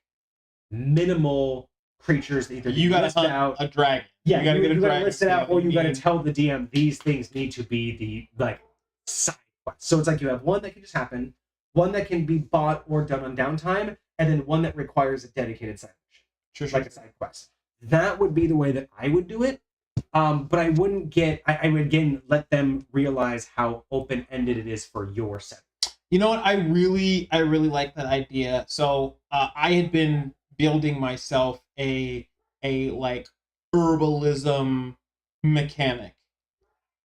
minimal creatures that either You gotta list hunt out a dragon. Yeah, you gotta get a dragon. list it out, or you gotta tell the DM these things need to be the like side quests. So it's like you have one that can just happen, one that can be bought or done on downtime, and then one that requires a dedicated side mission, like a side quest. That would be the way that I would do it. But I wouldn't get. I would again let them realize how open ended it is for your set. You know what? I really like that idea. So I had been building myself a like herbalism mechanic,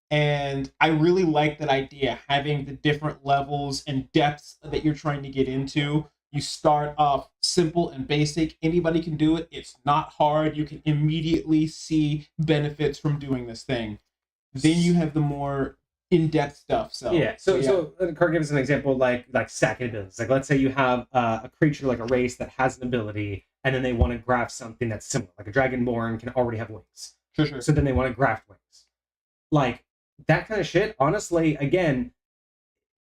and I really like that idea, having the different levels and depths that you're trying to get into. You start off simple and basic. Anybody can do it. It's not hard. You can immediately see benefits from doing this thing. Then you have the more in-depth stuff. So Kurt gives us an example like stacking abilities. Like let's say you have a creature, like a race that has an ability, and then they want to graft something that's similar. Like a dragonborn can already have wings. Sure. So then they want to graft wings. Like that kind of shit, honestly, again,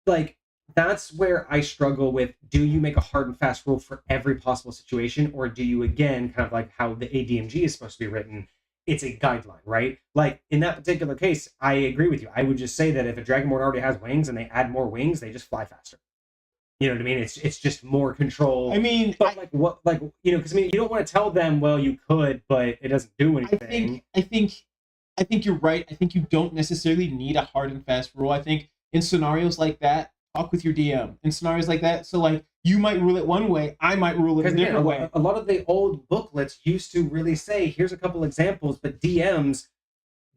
like that's where I struggle with, do you make a hard and fast rule for every possible situation, or do you, again, kind of like how the ADMG is supposed to be written, it's a guideline, right? Like in that particular case, I agree with you. I would just say that if a Dragonborn already has wings and they add more wings, they just fly faster. You know what I mean? It's just more control. I mean, but because you don't want to tell them, well, you could, but it doesn't do anything. I think you're right. I think you don't necessarily need a hard and fast rule. I think in scenarios like that, talk with your DM. In scenarios like that, so like you might rule it one way, I might rule it a different way. A lot of the old booklets used to really say, here's a couple examples, but DMs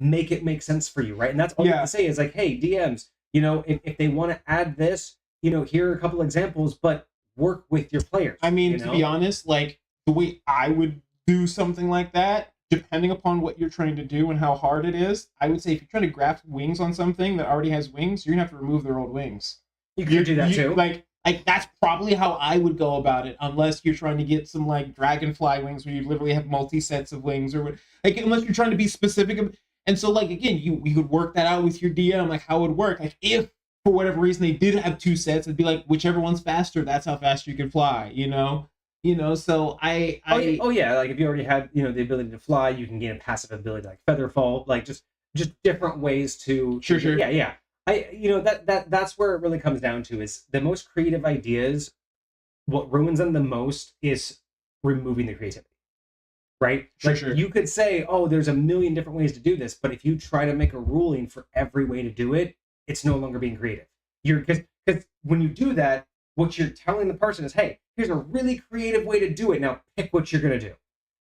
make it make sense for you, right? And that's all you have to say is like, hey, DMs, if they want to add this, here are a couple examples, but work with your players. I mean, to be honest, like the way I would do something like that, depending upon what you're trying to do and how hard it is, I would say if you're trying to graft wings on something that already has wings, you're gonna have to remove their old wings. You could do that too. Like that's probably how I would go about it, unless you're trying to get some like dragonfly wings where you literally have multi sets of wings, or like unless you're trying to be specific. And so like again, you could work that out with your DM, like how it would work. Like if for whatever reason they did have two sets, it'd be like whichever one's faster, that's how fast you can fly. So like if you already have the ability to fly, you can gain a passive ability like feather fall, like just different ways to sure. That's where it really comes down to, is the most creative ideas, what ruins them the most is removing the creativity, right? Sure. You could say, oh, there's a million different ways to do this, but if you try to make a ruling for every way to do it, it's no longer being creative. Because when you do that, what you're telling the person is, hey, here's a really creative way to do it, now pick what you're going to do.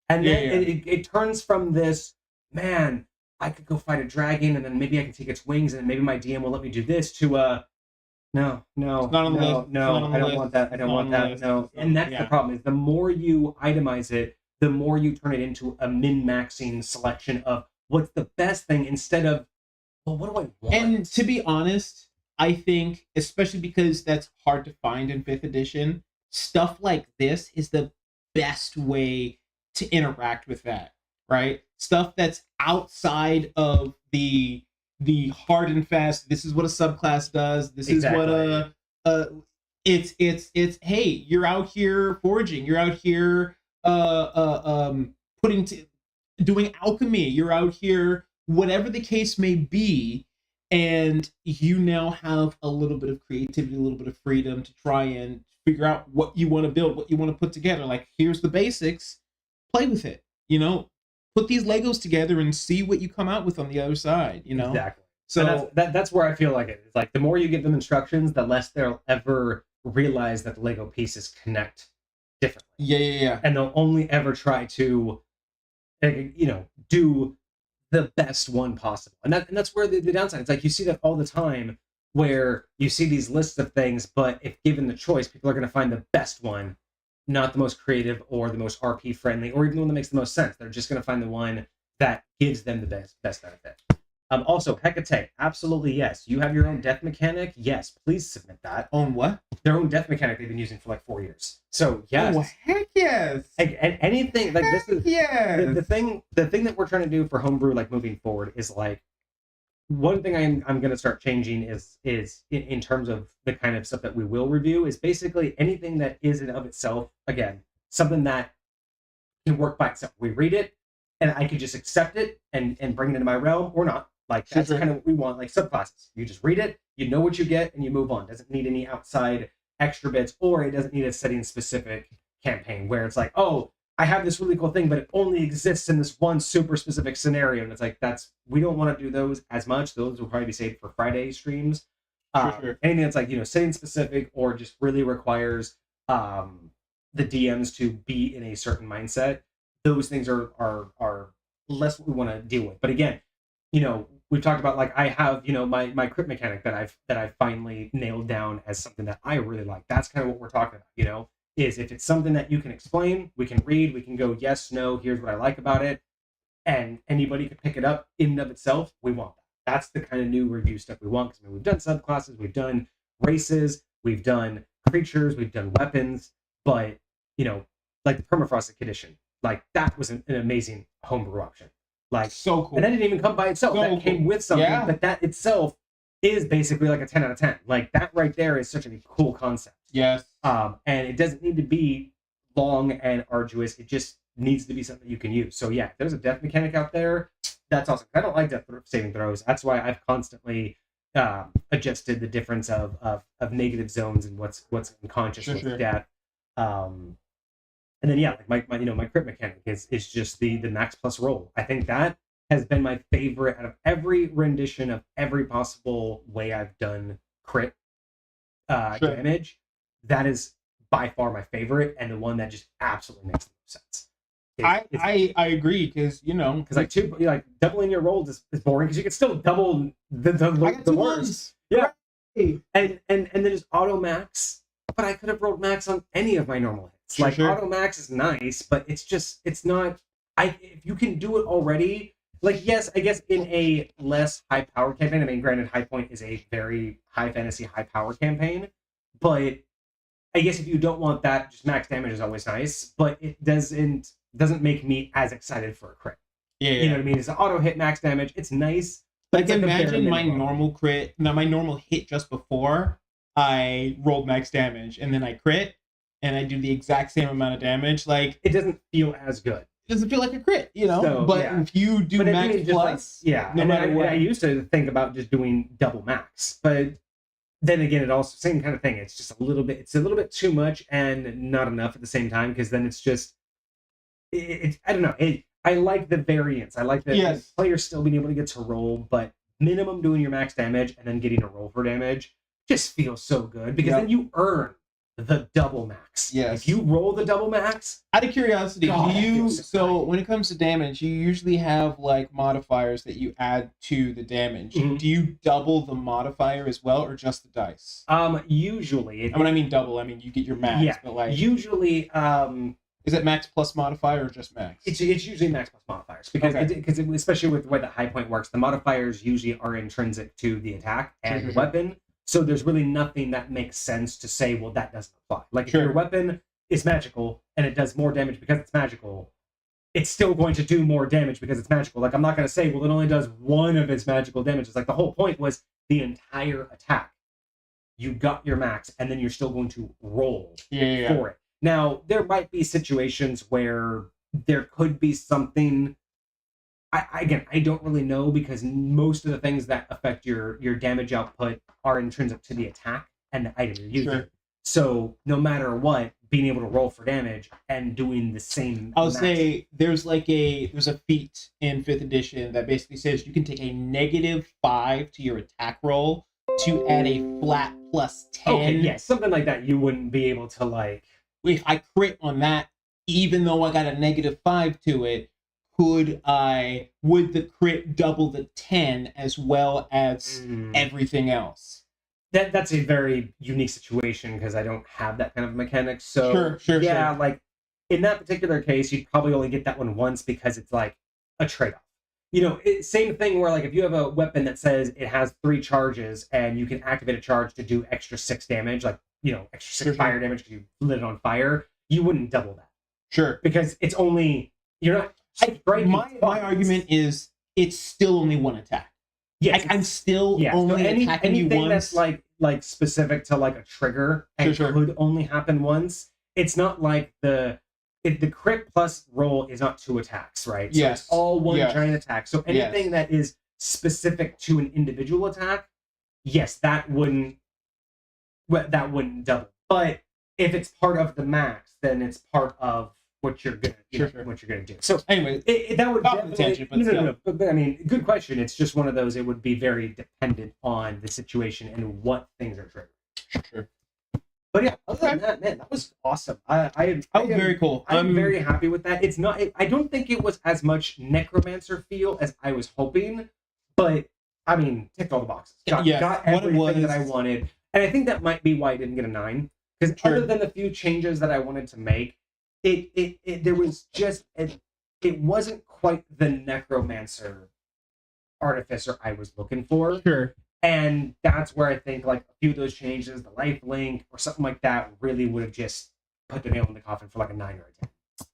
And then it turns from this, man, I could go fight a dragon, and then maybe I can take its wings, and then maybe my DM will let me do this, to I don't want that. And that's the problem, is the more you itemize it, the more you turn it into a min-maxing selection of what's the best thing, instead of, well, what do I want? And to be honest, I think, especially because that's hard to find in 5th edition, stuff like this is the best way to interact with that, right? Stuff that's outside of the hard and fast, this is what a subclass does, this exactly. is what it's hey, you're out here foraging, you're out here doing alchemy, you're out here, whatever the case may be, and you now have a little bit of creativity, a little bit of freedom to try and figure out what you want to build, what you want to put together. Like, here's the basics, play with it. You know, put these Legos together and see what you come out with on the other side. You know, Exactly. So And that's where I feel like it is. Like the more you give them instructions, the less they'll ever realize that the Lego pieces connect differently. Yeah. And they'll only ever try to, do the best one possible. And that's where the downside. It's like you see that all the time, where you see these lists of things, but if given the choice, people are going to find the best one, not the most creative or the most RP friendly, or even the one that makes the most sense. They're just going to find the one that gives them the best benefit. Also, Hecate, absolutely yes. You have your own death mechanic? Yes, please submit that. On what? Their own death mechanic they've been using for like 4 years. So yes. Oh, heck yes. And anything like this is yes. the thing that we're trying to do for homebrew, like moving forward, is like one thing I'm going to start changing is in terms of the kind of stuff that we will review is basically anything that is in of itself, again, something that can work by itself. We read it and I could just accept it and bring it into my realm or not. Like that's kind of what we want, like subclasses. You just read it, you know what you get, and you move on. Doesn't need any outside extra bits, or it doesn't need a setting specific campaign where it's like, oh, I have this really cool thing, but it only exists in this one super specific scenario. And it's like, we don't want to do those as much. Those will probably be saved for Friday streams. Anything that's like, setting specific or just really requires the DMs to be in a certain mindset. Those things are less what we want to deal with. But again, we've talked about, like, I have, my crit mechanic that I've finally nailed down as something that I really like. That's kind of what we're talking about, is if it's something that you can explain, we can read, we can go, yes, no, here's what I like about it. And anybody can pick it up in and of itself. We want that. That's the kind of new review stuff we want. Because we've done subclasses, we've done races, we've done creatures, we've done weapons, but, like the permafrost condition, like that was an amazing homebrew option. Like, so cool. And that didn't even come by itself. So that came with something, but that itself is basically like a 10 out of 10. Like that right there is such a cool concept. Yes. And it doesn't need to be long and arduous. It just needs to be something you can use. So yeah, if there's a death mechanic out there, that's awesome. I don't like death saving throws. That's why I've constantly adjusted the difference of negative zones and what's unconscious with death. And then yeah, like my crit mechanic is just the max plus roll. I think that has been my favorite out of every rendition of every possible way I've done crit damage. That is by far my favorite, and the one that just absolutely makes the most sense. I agree, because like doubling your rolls is boring, because you can still double the worst. Yeah, and then just auto max. But I could have rolled max on any of my normal hits. Auto max is nice, but it's not. If you can do it already, like, yes, I guess in a less high power campaign. I mean, granted, High Point is a very high fantasy, high power campaign, but I guess if you don't want that, just max damage is always nice. But it doesn't make me as excited for a crit. Yeah. You know what I mean? It's an auto hit max damage. It's nice. Like, imagine my normal crit, my normal hit just before I rolled max damage, and then I crit, and I do the exact same amount of damage. Like, it doesn't feel as good. It doesn't feel like a crit, So, but if you do max plus, no matter what. I used to think about just doing double max, but then again, it also same kind of thing. It's just a little bit too much and not enough at the same time, because then it's just I don't know. I like the variance. I like the player still being able to get to roll, but minimum doing your max damage and then getting a roll for damage just feels so good, because then you earn the double max. Yes. If you roll the double max. Out of curiosity, so when it comes to damage, you usually have like modifiers that you add to the damage. Mm-hmm. Do you double the modifier as well, or just the dice? Usually. When I mean double, I mean you get your max. Yeah. But like usually. Is it max plus modifier or just max? It's usually max plus modifiers, because especially with the way that High Point works, the modifiers usually are intrinsic to the attack and the weapon. So there's really nothing that makes sense to say, well, that doesn't apply. Like if your weapon is magical and it does more damage because it's magical, it's still going to do more damage because it's magical. Like, I'm not going to say, well, it only does one of its magical damage. It's like the whole point was the entire attack. You got your max, and then you're still going to roll for it. Now, there might be situations where there could be something. I don't really know, because most of the things that affect your damage output are intrinsic to the attack and the item you're using. So no matter what, being able to roll for damage and doing the same. I'll say there's a feat in 5th edition that basically says you can take a -5 to your attack roll to add a flat +10. Okay, yeah, something like that. You wouldn't be able to like. If I crit on that, even though I got a -5 to it, would the crit double the 10 as well as everything else? That's a very unique situation because I don't have that kind of mechanic. So sure. Like in that particular case, you'd probably only get that one once because it's like a trade-off. Same thing where like if you have a weapon that says it has 3 charges and you can activate a charge to do extra 6 damage, like extra 6 fire damage because you lit it on fire, you wouldn't double that. Sure. Because it's only you're not. My argument is it's still only one attack. Yes, I'm still only attacking you anything once. that's like specific to like a trigger and could only happen once. It's not like the crit plus roll is not 2 attacks, right? So it's all one giant attack. So anything that is specific to an individual attack, yes, that wouldn't double. But if it's part of the max, then it's part of what you're gonna do. So anyway, that would definitely no. But I mean, good question. It's just one of those. It would be very dependent on the situation and what things are triggered. Sure. But yeah, other than that, man, that was awesome. That was very cool. I'm very happy with that. It's not. I don't think it was as much Necromancer feel as I was hoping, but I mean, ticked all the boxes. Got everything that I wanted, and I think that might be why I didn't get a 9. Because other than the few changes that I wanted to make, there was just it wasn't quite the Necromancer artificer I was looking for. Sure. And that's where I think like a few of those changes, the life link or something like that, really would have just put the nail in the coffin for like a 9 or a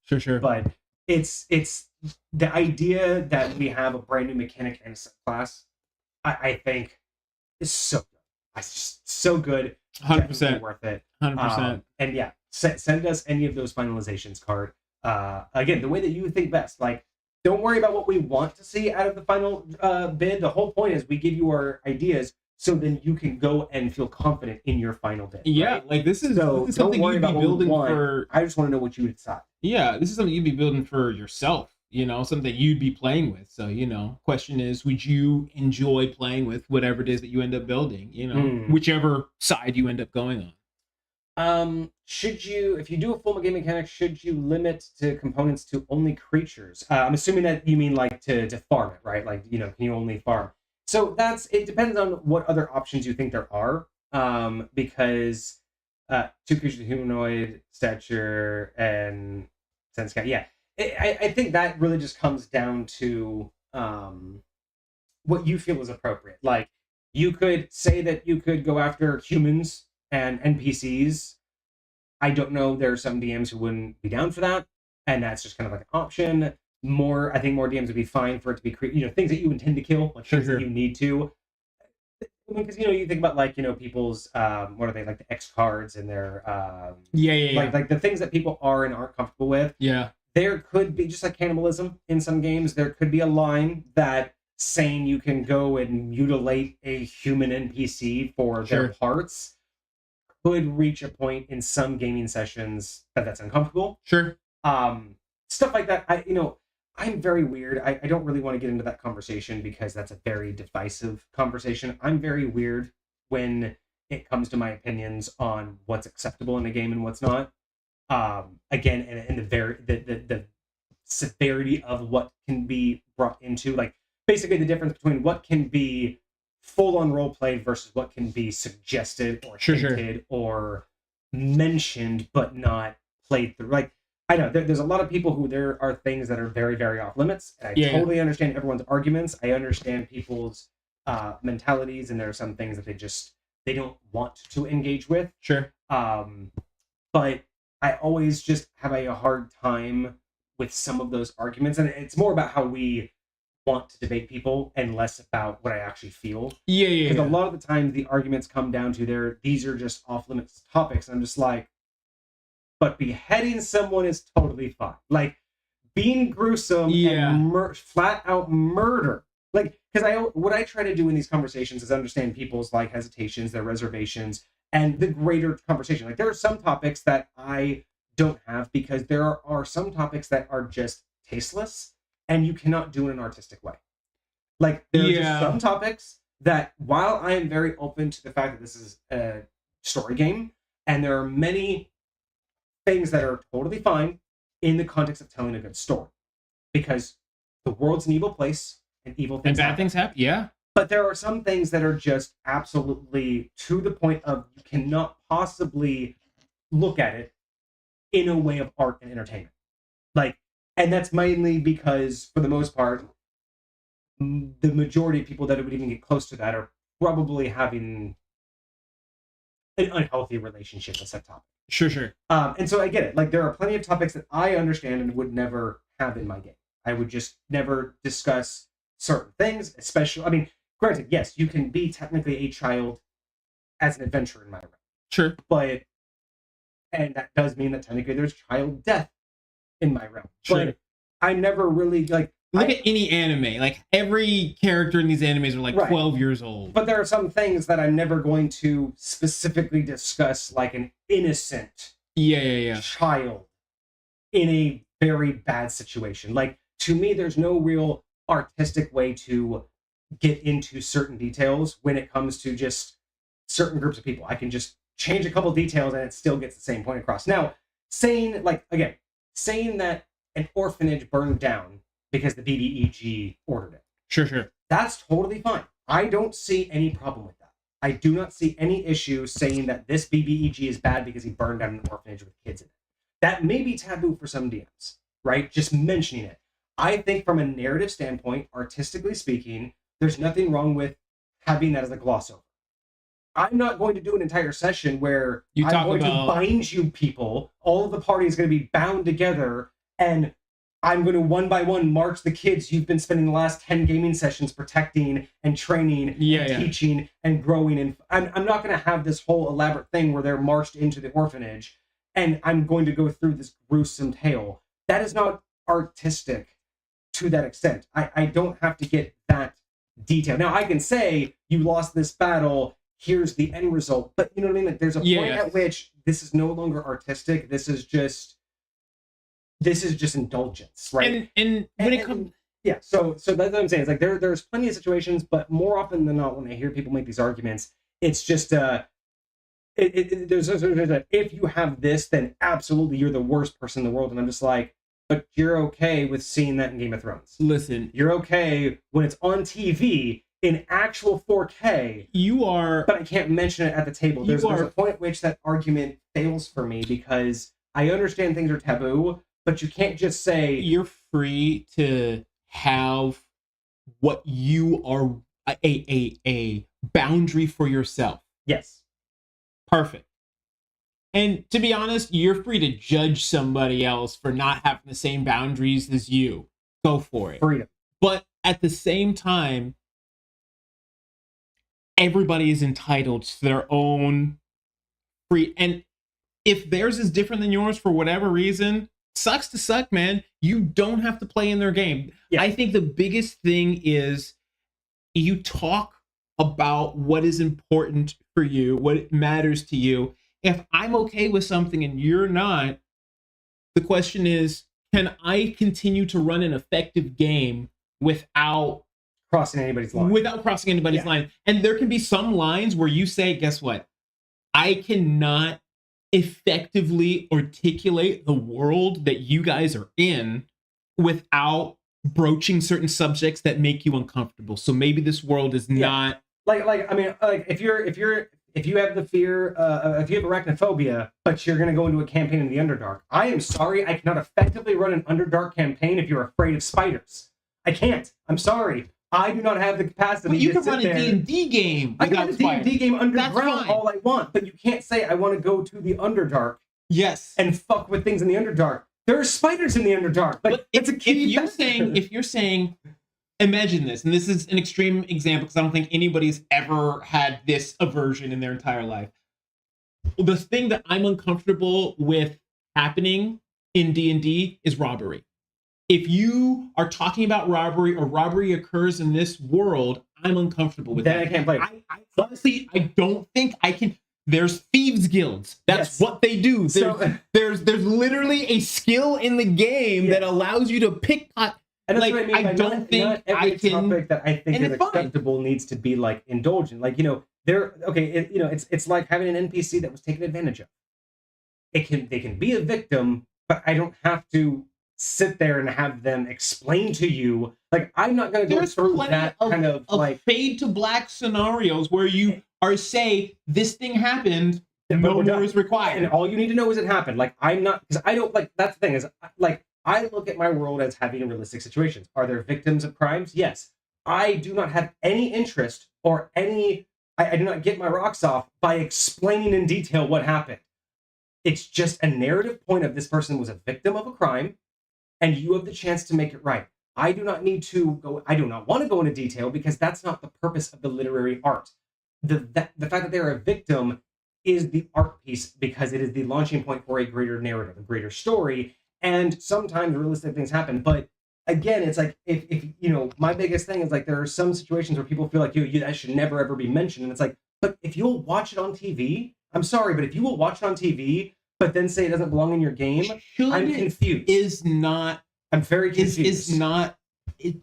10. Sure. But it's the idea that we have a brand new mechanic and a subclass, I think is so good. It's just so good. 100% worth it. 100%. And yeah, send us any of those finalizations card. Again, the way that you think best. Like, don't worry about what we want to see out of the final bid. The whole point is we give you our ideas so then you can go and feel confident in your final bid. Yeah, right? like this is something you'd be building for. I just want to know what you decide. Yeah, this is something you'd be building for yourself. Something you'd be playing with. So, question is, would you enjoy playing with whatever it is that you end up building? Whichever side you end up going on. Should you, if you do a full game mechanic, should you limit to components to only creatures? I'm assuming that you mean like to farm it, right? Like, can you only farm? So it depends on what other options you think there are. Because 2 creatures, humanoid, stature, and sense count. Yeah. I think that really just comes down to what you feel is appropriate. Like, you could say that you could go after humans and NPCs. I don't know. There are some DMs who wouldn't be down for that, and that's just kind of like an option. I think more DMs would be fine for it to be things that you intend to kill, like things that you need to. Because you think about like people's what are they, like the X cards and their like the things that people are and aren't comfortable with. Yeah. There could be, just like cannibalism in some games, there could be a line that saying you can go and mutilate a human NPC for their parts could reach a point in some gaming sessions that's uncomfortable. Sure. Stuff like that. I'm very weird. I don't really want to get into that conversation because that's a very divisive conversation. I'm very weird when it comes to my opinions on what's acceptable in a game and what's not. Again, and the severity of what can be brought into, like, basically the difference between what can be full-on role played versus what can be suggested or hinted or mentioned but not played through. Like, I know there's a lot of people who there are things that are very, very off limits. And I totally understand everyone's arguments. I understand people's mentalities, and there are some things that they don't want to engage with. Sure. But I always just have a hard time with some of those arguments, and it's more about how we want to debate people and less about what I actually feel. Yeah. Because a lot of the time the arguments come down to these are just off limits topics, and I'm just like, but beheading someone is totally fine. Like, being gruesome and flat out murder. Like, because what I try to do in these conversations is understand people's like hesitations, their reservations, and the greater conversation. Like, there are some topics that I don't have, because there are some topics that are just tasteless and you cannot do it in an artistic way. Like, there are just some topics that, while I am very open to the fact that this is a story game, and there are many things that are totally fine in the context of telling a good story, because the world's an evil place and evil things and bad things happen. Yeah. But there are some things that are just absolutely to the point of you cannot possibly look at it in a way of art and entertainment. Like, and that's mainly because, for the most part, the majority of people that would even get close to that are probably having an unhealthy relationship with that topic. Sure. And so I get it. Like, there are plenty of topics that I understand and would never have in my game. I would just never discuss certain things, especially, I mean, granted, yes, you can be technically a child as an adventurer in my realm. Sure. But, and that does mean that technically there's child death in my realm. Sure. But I'm never really, like, look at any anime. Like, every character in these animes are like 12 years old. But there are some things that I'm never going to specifically discuss, like an innocent child in a very bad situation. Like, to me, there's no real artistic way to get into certain details when it comes to just certain groups of people. I can just change a couple details and it still gets the same point across. Now, saying that an orphanage burned down because the BBEG ordered it. Sure. That's totally fine. I don't see any problem with that. I do not see any issue saying that this BBEG is bad because he burned down an orphanage with kids in it. That may be taboo for some DMs, right? Just mentioning it. I think from a narrative standpoint, artistically speaking, there's nothing wrong with having that as a gloss over. I'm not going to do an entire session where I'm going to bind you people. All of the party is going to be bound together, and I'm going to one by one march the kids you've been spending the last 10 gaming sessions protecting and training and teaching and growing. And I'm not going to have this whole elaborate thing where they're marched into the orphanage and I'm going to go through this gruesome tale. That is not artistic to that extent. I don't have to get that detail. Now, I can say, you lost this battle, here's the end result. But you know what I mean? Like, there's a point at which this is no longer artistic. This is just indulgence, right? And when it comes, so that's what I'm saying. It's like there's plenty of situations, but more often than not, when I hear people make these arguments, it's just there's if you have this, then absolutely you're the worst person in the world. And I'm just like, but you're okay with seeing that in Game of Thrones. Listen, you're okay when it's on TV in actual 4K. You are, but I can't mention it at the table. There's a point at which that argument fails for me, because I understand things are taboo. But you can't just say... You're free to have what you are, a boundary for yourself. Yes. Perfect. And to be honest, you're free to judge somebody else for not having the same boundaries as you. Go for it. Freedom. But at the same time, everybody is entitled to their own free... And if theirs is different than yours for whatever reason... Sucks to suck, man. You don't have to play in their game. Yeah. I think the biggest thing is you talk about what is important for you, what matters to you. If I'm okay with something and you're not, the question is, can I continue to run an effective game without crossing anybody's line? And there can be some lines where you say, guess what? I cannot effectively articulate the world that you guys are in without broaching certain subjects that make you uncomfortable. So maybe this world is not like I mean, like if you have the fear, if you have arachnophobia, but you're going to go into a campaign in the Underdark, I am sorry, I cannot effectively run an Underdark campaign if you're afraid of spiders. I can't. I'm sorry. I do not have the capacity. But you can run a D&D game. I can run a D&D game underground all I want, but you can't say I want to go to the Underdark. Yes. And fuck with things in the Underdark. There are spiders in the Underdark. But it's a key. If you're saying, imagine this, and this is an extreme example because I don't think anybody's ever had this aversion in their entire life. The thing that I'm uncomfortable with happening in D&D is robbery. If you are talking about robbery or robbery occurs in this world, I'm uncomfortable with that. I can't play. I honestly, I don't think I can. There's thieves guilds. That's what they do. There's literally a skill in the game that allows you to pickpocket. And that's like, what I mean. I don't think not every I can. topic that I think is acceptable needs to be like indulgent. Like, you know, it's like having an NPC that was taken advantage of. They can be a victim, but I don't have to sit there and have them explain to you. Like, I'm not going to go through that kind of like fade to black scenarios where you are say this thing happened. No more is required, and all you need to know is it happened. Like, I'm not, because I don't like. That's the thing is, like, I look at my world as having realistic situations. Are there victims of crimes? Yes. I do not have any interest or any. I do not get my rocks off by explaining in detail what happened. It's just a narrative point of this person was a victim of a crime, and you have the chance to make it right. I do not need to go. I do not want to go into detail because that's not the purpose of the literary art. The fact that they're a victim is the art piece because it is the launching point for a greater narrative, a greater story. And sometimes realistic things happen. But again, it's like, if you know, my biggest thing is like, there are some situations where people feel like, that should never ever be mentioned. And it's like, but if you'll watch it on TV, I'm sorry, but if you will watch it on TV, but then say it doesn't belong in your game, I'm confused. I'm very confused. Is not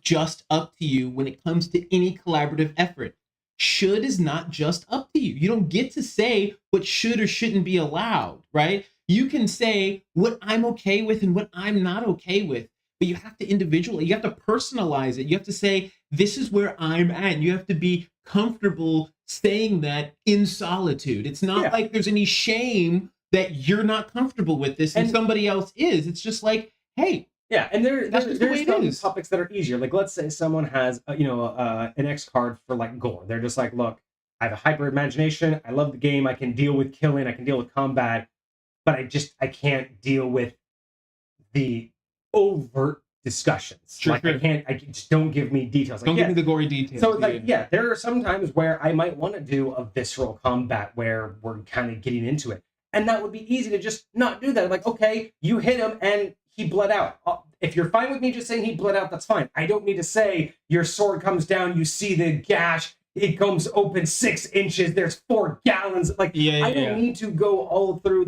just up to you when it comes to any collaborative effort. Should is not just up to you. You don't get to say what should or shouldn't be allowed, right? You can say what I'm okay with and what I'm not okay with, but you have to individually, you have to personalize it. You have to say, this is where I'm at. You have to be comfortable saying that in solitude. It's not like there's any shame that you're not comfortable with this and somebody else is. It's just like, hey. Yeah, and there's some topics that are easier. Like, let's say someone has, an X card for like gore. They're just like, look, I have a hyper imagination. I love the game. I can deal with killing. I can deal with combat. But I can't deal with the overt discussions. Sure. I just don't give me details. Like, don't give me the gory details. So like, there are some times where I might want to do a visceral combat where we're kind of getting into it. And that would be easy to just not do that. Like, okay, you hit him and he bled out. If you're fine with me just saying he bled out, that's fine. I don't need to say your sword comes down, you see the gash, it comes open 6 inches, there's 4 gallons. Like, I don't need to go all through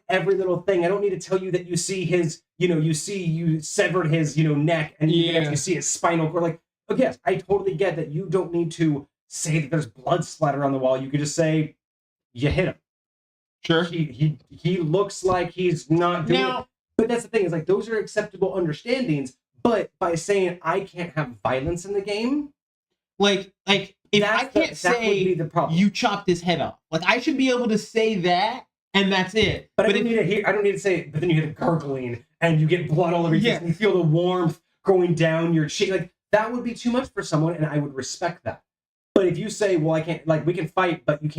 every little thing. I don't need to tell you that you see his, you severed his, neck and you can actually see his spinal cord. Like, yes, I totally get that you don't need to say that there's blood splatter on the wall. You could just say, you hit him. Sure. He looks like he's not doing it. But that's the thing, is like, those are acceptable understandings. But by saying I can't have violence in the game, like if I can't say you chopped his head off, like, I should be able to say that and that's it. But I don't need to say. But then you get gargling and you get blood all over your face and you feel the warmth going down your cheek. Like, that would be too much for someone, and I would respect that. But if you say, well, I can't, like, we can fight, but you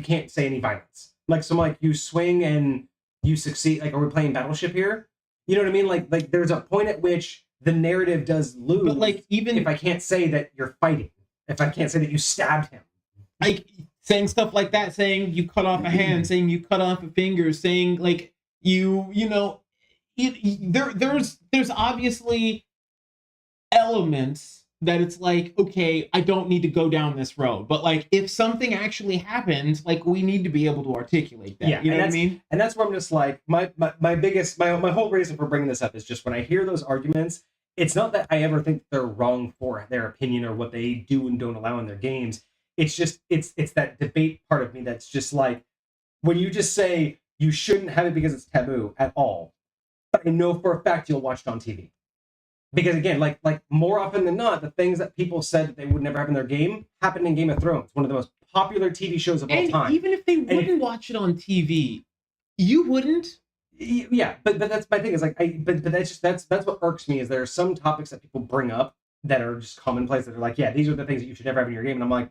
can't say any violence. Like, so like, you swing and you succeed. Like, are we playing Battleship here? You know what I mean? Like there's a point at which the narrative does lose. But like, even if I can't say that you're fighting, if I can't say that you stabbed him, like saying stuff like that, saying you cut off a hand, saying you cut off a finger, saying like there's obviously elements that it's like, okay, I don't need to go down this road. But like, if something actually happens, like, we need to be able to articulate that. Yeah, you know what I mean? And that's where I'm just like, my whole reason for bringing this up is just when I hear those arguments, it's not that I ever think they're wrong for their opinion or what they do and don't allow in their games. It's just, it's that debate part of me that's just like, when you just say you shouldn't have it because it's taboo at all, but I know for a fact you'll watch it on TV. Because again, like more often than not, the things that people said that they would never have in their game happened in Game of Thrones, one of the most popular TV shows of all time. Even if they wouldn't watch it on TV, you wouldn't. Yeah, but that's my thing. Is like, but that's what irks me. Is there are some topics that people bring up that are just commonplace that are like, yeah, these are the things that you should never have in your game, and I'm like,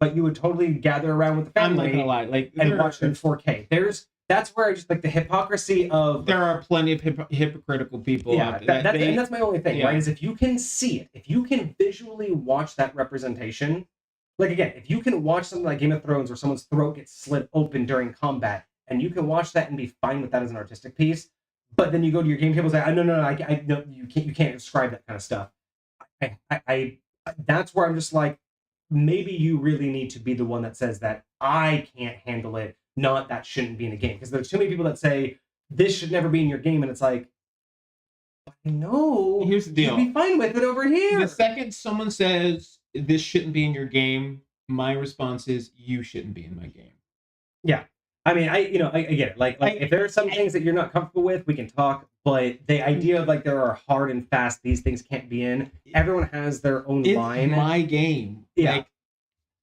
but you would totally gather around with the family. I'm not gonna lie, like, and watch it in 4K. That's where I just like the hypocrisy of. There are plenty of hypocritical people out there. And that's my only thing, right? Is if you can see it, if you can visually watch that representation, like, again, if you can watch something like Game of Thrones where someone's throat gets slit open during combat, and you can watch that and be fine with that as an artistic piece, but then you go to your game table and say, no, you can't describe that kind of stuff. I that's where I'm just like, maybe you really need to be the one that says that I can't handle it, not that shouldn't be in a game. Because there's too many people that say this should never be in your game, and it's like, no, here's the deal. You'd be fine with it over here. The second someone says this shouldn't be in your game, my response is you shouldn't be in my game. Yeah. I mean, I get it. Like if there are some things that you're not comfortable with, we can talk. But the idea of like there are hard and fast, these things can't be in. Everyone has their own line. It's my game. Yeah. Like,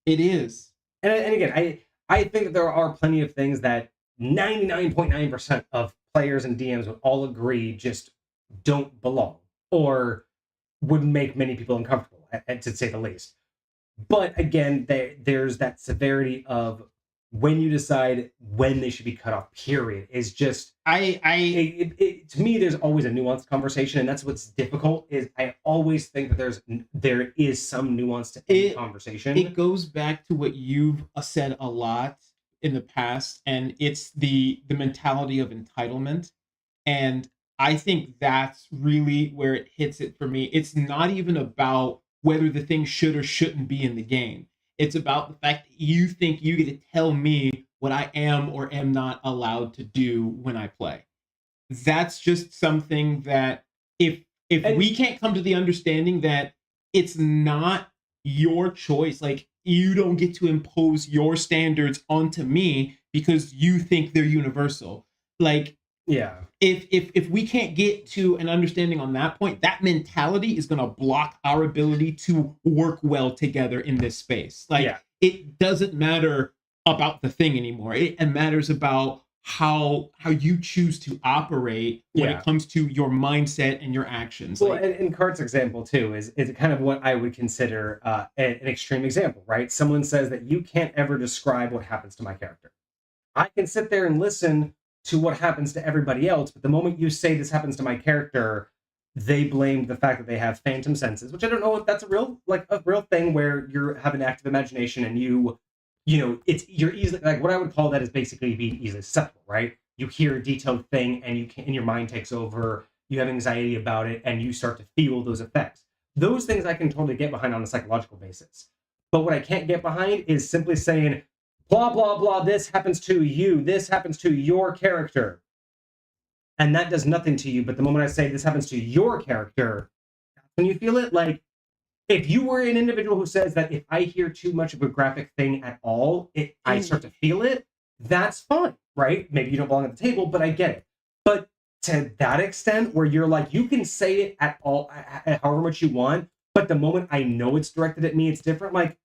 it is. And again, I think that there are plenty of things that 99.9% of players and DMs would all agree just don't belong or would make many people uncomfortable, to say the least. But again, there's that severity of when you decide when they should be cut off, period, is just to me there's always a nuanced conversation, and that's what's difficult. Is I always think that there is some nuance to any conversation. It goes back to what you've said a lot in the past, and it's the mentality of entitlement. And I think that's really where it hits it for me. It's not even about whether the thing should or shouldn't be in the game. It's about the fact that you think you get to tell me what I am or am not allowed to do when I play. That's just something that if we can't come to the understanding that it's not your choice, like you don't get to impose your standards onto me because you think they're universal. Like, yeah. If we can't get to an understanding on that point, that mentality is going to block our ability to work well together in this space. Like, it doesn't matter about the thing anymore. It matters about how you choose to operate when it comes to your mindset and your actions. Well, and Cart's example too is kind of what I would consider an extreme example, right? Someone says that you can't ever describe what happens to my character. I can sit there and listen to what happens to everybody else, but the moment you say this happens to my character, they blame the fact that they have phantom senses, which I don't know if that's a real thing where you have an active imagination and you're easily, like, what I would call that is basically being easily susceptible, right? You hear a detailed thing and your mind takes over, you have anxiety about it, and you start to feel those effects. Those things I can totally get behind on a psychological basis. But what I can't get behind is simply saying, blah, blah, blah, this happens to you, this happens to your character. And that does nothing to you. But the moment I say this happens to your character, that's when you feel it. Like, if you were an individual who says that if I hear too much of a graphic thing at all, I start to feel it, that's fine, right? Maybe you don't belong at the table, but I get it. But to that extent, where you're like, you can say it at all, however much you want, but the moment I know it's directed at me, it's different. Like,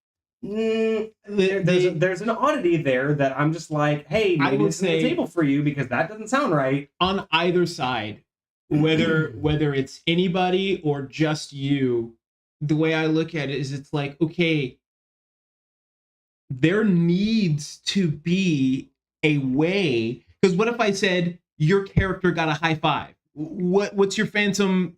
there's an oddity there that I'm just like, hey, maybe this is the table for you, because that doesn't sound right. On either side, whether it's anybody or just you, the way I look at it is it's like, okay, there needs to be a way, because what if I said your character got a high five? What's your phantom?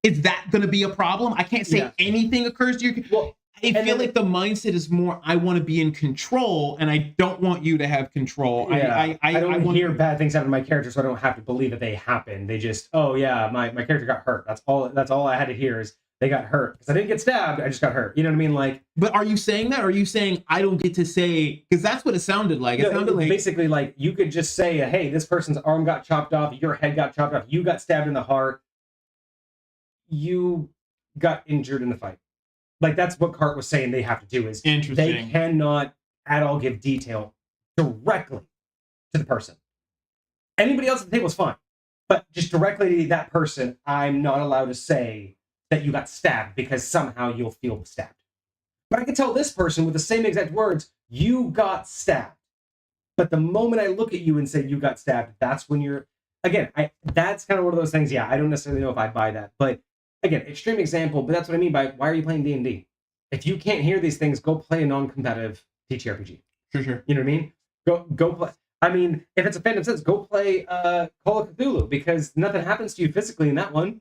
Is that going to be a problem? I can't say anything occurs to you. Well, I feel like the mindset is more, I want to be in control, and I don't want you to have control. Yeah. I don't want to hear bad things happen to my character, so I don't have to believe that they happen. They just, oh yeah, my character got hurt. That's all I had to hear is they got hurt. Because I didn't get stabbed, I just got hurt. You know what I mean? Like, but are you saying that? Or are you saying I don't get to say, because that's what it sounded like. It sounded like basically like you could just say, hey, this person's arm got chopped off, your head got chopped off, you got stabbed in the heart, you got injured in the fight. Like, that's what Cart was saying they have to do, is they cannot at all give detail directly to the person. Anybody else at the table is fine, but just directly to that person, I'm not allowed to say that you got stabbed, because somehow you'll feel stabbed. But I can tell this person with the same exact words, you got stabbed. But the moment I look at you and say you got stabbed, that's when you're, again, that's kind of one of those things, yeah, I don't necessarily know if I buy that, but again, extreme example, but that's what I mean by, why are you playing D&D? If you can't hear these things, go play a non-competitive TTRPG. Sure. You know what I mean? Go play. I mean, if it's a Phantom Sense, go play Call of Cthulhu, because nothing happens to you physically in that one.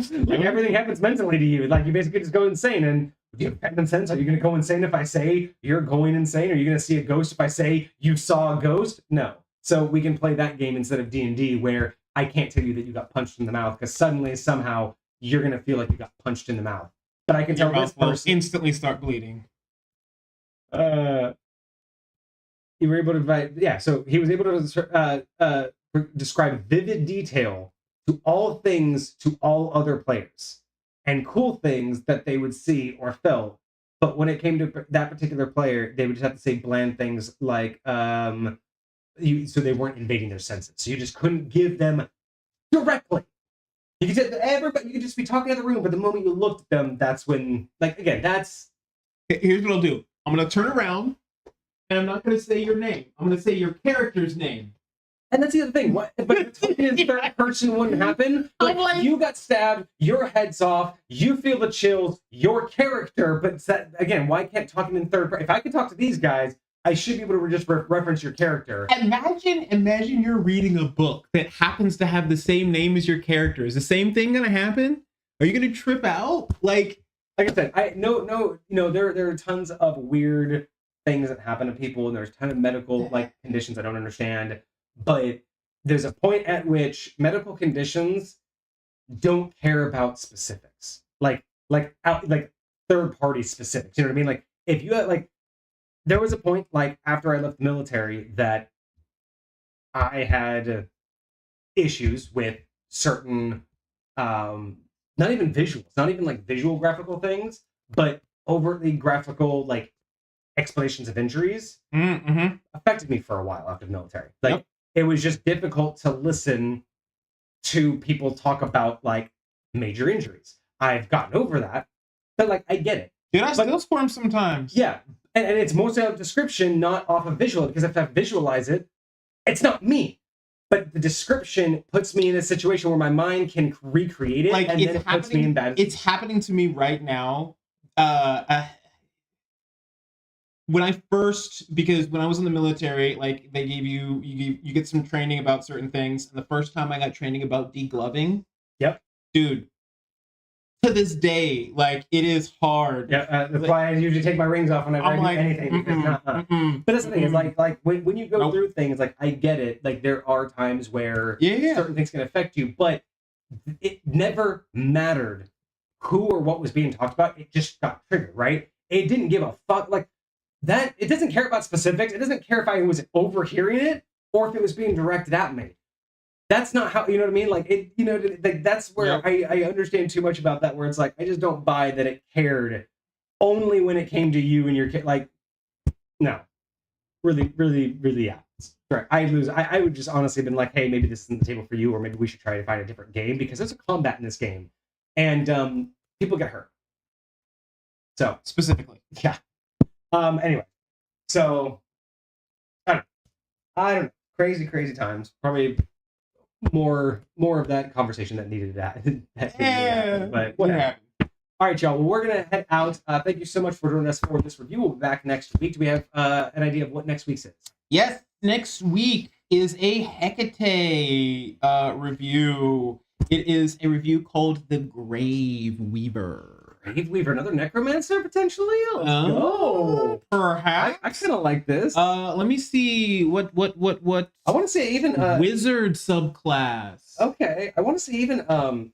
Like, everything happens mentally to you. Like, you basically just go insane. And do you have Phantom Sense? Are you going to go insane if I say you're going insane? Are you going to see a ghost if I say you saw a ghost? No. So we can play that game instead of D&D, where I can't tell you that you got punched in the mouth, because suddenly, somehow, you're going to feel like you got punched in the mouth. but I can Your tell this mouth will person. instantly start bleeding. You were able to provide, yeah. So he was able to describe vivid detail to all things to all other players, and cool things that they would see or felt. But when it came to that particular player, they would just have to say bland things like, so they weren't invading their senses. So you just couldn't give them directly. You could say everybody. You could just be talking in the room, but the moment you looked at them, that's when, like, again, that's. Here's what I'll do. I'm gonna turn around, and I'm not gonna say your name. I'm gonna say your character's name. And that's the other thing. What? But talking in third person wouldn't happen. Like, you got stabbed, your head's off, you feel the chills, your character. But that, again, why can't talking in third person? If I can talk to these guys, I should be able to just reference your character. Imagine you're reading a book that happens to have the same name as your character. Is the same thing gonna happen? Are you gonna trip out? Like I said, there are tons of weird things that happen to people, and there's a ton of medical conditions I don't understand. But there's a point at which medical conditions don't care about specifics, like third party specifics. You know what I mean? Like if you had, there was a point after I left the military that I had issues with certain, not even visuals, not even visual graphical things, but overtly graphical explanations of injuries affected me for a while after the military. It was just difficult to listen to people talk about major injuries. I've gotten over that, but I get it. Dude, I still squirm sometimes. Yeah, and it's mostly out of description, not off of visual, because if I visualize it, it's not me. But the description puts me in a situation where my mind can recreate it, and then it puts me in bad. It's happening to me right now. When I was in the military, they gave you get some training about certain things, and the first time I got training about degloving, yep, dude, to this day, it is hard. Yeah, that's why I usually take my rings off whenever I do anything. Because but that's the thing is when you go through things, I get it. There are times where certain things can affect you, but it never mattered who or what was being talked about. It just got triggered, right? It didn't give a fuck. That it doesn't care about specifics. It doesn't care if I was overhearing it or if it was being directed at me. That's not how, you know what I mean? That's where I understand too much about that, where it's I just don't buy that it cared only when it came to you and your kid. No, really, really, really, yeah. Right. I would just honestly been hey, maybe this isn't the table for you, or maybe we should try to find a different game, because there's a combat in this game and people get hurt. So specifically. Yeah. Anyway, so I don't know. Crazy times. Probably more of that conversation that needed that. But whatever. All right, y'all. Well, we're gonna head out. Thank you so much for joining us for this review. We'll be back next week. Do we have an idea of what next week's is? Yes, next week is a Hecate review. It is a review called The Grave Weaver. Grave Weaver, another necromancer potentially? Let's go. Perhaps. I kind of like this. Let me see what I want to say even wizard subclass. Okay, I want to say even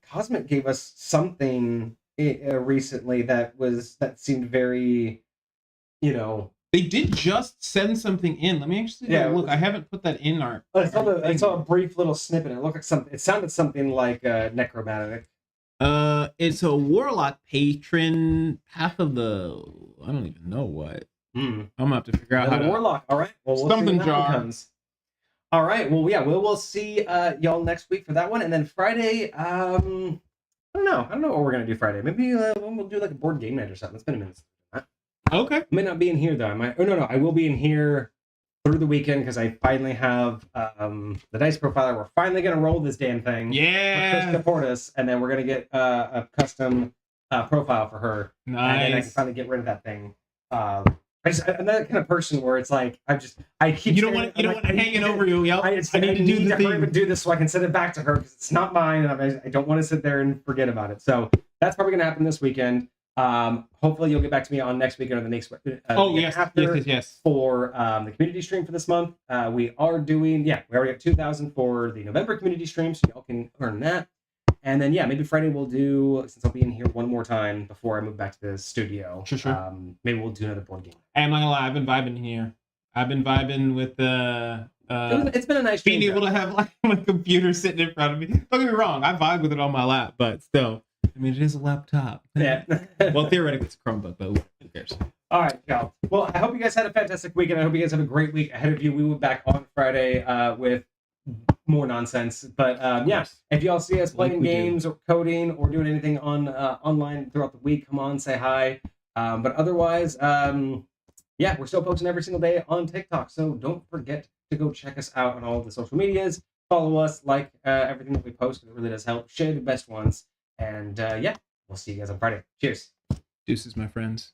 Cosmic gave us something recently that seemed very, They did just send something in. Let me actually look. I haven't put that in our. I saw a brief little snippet. It looked like something. It sounded something like necromantic. It's a warlock patron, path of the. I don't even know what. I'm gonna have to figure out how to. Warlock. All right. Well, we'll something see when that one comes. All right. Well, yeah. We'll see y'all next week for that one, and then Friday. I don't know what we're gonna do Friday. Maybe we'll do a board game night or something. It's been a minute. Okay. I may not be in here though. I might. Oh no, I will be in here through the weekend because I finally have the dice profiler. We're finally gonna roll this damn thing. Yeah. For Chris support us, and then we're gonna get a custom profile for her. Nice. And then I can finally get rid of that thing. I'm that kind of person where it's I keep. You don't want it hanging over you. Yep. I need to hurry up and do this so I can send it back to her because it's not mine, and I don't want to sit there and forget about it. So that's probably gonna happen this weekend. Hopefully you'll get back to me on next weekend or the next yes. For the community stream for this month. We are doing we already got 2,000 for the November community stream, so y'all can earn that. And then, yeah, maybe Friday we'll do, since I'll be in here one more time before I move back to the studio. Sure. Maybe we'll do another board game. I'm not gonna lie, I've been vibing here. I've been vibing with the it's been a nice being change able to have like my computer sitting in front of me. Don't get me wrong, I vibe with it on my lap, but still, I mean, it is a laptop. Yeah. Well, theoretically, it's a Chromebook, but who cares? All right, y'all. Well, I hope you guys had a fantastic week, and I hope you guys have a great week ahead of you. We will be back on Friday with more nonsense. But yeah, if y'all see us playing games or coding or doing anything on online throughout the week, come on, say hi. But otherwise, yeah, we're still posting every single day on TikTok. So don't forget to go check us out on all of the social medias. Follow us, like everything that we post. It really does help. Share the best ones. And yeah, we'll see you guys on Friday. Cheers. Deuces, my friends.